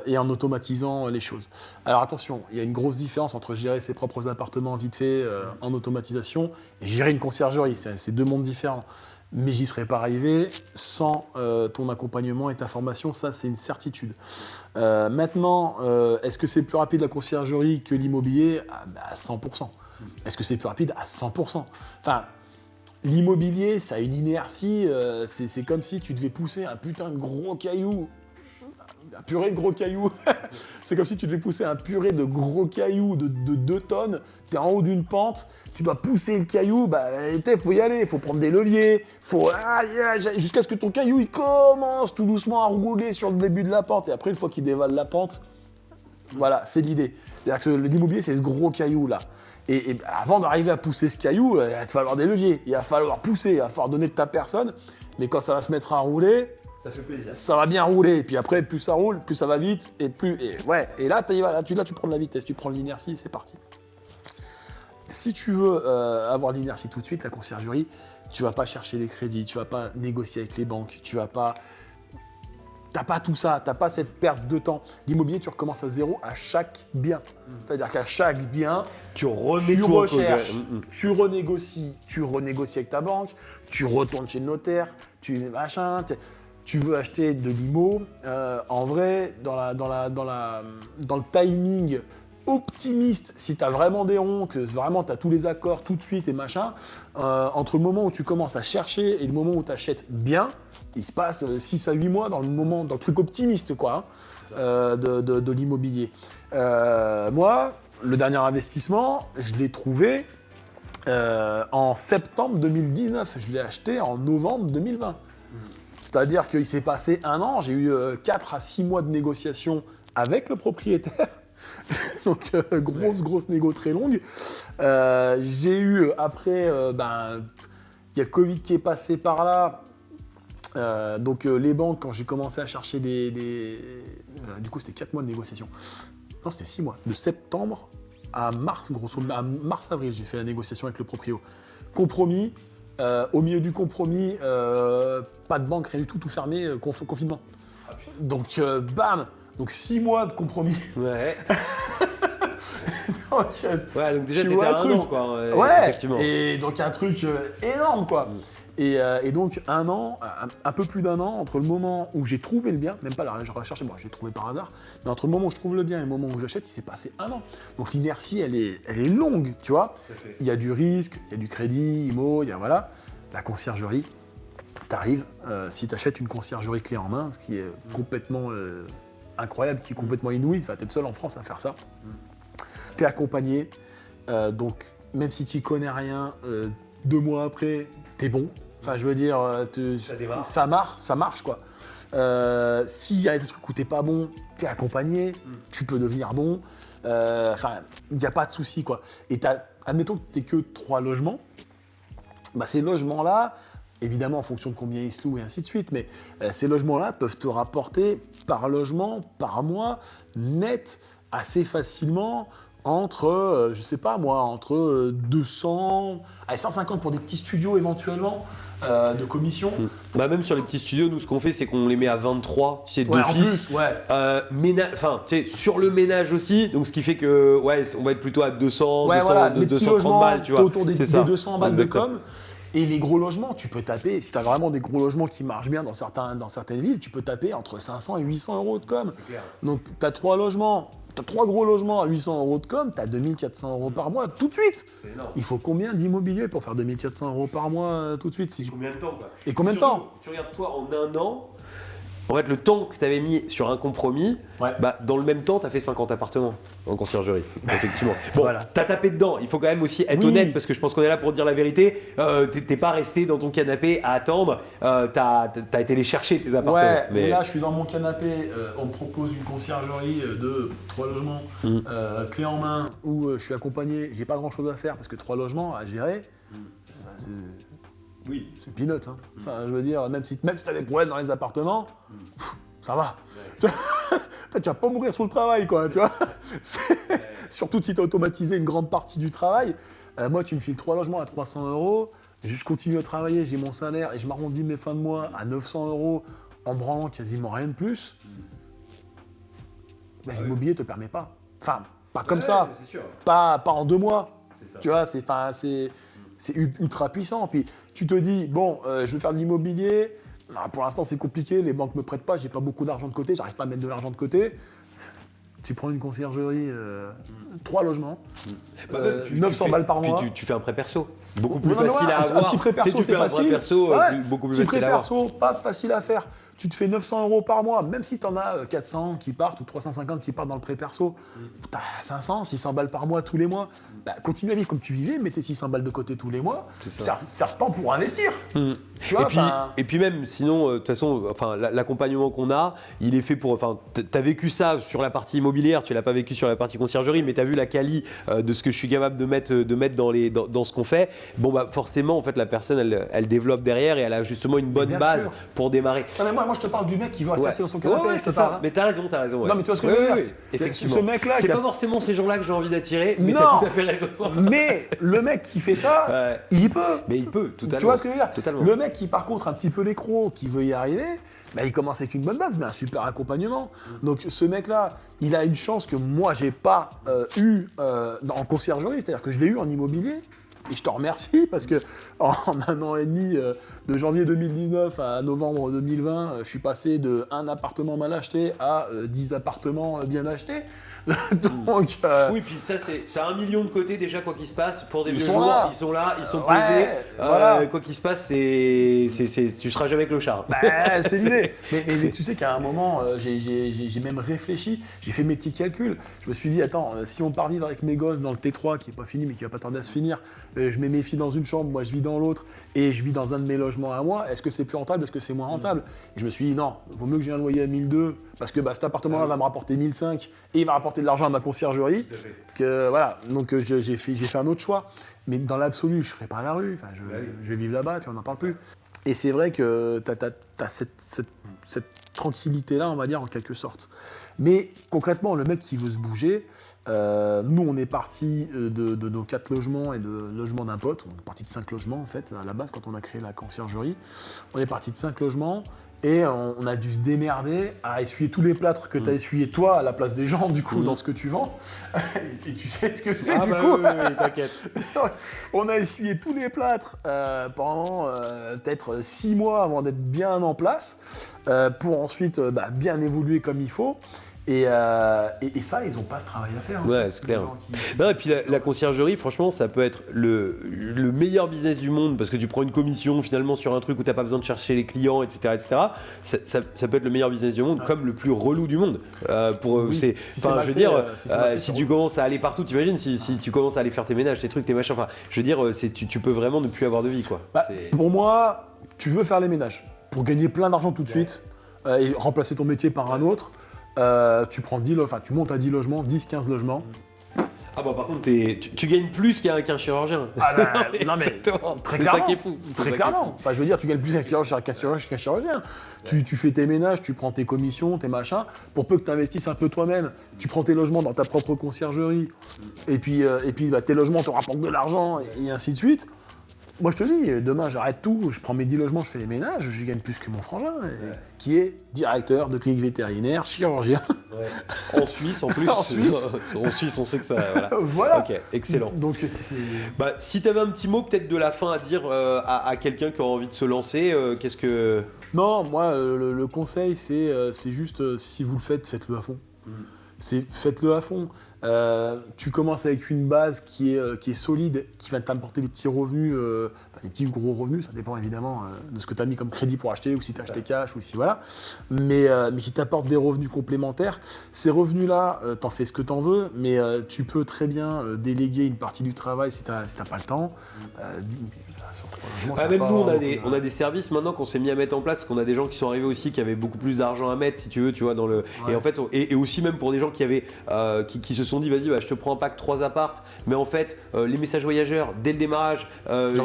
Et en automatisant les choses. Alors attention, il y a une grosse différence entre gérer ses propres appartements vite fait en automatisation et gérer une conciergerie. C'est deux mondes différents. Mais j'y serais pas arrivé sans ton accompagnement et ta formation, ça c'est une certitude. Maintenant, est-ce que c'est plus rapide la conciergerie que l'immobilier? À 100%. Est-ce que c'est plus rapide? À 100%. Enfin, l'immobilier, ça a une inertie, c'est comme si tu devais pousser un putain de gros caillou. Un purée de gros cailloux. C'est comme si tu devais pousser un purée de gros cailloux de 2 tonnes. Tu es en haut d'une pente, tu dois pousser le caillou. Il faut y aller, il faut prendre des leviers. Jusqu'à ce que ton caillou il commence tout doucement à rouler sur le début de la pente. Et après, une fois qu'il dévale la pente, voilà, c'est l'idée. C'est-à-dire que l'immobilier, c'est ce gros caillou là. Et avant d'arriver à pousser ce caillou, il va te falloir des leviers. Il va falloir pousser, il va falloir donner de ta personne. Mais quand ça va se mettre à rouler, ça fait plaisir. Ça va bien rouler, et puis après, plus ça roule, plus ça va vite, et là, tu prends de la vitesse, tu prends de l'inertie, c'est parti. Si tu veux avoir de l'inertie tout de suite, la conciergerie, tu vas pas chercher les crédits, tu vas pas négocier avec les banques, t'as pas tout ça, t'as pas cette perte de temps. L'immobilier, tu recommences à zéro à chaque bien. C'est-à-dire qu'à chaque bien, tu recherches, tu renégocies avec ta banque, tu retournes chez le notaire, tu veux acheter de l'IMO, en vrai, dans le timing optimiste, si tu as vraiment des ronds, que vraiment tu as tous les accords tout de suite et machin, entre le moment où tu commences à chercher et le moment où tu achètes bien, il se passe 6 à 8 mois dans le truc optimiste quoi, de l'immobilier. Moi, le dernier investissement, je l'ai trouvé en septembre 2019, je l'ai acheté en novembre 2020. C'est-à-dire qu'il s'est passé 1 an, j'ai eu 4 à 6 mois de négociations avec le propriétaire. Donc, grosse négo très longue. J'ai eu, après, il y a le Covid qui est passé par là. Donc, les banques, quand j'ai commencé à chercher du coup, c'était 4 mois de négociation. Non, c'était 6 mois. De septembre à mars, à mars-avril, j'ai fait la négociation avec le proprio. Compromis. Au milieu du compromis, pas de banque, rien du tout, tout fermé, confinement. Donc, bam! Donc 6 mois de compromis. Ouais. donc, Donc déjà, tu t'étais vois à un 1 truc. an, quoi. Ouais, Effectivement. et donc un truc énorme, quoi. Et donc 1 an, un peu plus d'1 an, entre le moment où j'ai trouvé le bien, même pas la recherche, moi je l'ai trouvé par hasard, mais entre le moment où je trouve le bien et le moment où j'achète, il s'est passé 1 an. Donc l'inertie, elle est longue, tu vois. Il y a du risque, il y a du crédit, IMO, il y a voilà. La conciergerie, t'arrives, si t'achètes une conciergerie clé en main, ce qui est complètement incroyable, qui est complètement inouï, enfin, t'es le seul en France à faire ça. T'es accompagné, donc même si tu connais rien, 2 mois après, t'es bon. Enfin, je veux dire, ça marche quoi. S'il y a des trucs où t'es pas bon, t'es accompagné, tu peux devenir bon. Enfin, il n'y a pas de souci quoi. Et admettons que t'es que 3 logements, ces logements-là, évidemment en fonction de combien ils se louent et ainsi de suite, mais ces logements-là peuvent te rapporter par logement, par mois, net, assez facilement, entre, je sais pas moi, entre 200 à 150 pour des petits studios éventuellement, de commission. Même sur les petits studios, nous ce qu'on fait, c'est qu'on les met à 23, tu sais, Ouais, d'office. en plus, ouais. Enfin, tu sais, sur le ménage aussi, donc ce qui fait que, ouais, on va être plutôt à 200, Ouais, 200 voilà, les petits 230 logements, balles, tu vois. autour des C'est ça. 200 balles Exactement. de com. Et les gros logements, tu peux taper, si tu as vraiment des gros logements qui marchent bien dans certaines villes, tu peux taper entre 500 et 800 euros de com. C'est clair. Donc, tu as 3 gros logements à 800 euros de com, tu as 2400 euros par mois tout de suite. C'est énorme. Il faut combien d'immobilier pour faire 2400 euros par mois tout de suite Combien de temps, quoi? Et combien de Surtout, temps? Tu regardes toi en 1 an, en fait, le temps que tu avais mis sur un compromis, Ouais. dans le même temps, tu as fait 50 appartements en conciergerie, effectivement. Bon, Voilà. tu as tapé dedans, il faut quand même aussi être Oui. honnête, parce que je pense qu'on est là pour dire la vérité. T'es pas resté dans ton canapé à attendre, t'as été les chercher, tes appartements. Ouais, mais là je suis dans mon canapé, on me propose une conciergerie de 3 logements, clé en main, où je suis accompagné, j'ai pas grand chose à faire parce que 3 logements à gérer, Oui. c'est peanuts. Hein. Enfin, je veux dire, même si t'as des problèmes dans les appartements, ça va. Tu vas pas mourir sur le travail, quoi, tu vois. Surtout si t'as automatisé une grande partie du travail. Moi, tu me files 3 logements à 300 euros, je continue à travailler, j'ai mon salaire et je m'arrondis mes fins de mois à 900 euros en branlant quasiment rien de plus. L'immobilier te permet pas. Enfin, pas comme ça. C'est sûr. Pas en 2 mois. C'est ça. Tu vois, c'est ultra puissant. Puis tu te dis, bon, je veux faire de l'immobilier. Alors, pour l'instant, c'est compliqué. Les banques me prêtent pas. J'ai pas beaucoup d'argent de côté. J'arrive pas à mettre de l'argent de côté. Tu prends une conciergerie, 3 logements, 900 balles par mois. Puis tu fais un prêt perso. Beaucoup Non, plus non, facile ouais, à un avoir. petit prêt perso, Tu c'est fais un facile. prêt perso, Ouais, beaucoup plus petit facile prêt à avoir. perso, pas facile à faire. Tu te fais 900 euros par mois, même si tu en as 400 qui partent ou 350 qui partent dans le prêt perso, tu as 500, 600 balles par mois tous les mois. Continue à vivre comme tu vivais, mets tes 600 balles de côté tous les mois, C'est ça. temps pour investir. Tu vois, Et puis même, sinon, de toute façon, l'accompagnement qu'on a, il est fait pour. T'as vécu ça sur la partie immobilière, tu l'as pas vécu sur la partie conciergerie, mais t'as vu la quali de ce que je suis capable de mettre dans ce qu'on fait. Bon, forcément, en fait, la personne, elle développe derrière et elle a justement une bonne bien base sûr. pour démarrer. Non, mais moi je te parle du mec qui veut s'asseoir dans son canapé. Ouais, c'est ça. Mais t'as raison. Ouais. Non, mais tu vois ce que je veux dire. Effectivement. Ce mec-là, c'est qui a- pas forcément ces gens-là que j'ai envie d'attirer, mais Non. t'as tout à fait raison. Mais le mec qui fait ça, Ouais. il peut. Mais il peut, totalement. Tu vois ce que je veux dire? Totalement. Le mec qui, par contre, un petit peu l'écro, qui veut y arriver, il commence avec une bonne base, mais un super accompagnement. Donc ce mec-là, il a une chance que moi, j'ai pas eu en conciergerie, c'est-à-dire que je l'ai eu en immobilier. Et je te remercie parce que en 1 an et demi, de janvier 2019 à novembre 2020, je suis passé de 1 appartement mal acheté à 10 appartements bien achetés. Donc, Oui, puis ça, t'as 1 million de côté déjà, quoi qu'il se passe, pour des Ils vieux sont jours, là. ils sont là, ils sont Ouais, posés. voilà. Quoi qu'il se passe, tu seras jamais clochard. c'est l'idée. Mais tu sais qu'à un moment, j'ai même réfléchi, j'ai fait mes petits calculs. Je me suis dit, attends, si on part vivre avec mes gosses dans le T3, qui n'est pas fini, mais qui va pas tarder à se finir, je mets mes filles dans une chambre, moi je vis dans l'autre, et je vis dans un de mes logements à moi, est-ce que c'est plus rentable, est-ce que c'est moins rentable? Et je me suis dit non, vaut mieux que j'ai un loyer à 1002, parce que cet appartement-là va me rapporter 1005, et il va rapporter de l'argent à ma conciergerie, que voilà, donc j'ai fait un autre choix. Mais dans l'absolu, je ne serai pas à la rue, enfin, je vais vivre là-bas, puis on n'en parle plus. Et c'est vrai que tu as cette tranquillité-là, on va dire, en quelque sorte. Mais concrètement, le mec qui veut se bouger, nous, on est parti de nos 4 logements et de logements d'un pote. On est parti de 5 logements, en fait, à la base, quand on a créé la conciergerie. On est parti de 5 logements et on a dû se démerder à essuyer tous les plâtres que tu as essuyé toi à la place des gens, du coup, dans ce que tu vends. Et tu sais ce que c'est, du coup. Oui, t'inquiète. On a essuyé tous les plâtres pendant peut-être 6 mois avant d'être bien en place, pour ensuite bien évoluer comme il faut. Et ça, ils n'ont pas ce travail à faire. Ouais, c'est clair. Non, et puis la conciergerie, franchement, ça peut être le meilleur business du monde parce que tu prends une commission finalement sur un truc où tu n'as pas besoin de chercher les clients, etc. etc. Ça peut être le meilleur business du monde comme le plus relou du monde. Si tu commences à aller partout, t'imagines, si tu commences à aller faire tes ménages, tes trucs, tes machins, enfin, je veux dire, tu peux vraiment ne plus avoir de vie, quoi. Pour moi, tu veux faire les ménages pour gagner plein d'argent tout de suite et remplacer ton métier par un autre. Tu montes à 10 logements, 10-15 logements. Ah bah par contre, tu gagnes plus qu'un chirurgien. Non mais très c'est clairement, ça qui est fou. Très clairement. Enfin, je veux dire, tu gagnes plus qu'un chirurgien. Tu fais tes ménages, tu prends tes commissions, tes machins. Pour peu que tu investisses un peu toi-même, tu prends tes logements dans ta propre conciergerie. Et puis tes logements te rapportent de l'argent et ainsi de suite. Moi, je te dis, demain, j'arrête tout, je prends mes 10 logements, je fais les ménages, je gagne plus que mon frangin, qui est directeur de clinique vétérinaire, chirurgien. Ouais. En Suisse, en plus. En Suisse, on sait que ça. Voilà. Ok, excellent. Donc, si tu avais un petit mot peut-être de la fin à dire à quelqu'un qui a envie de se lancer, qu'est-ce que... Non, moi, le conseil, c'est juste, si vous le faites, faites-le à fond. Faites-le à fond. Tu commences avec une base qui est solide, qui va t'apporter des petits revenus, des petits gros revenus, ça dépend évidemment de ce que tu as mis comme crédit pour acheter, ou si tu as acheté cash, ou si voilà, mais qui t'apporte des revenus complémentaires. Ces revenus-là, t'en fais ce que t'en veux, mais tu peux très bien déléguer une partie du travail si t'as pas le temps. Même nous, on a des services maintenant qu'on s'est mis à mettre en place, parce qu'on a des gens qui sont arrivés aussi, qui avaient beaucoup plus d'argent à mettre, si tu veux, tu vois, et en fait, et aussi même pour des gens qui avaient, qui se sont dit, vas-y, je te prends un pack 3 appartes, mais en fait, les messages voyageurs, dès le démarrage,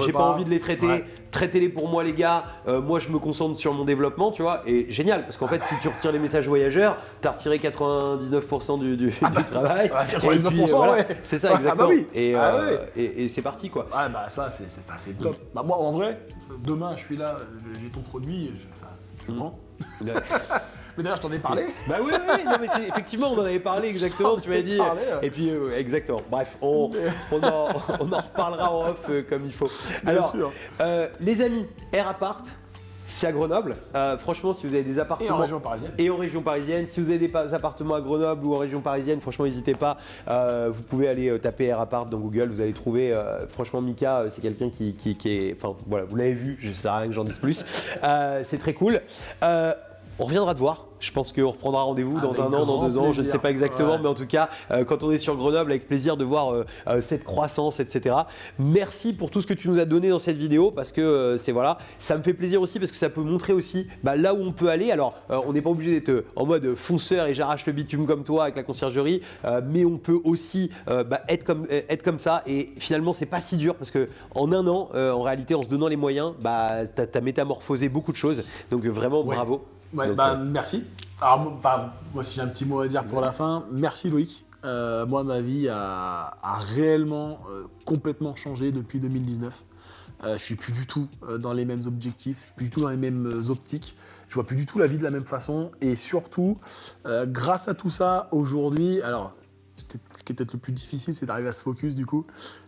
j'ai pas envie de les traiter, traitez-les pour moi les gars, moi je me concentre sur mon développement, tu vois, et génial, parce qu'en fait, si tu retires les messages voyageurs, t'as retiré 99% du travail, 99%, c'est ça, exactement, et c'est parti, quoi. Ça, c'est top. Moi, en vrai, demain, je suis là, j'ai ton produit, je le prends. Mais d'ailleurs, je t'en ai parlé. Oui, non, mais effectivement, on en avait parlé exactement, tu m'avais dit. Et puis, exactement. Bref, on en reparlera en off comme il faut. Alors, les amis, Air Apart, c'est à Grenoble. Franchement, si vous avez des appartements. Et en région parisienne. Si vous avez des appartements à Grenoble ou en région parisienne, franchement, n'hésitez pas. Vous pouvez aller taper Air Apart dans Google. Vous allez trouver. Franchement, Mika, c'est quelqu'un qui est. Enfin, voilà, vous l'avez vu. Je ne sais rien que j'en dise plus. C'est très cool. On reviendra te voir. Je pense qu'on reprendra rendez-vous dans un an, dans 2 ans, je ne sais pas exactement, mais en tout cas, quand on est sur Grenoble, avec plaisir de voir cette croissance, etc. Merci pour tout ce que tu nous as donné dans cette vidéo, parce que ça me fait plaisir aussi, parce que ça peut montrer aussi là où on peut aller. Alors, on n'est pas obligé d'être en mode fonceur et j'arrache le bitume comme toi avec la conciergerie, mais on peut aussi être comme ça, et finalement, c'est pas si dur, parce que en un an, en réalité, en se donnant les moyens, t'as métamorphosé beaucoup de choses, donc vraiment bravo. Merci. Alors, moi, si j'ai un petit mot à dire pour la fin, merci Loïc. Moi, ma vie a réellement complètement changé depuis 2019. Je suis plus du tout dans les mêmes objectifs, je suis plus du tout dans les mêmes optiques. Je vois plus du tout la vie de la même façon. Et surtout, grâce à tout ça, aujourd'hui, alors, ce qui est peut-être le plus difficile, c'est d'arriver à se focus du coup.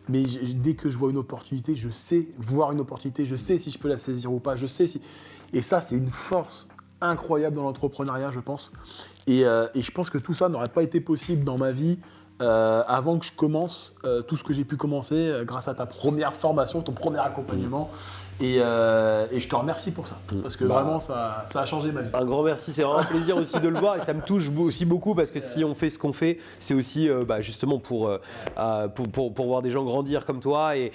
Mais dès que je vois une opportunité, je sais voir une opportunité, je sais si je peux la saisir ou pas, je sais si... Et ça, c'est une force incroyable dans l'entrepreneuriat, je pense. Et je pense que tout ça n'aurait pas été possible dans ma vie avant que je commence tout ce que j'ai pu commencer grâce à ta première formation, ton premier accompagnement. Et je te remercie pour ça, parce que vraiment ça a changé ma vie. Un grand merci, c'est vraiment un plaisir aussi de le voir et ça me touche aussi beaucoup parce que si on fait ce qu'on fait, c'est aussi justement pour voir des gens grandir comme toi et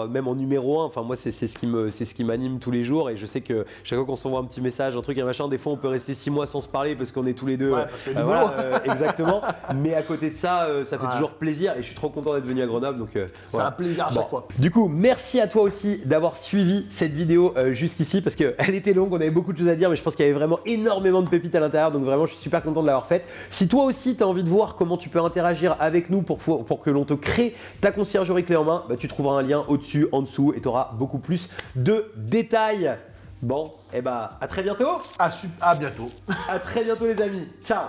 même en numéro 1. Enfin moi c'est ce qui m'anime tous les jours et je sais que chaque fois qu'on s'envoie un petit message, un truc, un machin, des fois on peut rester 6 mois sans se parler parce qu'on est tous les deux. Ouais, parce que exactement. Mais à côté de ça, ça fait toujours plaisir et je suis trop content d'être venu à Grenoble. Donc c'est un plaisir à chaque fois. Du coup, merci à toi aussi d'avoir suivi cette vidéo jusqu'ici parce qu'elle était longue, on avait beaucoup de choses à dire mais je pense qu'il y avait vraiment énormément de pépites à l'intérieur donc vraiment je suis super content de l'avoir faite. Si toi aussi tu as envie de voir comment tu peux interagir avec nous pour que l'on te crée ta conciergerie clé en main, tu trouveras un lien au-dessus, en dessous et tu auras beaucoup plus de détails. Bon, à très bientôt. À bientôt. À très bientôt les amis. Ciao.